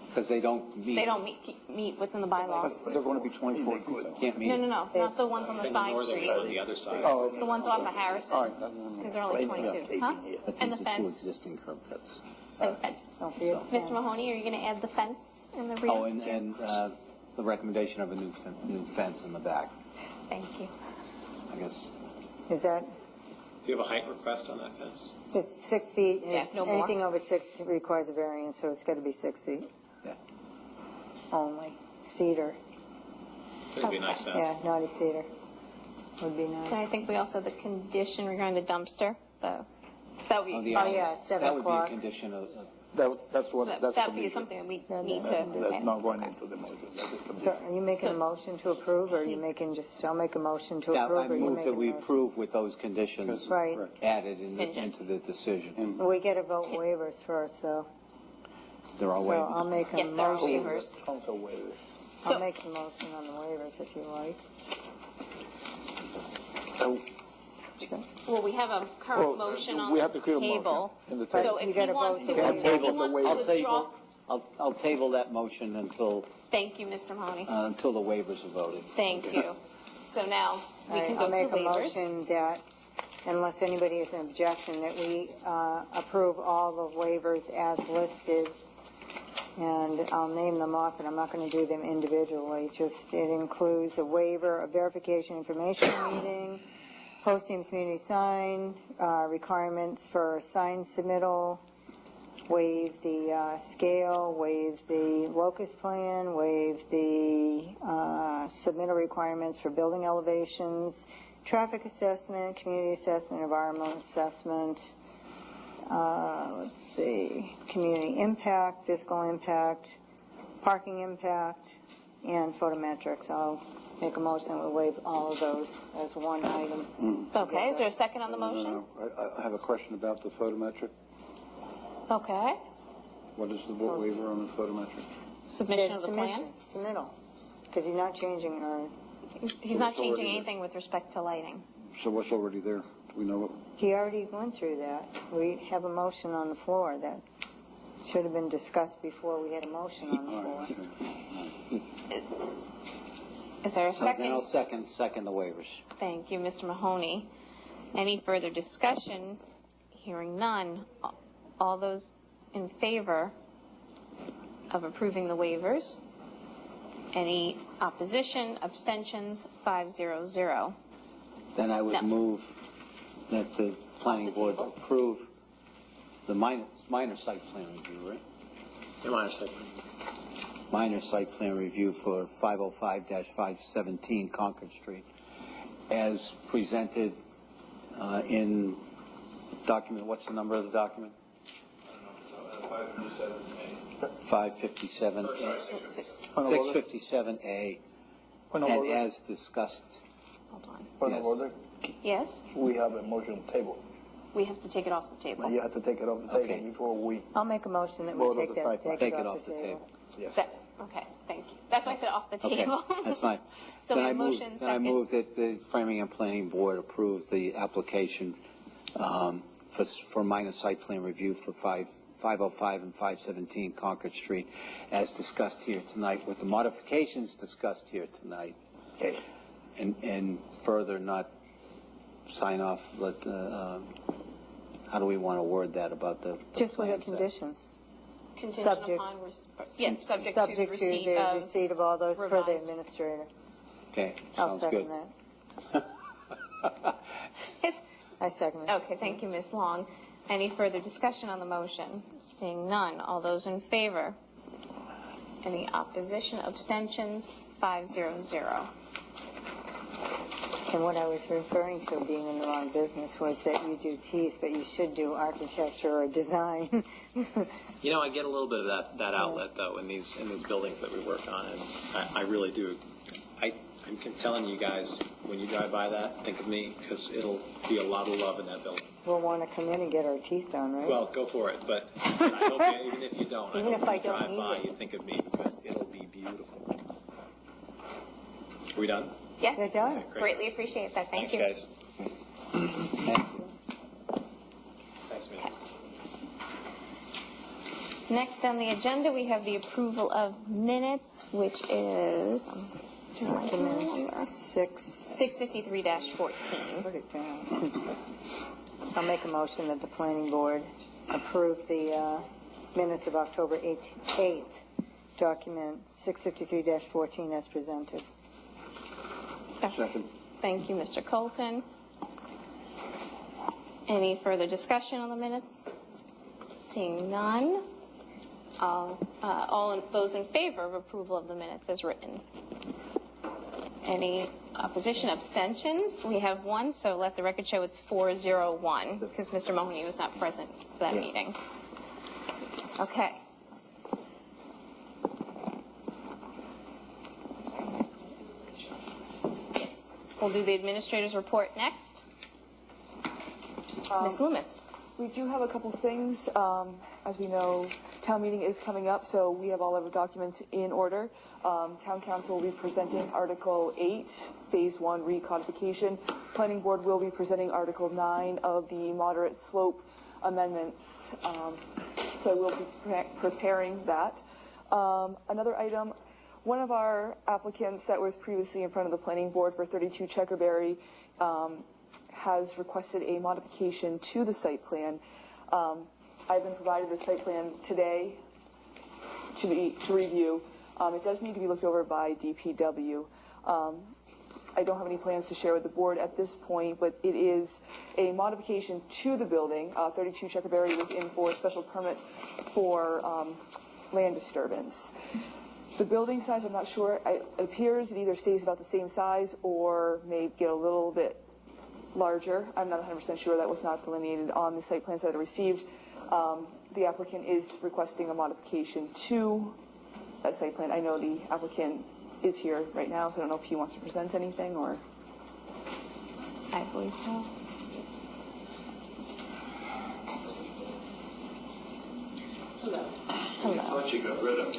Because they don't meet. They don't meet what's in the bylaws. They're going to be 24 feet. though. Can't meet. No, not the ones on the Then the side northern street. one on the other side. Oh, okay. The ones off of Harrison, All right, then- because they're only 22, huh? But And the these are two fence. existing curb cuts. And the fence. Don't forget the Mr. fence. Mahoney, are you going to add the fence in the rear? Oh, and the recommendation of a new fence in the back, Thank you. I guess. Is that, Do you have a height request on that fence? it's 6 feet. Yeah, Is no more. anything over 6 requires a variance, so it's got to be 6 feet Yeah. only. Cedar. That'd be a nice fence. Yeah, naughty cedar would be And nice. I think we also have the condition regarding the dumpster, that would Oh, be, the Oh, hours. yeah, 7 That would be a o'clock. condition of, That's what, that that's would be condition. something that we Yeah, need to. That's okay. not going into the motion, that's a condition. So are you making a So- motion to approve, or are you making I'll make a motion to yeah, I approve, or you move make that a we motion? approve with those conditions Right. added Contingent. into the decision. We got to vote waivers first, though. There are So I'll waivers. make a Yes, there are motion. waivers. Council waiver. I'll So- make a motion on the waivers if you like. So- Well, we have a current motion on we the have to create a motion table. in the So table. You if gotta he wants vote to, to if waive. he Table the wants to I'll withdraw, table, I'll table that motion until Mr. Mahoney. the waivers are voted. Thank you. So now we can go I'll to the make a waivers. motion that, unless anybody has an objection, that we approve all the waivers as listed. And I'll name them off, and I'm not going to do them individually. Just, it includes a waiver of verification information meeting, posting of community sign, requirements for sign submittal, waive the scale, waive the locus plan, waive the submittal requirements for building elevations, traffic assessment, community assessment, environmental assessment, let's see, community impact, fiscal impact, parking impact, and photometrics. I'll make a motion that we waive all of those as one item. Okay, is there a second on the motion? No. I have a question about the photometric. Okay. What is the waiver on the photometric? Submission of the plan? Submission, submittal, because he's not changing our, He's not It's already changing there. anything with respect to lighting. So what's already there? Do we know what? he already went through that. We have a motion on the floor that should have been discussed before we had a motion on the All floor. right, okay. Is there a So then I'll second? second the waivers. Thank you, Mr. Mahoney. Any further discussion? Hearing none. All those in favor of approving the waivers? Any opposition, abstentions? 500. Then I No. would move that the planning board table. approve the minor site plan review, right? Yeah, minor site plan. Minor site plan review for 505-517 Concord Street as presented in document, what's the number of the document? 557. 657A, Point of and order. as discussed. Hold on. Point Yes. of order, Yes, we have a motion table. we have to take it off the table. You have to take it off the table Okay. before we, I'll make a motion that we Vote on take the that, site plan. Take it off the table. yes. Okay, thank you. That's why I said off the Okay, table. that's fine. So Then we I have move- motion, Then I second. move that the Framing and Planning Board approve the application for minor site plan review for 505 and 517 Concord Street as discussed here tonight, with the modifications discussed here tonight. Okay. And further, not sign off, how do we want to word that about the Just with the plan set? conditions. Contingent Subject. upon, yes, subject to the receipt the of receipt of all those per the revised. administrator. Okay, I'll sounds second good. that. I second it. Okay, thank you, Ms. Long. Any further discussion on the motion? Seeing none. All those in favor? Any opposition, abstentions? 500. And what I was referring to being in the wrong business was that you do teeth, but you should do architecture or design. You know, I get a little bit of that outlet though in these buildings that we work on, and I really do. I'm telling you guys, when you drive by that, think of me, because it'll be a lot of love in that building. We'll want to come in and get our teeth done, right? Well, go for it, but I hope even if you don't, Even I hope if I when you don't drive need by, it. you think of me, because it'll be beautiful. Are we done? Yes. They're done. Okay, great. Greatly appreciate that. Thank Thanks, you. guys. Thank you. Thanks, man. Next on the agenda, we have the approval of minutes, which is Document 653-14. Put it down. I'll make a motion that the planning board approve the minutes of October 8th, document 653-14 as presented. Second. Thank you, Mr. Colton. Any further discussion on the minutes? Seeing none. Those in favor of approval of the minutes as written? Any opposition, abstentions? We have one, so let the record show it's 401, because Mr. Mahoney was not present for that meeting. Okay. We'll do the administrator's report next. Ms. Loomis. We do have a couple things. As we know, town meeting is coming up, so we have all of our documents in order. Town council will be presenting Article 8, Phase 1 recodification. Planning board will be presenting Article 9 of the moderate slope amendments. So we'll be preparing that. Another item, one of our applicants that was previously in front of the planning board for 32 Checkerberry has requested a modification to the site plan. I've been provided the site plan today to review. It does need to be looked over by DPW. I don't have any plans to share with the board at this point, but it is a modification to the building. 32 Checkerberry was in for a special permit for land disturbance. The building size, I'm not sure. It appears it either stays about the same size or may get a little bit larger. I'm not 100% sure. That was not delineated on the site plans that I received. The applicant is requesting a modification to that site plan. I know the applicant is here right now, so I don't know if he wants to present anything or... I believe so. Hello. I thought you got rid of it.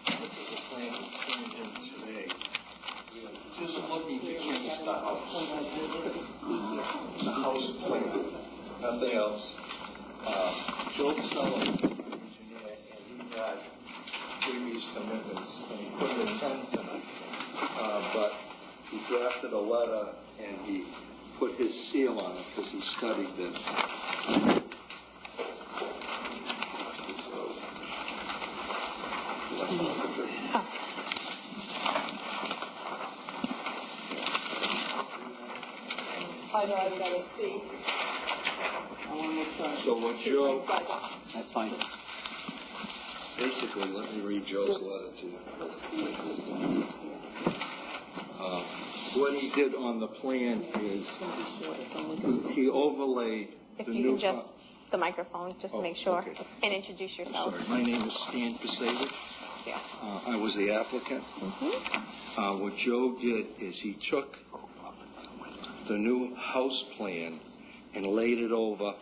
This is a plan that came in today. Just looking to change the house plan, nothing else. Joe Sullivan, engineer, and he had previous commitments, and he couldn't attend tonight. But he drafted a letter, and he put his seal on it because he studied this. I know I gotta see. I want to make sure. So what Joe, That's fine. basically, let me read Joe's letter to you. That's the existing. What he did on the plan is he overlaid If the you new. can just, the microphone, just to make sure, okay. and introduce yourself. Sorry, my name is Stan Pasavich. Yeah. I was the applicant. What Joe did is he took the new house plan and laid it over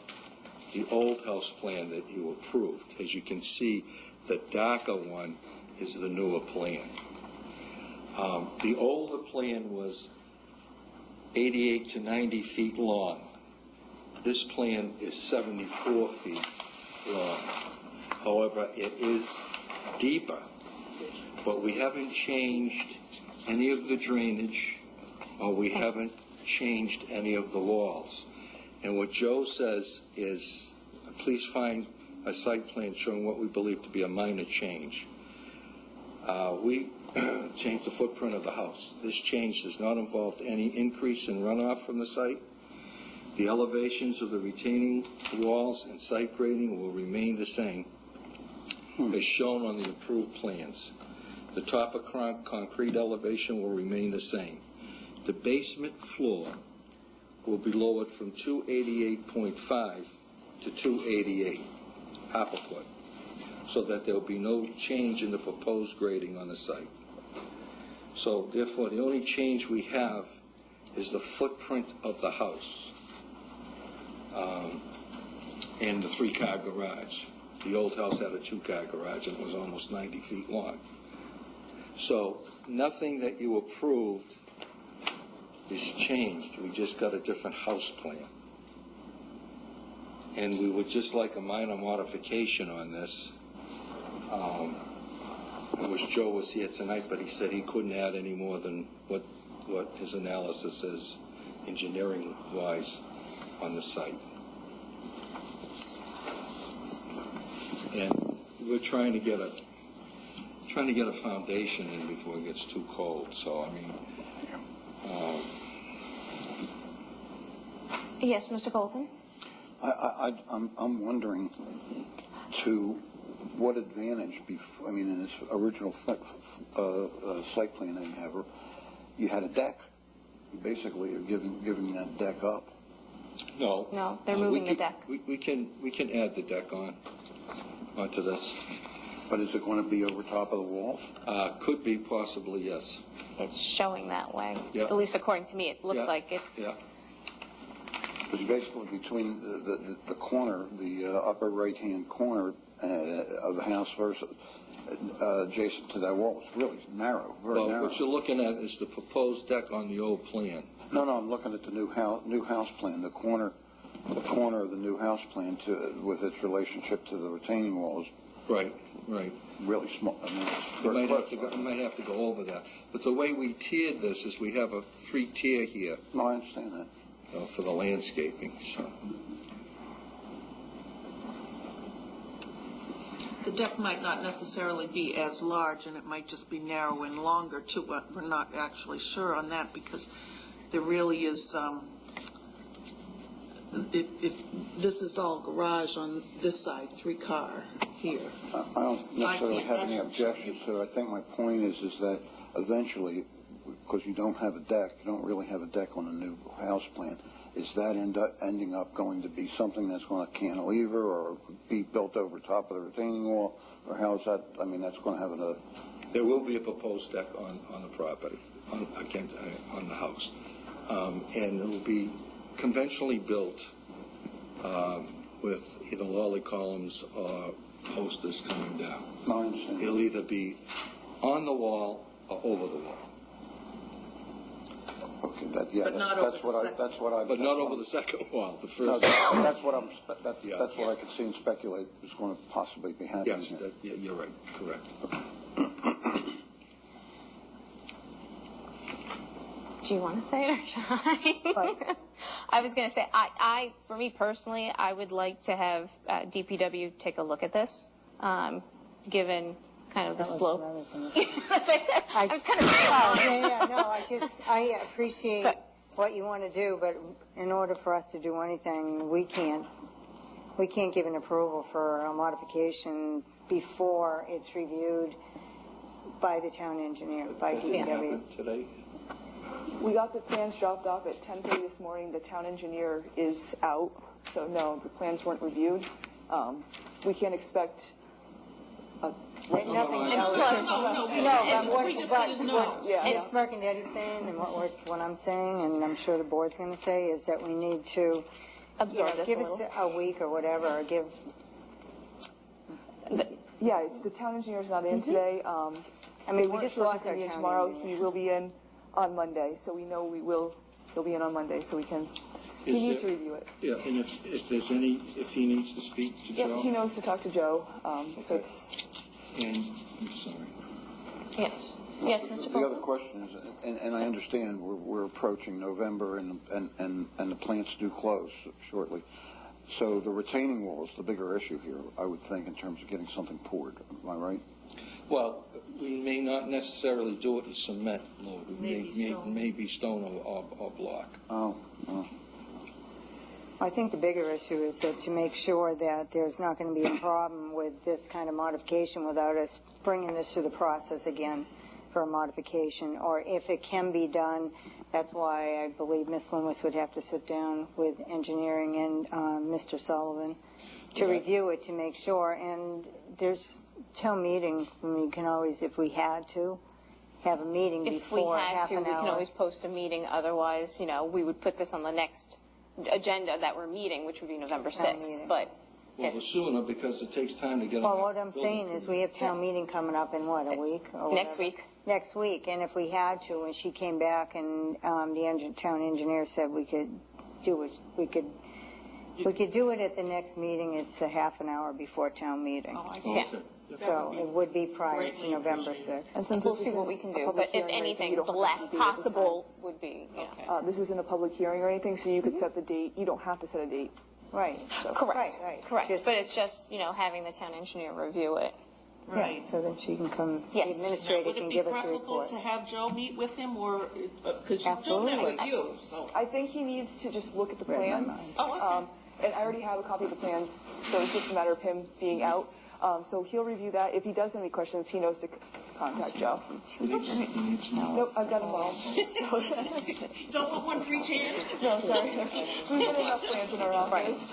the old house plan that you approved. As you can see, the darker one is the newer plan. The older plan was 88 to 90 feet long. This plan is 74 feet long. However, it is deeper but we haven't changed any of the drainage, or we haven't changed any of the walls. And what Joe says is, please find a site plan showing what we believe to be a minor change. We changed the footprint of the house. This change does not involve any increase in runoff from the site. The elevations of the retaining walls and site grading will remain the same as shown on the approved plans. The top of concrete elevation will remain the same. The basement floor will be lowered from 288.5 to 288, half a foot, so that there will be no change in the proposed grading on the site. So therefore, the only change we have is the footprint of the house and the 3-car garage. The old house had a 2-car garage, and it was almost 90 feet long. So nothing that you approved is changed. We just got a different house plan. And we would just like a minor modification on this. I wish Joe was here tonight, but he said he couldn't add any more than what his analysis is, engineering-wise, on the site. And we're trying to get a foundation in before it gets too cold. So I mean, Yes, Mr. Colton? I'm wondering to what advantage, I mean, in this original site plan that you had a deck. You basically are giving that deck up. No, they're moving the deck. We can add the deck onto this. But is it going to be over top of the walls? Could be, possibly, yes. It's showing that way. Yeah. At least according to me, it looks like it's... Yeah. Because basically between the corner, the upper right-hand corner of the house versus adjacent to that wall, it's really narrow, very narrow. What you're looking at is the proposed deck on the old plan. No, I'm looking at the new house plan, the corner of the new house plan with its relationship to the retaining walls. Right. Really small. I mean, it's We very might have to go over that. But the way we tiered this is we have a 3-tier here. No, I understand that. For the landscaping. So. The deck might not necessarily be as large, and it might just be narrow and longer too. We're not actually sure on that because there really is. If this is all garage on this side, 3-car here. I don't necessarily have any objections to it. I think my point is that eventually, because you don't have a deck, you don't really have a deck on a new house plan, is that ending up going to be something that's going to cantilever or be built over top of the retaining wall? Or how is that? I mean, that's going to have a... There will be a proposed deck on the property, on the house. And it will be conventionally built with either lolly columns or posters coming down. No, I understand. It'll either be on the wall or over the wall. Okay, But not over the second. That's what I. But not over the second wall. The first. No, that's what I'm. That's what I could see and speculate is going to possibly be happening. Yes, here. you're right. Correct. Do you want to say it or should I? I was going to say, for me personally, I would like to have DPW take a look at this, given kind of the slope. That's what I said. I was kind of I appreciate what you want to do, but in order for us to do anything, we can't give an approval for a modification before it's reviewed by the town engineer, by DPW. Today. We got the plans dropped off at 10:30 this morning. The town engineer is out, so no, the plans weren't reviewed. We can't expect Nothing else. We just didn't know. What Mercandetti's saying and what I'm saying, and I'm sure the board's going to say, is that we need to absorb this give a little. us a week or whatever, or give... Yeah, it's the town engineer's not in today. I mean, we just lost our town tomorrow. engineer. He will be in on Monday, so we know he'll be in on Monday, so we can. He needs to review it. Yeah, and if he needs to speak to Joe. Yeah, he knows to talk to Joe. So it's. And I'm sorry. Yes. Yes, Mr. The Bolton? other question is, and I understand we're approaching November and the plants do close shortly. So the retaining wall is the bigger issue here, I would think, in terms of getting something poured. Am I right? Well, we may not necessarily do it in cement, Lou. Maybe stone. Stone or block. Oh. I think the bigger issue is that to make sure that there's not going to be a problem with this kind of modification without us bringing this through the process again for a modification, or if it can be done. That's why I believe Ms. Loomis would have to sit down with engineering and Mr. Sullivan to review it to make sure. And there's town meeting. I mean, you can always, if we had to, have a meeting before half an hour. If we had to, we can always post a meeting. Otherwise, we would put this on the next agenda that we're meeting, which would be November 6th. But Well, the sooner, because it takes time to get. Well, what I'm saying is we have town meeting coming up in what, a week? Or next whatever? week. Next week, and if we had to, and she came back and the town engineer said we could do it, we could do it at the next meeting. It's a half an hour before town meeting. Oh, I see. Yeah. So it would be prior to Greatly November appreciated. 6th. And since We'll this see isn't what we can a do. public But if hearing or anything, you don't the have to less set a date at this time. possible would be, This isn't a public hearing or anything, so you could set the date. You don't have to set a date. Right. correct. Right. Correct. Just- But it's just, having the town engineer review it. Right. So that she can come, the Yes. Now, administrator would can it be give us a preferable report. to have Joe meet with him, or, because you don't Absolutely. have with you, so. I think he needs to just look at the Read my plans. mind. Oh, okay. And I already have a copy of the plans, so it's just a matter of him being out. So he'll review that. If he does have any questions, he knows to contact Joe. Nope, I've got them all. Don't want one for each hand? No, sorry. We've got enough plans in our office.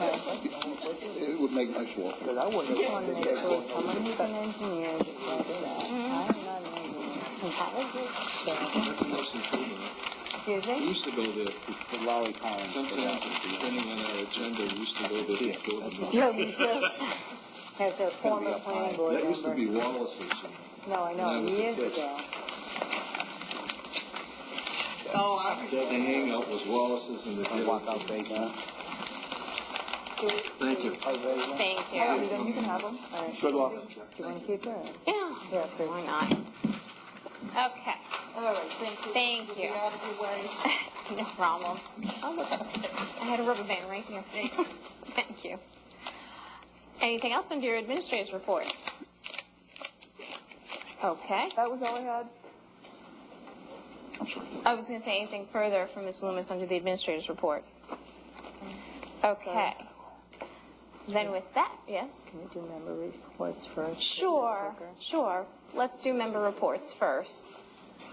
It would make nice walk. But I wouldn't want to make sure someone who's an engineer that does that. I'm not an engineer. That's a nice improvement. Excuse We me? used to go there before. Lolly Collins. Sometimes, depending on our agenda, we used to go there before the meeting. Yeah, me too. As a former planning board That used to be member. Wallace's. No, I when know, I was a years kid. ago. Oh, The hangout was Wallace's and the Walkout basement. Thank you. Thank you. You can have them. Good luck. Do you want to keep it? Yeah. Yeah, it's good. Why not? Okay. all right, thank you. Thank We'll you. Be out of your way. No problem. Oh, look. I had a rubber band right here. Thank you. Anything else under your administrator's report? Okay. That was all I had. I'm sorry. I was going to say anything further from Ms. Loomis under the administrator's report. Okay. Then with that, yes? Can we do member reports first? Sure. Let's do member reports first.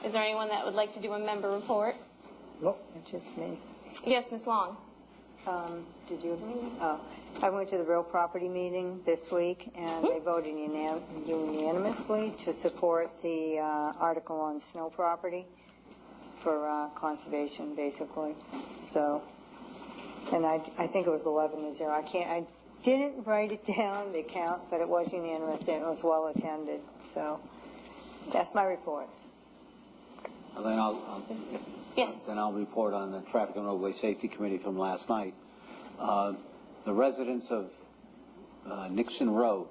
Is there anyone that would like to do a member report? Nope. It's just me. Yes, Ms. Long. Did you have a meeting? Oh, I went to the real property meeting this week, and they voted unanimously to support the article on snow property for conservation, basically. So, and I think it was 11-0. I didn't write it down, the count, but it was unanimous, and it was well attended. So, that's my report. And then Yes. Then I'll report on the Traffic and Roadway Safety Committee from last night. The residents of Nixon Road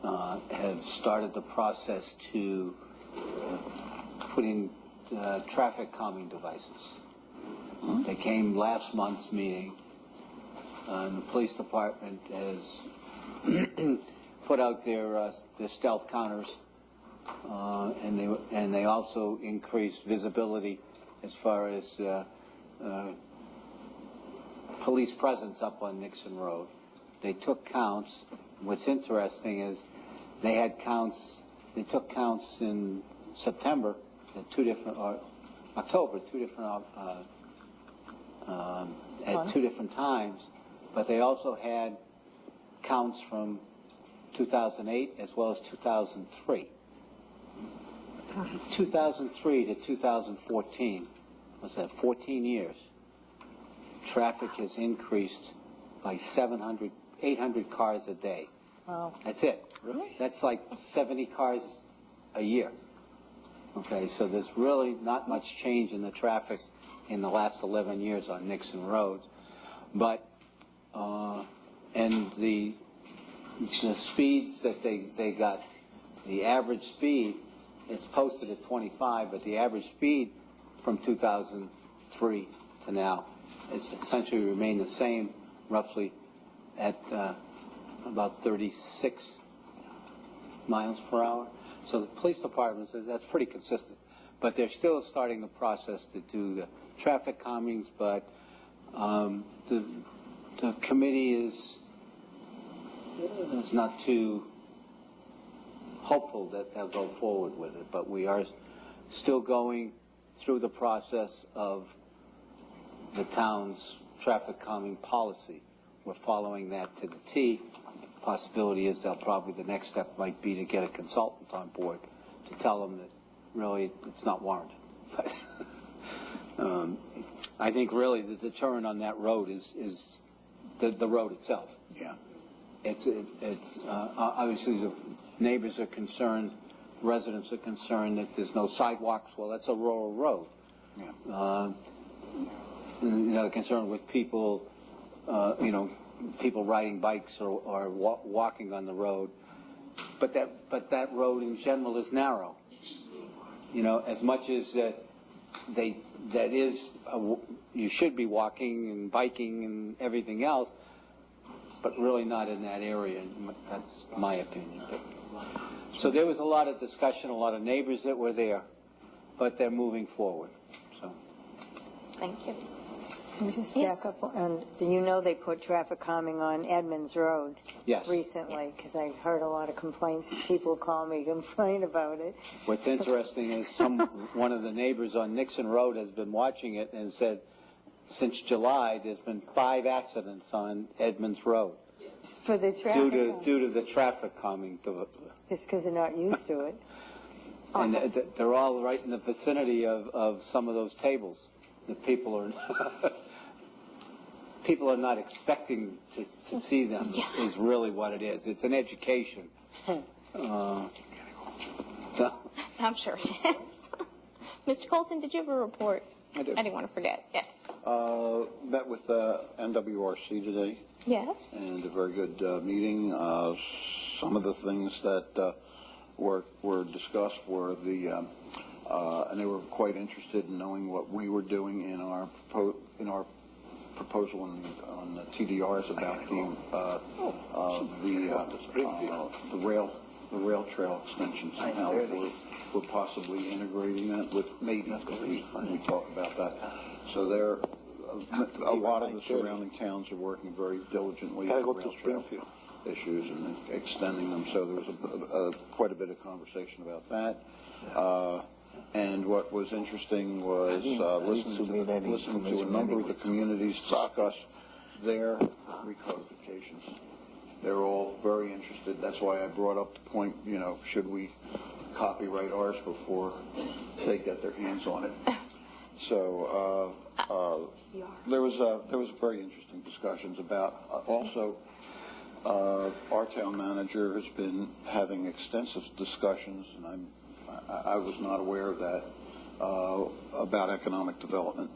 have started the process to put in traffic calming devices. They came last month's meeting, and the police department has put out their stealth counters, and they also increased visibility as far as police presence up on Nixon Road. They took counts. What's interesting is they took counts in September at October, at two different times, but they also had counts from 2008 as well as 2003. 2003 to 2014, what's that, 14 years, traffic has increased by 800 cars a day. Wow. That's it. Really? That's like 70 cars a year. Okay, so there's really not much change in the traffic in the last 11 years on Nixon Road. But, and the speeds that they got, the average speed it's posted at 25, but the average speed from 2003 to now has essentially remained the same, roughly at about 36 miles per hour. So the police department says that's pretty consistent. But they're still starting the process to do the traffic calmings, but the committee is not too hopeful that they'll go forward with it. But we are still going through the process of the town's traffic calming policy. We're following that to the T. Possibility is that probably the next step might be to get a consultant on board to tell them that really it's not warranted. I think really the deterrent on that road is the road itself. Yeah. It's obviously the neighbors are concerned, residents are concerned that there's no sidewalks. Well, that's a rural road. Yeah. They're concerned with people, people riding bikes or walking on the road. But that road in general is narrow. As much as you should be walking and biking and everything else, but really not in that area. That's my opinion. So there was a lot of discussion, a lot of neighbors that were there, but they're moving forward. So. Thank you. Can you just Yes. back up? And they put traffic calming on Edmonds Road Yes. recently, because I heard a lot of complaints. People call me, complain about it. What's interesting is one of the neighbors on Nixon Road has been watching it and said since July there's been 5 accidents on Edmonds Road. For the traffic. Due to the traffic calming. Just because they're not used to it. And they're all right in the vicinity of some of those tables. The people are not expecting to see them. Is really what it is. It's an education. I'm sure. Mr. Colton, did you have a report? I do. I didn't want to forget. Yes. Met with NWRC today. Yes. And a very good meeting. Some of the things that were discussed were and they were quite interested in knowing what we were doing in our proposal on the TDRs about the rail trail extensions and how we're possibly integrating that with maybe we talk about that. So there, a lot of the surrounding towns are working very diligently on rail trail issues and extending them. So there was quite a bit of conversation about that. And what was interesting was listening to a number of the communities discuss their recodifications. They're all very interested. That's why I brought up the point, should we copyright ours before they get their hands on it? So there was very interesting discussions about also our town manager has been having extensive discussions, and I was not aware of that, about economic development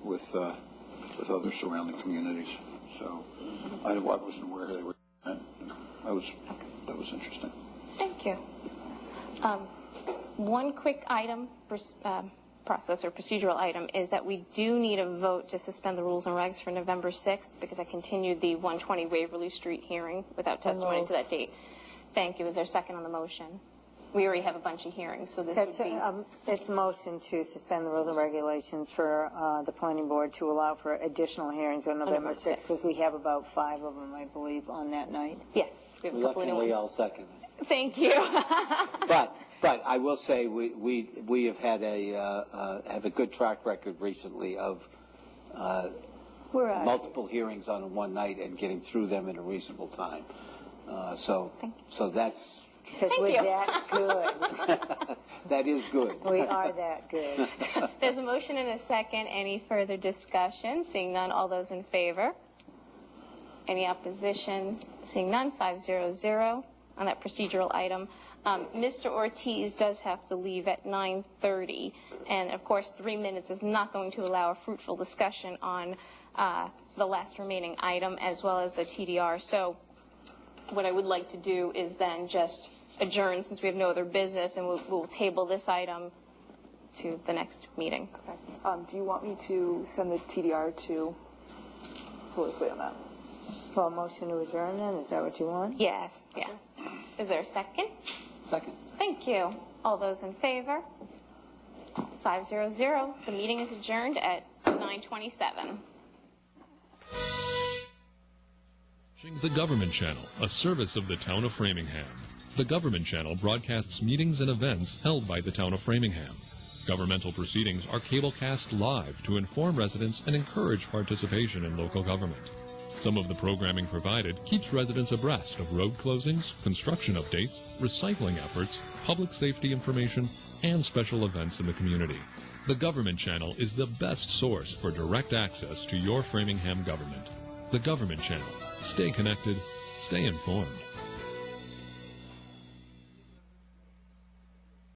with other surrounding communities. So I wasn't aware they were doing that. That was interesting. Thank you. One quick item, process or procedural item, is that we do need a vote to suspend the rules and regs for November 6th because I continued the 120 Waverly Street hearing without testimony to that date. Thank you. Is there a second on the motion? We already have a bunch of hearings, so this would be... It's a motion to suspend the rules and regulations for the planning board to allow for additional hearings on November 6th, because we have about 5 of them, I believe, on that night. Yes, we have a couple of new ones. Luckily, I'll second it. Thank you. But I will say we have had a good track record recently of multiple hearings on one night and getting through them in a reasonable time. So that's... Because we're that good. That is good. We are that good. There's a motion and a second. Any further discussion? Seeing none, all those in favor? Any opposition? Seeing none, 5-0-0 on that procedural item. Mr. Ortiz does have to leave at 9:30, and of course 3 minutes is not going to allow a fruitful discussion on the last remaining item as well as the TDR. So what I would like to do is then just adjourn since we have no other business, and we'll table this item to the next meeting. Okay. Do you want me to send the TDR to, so let's wait on that. Well, motion to adjourn then, is that what you want? Yes, yeah. Is there a second? Second. Thank you. All those in favor? 500. The meeting is adjourned at 9:27. The Government Channel, a service of the Town of Framingham. The Government Channel broadcasts meetings and events held by the Town of Framingham. Governmental proceedings are cablecast live to inform residents and encourage participation in local government. Some of the programming provided keeps residents abreast of road closings, construction updates, recycling efforts, public safety information, and special events in the community. The Government Channel is the best source for direct access to your Framingham government. The Government Channel. Stay connected, stay informed.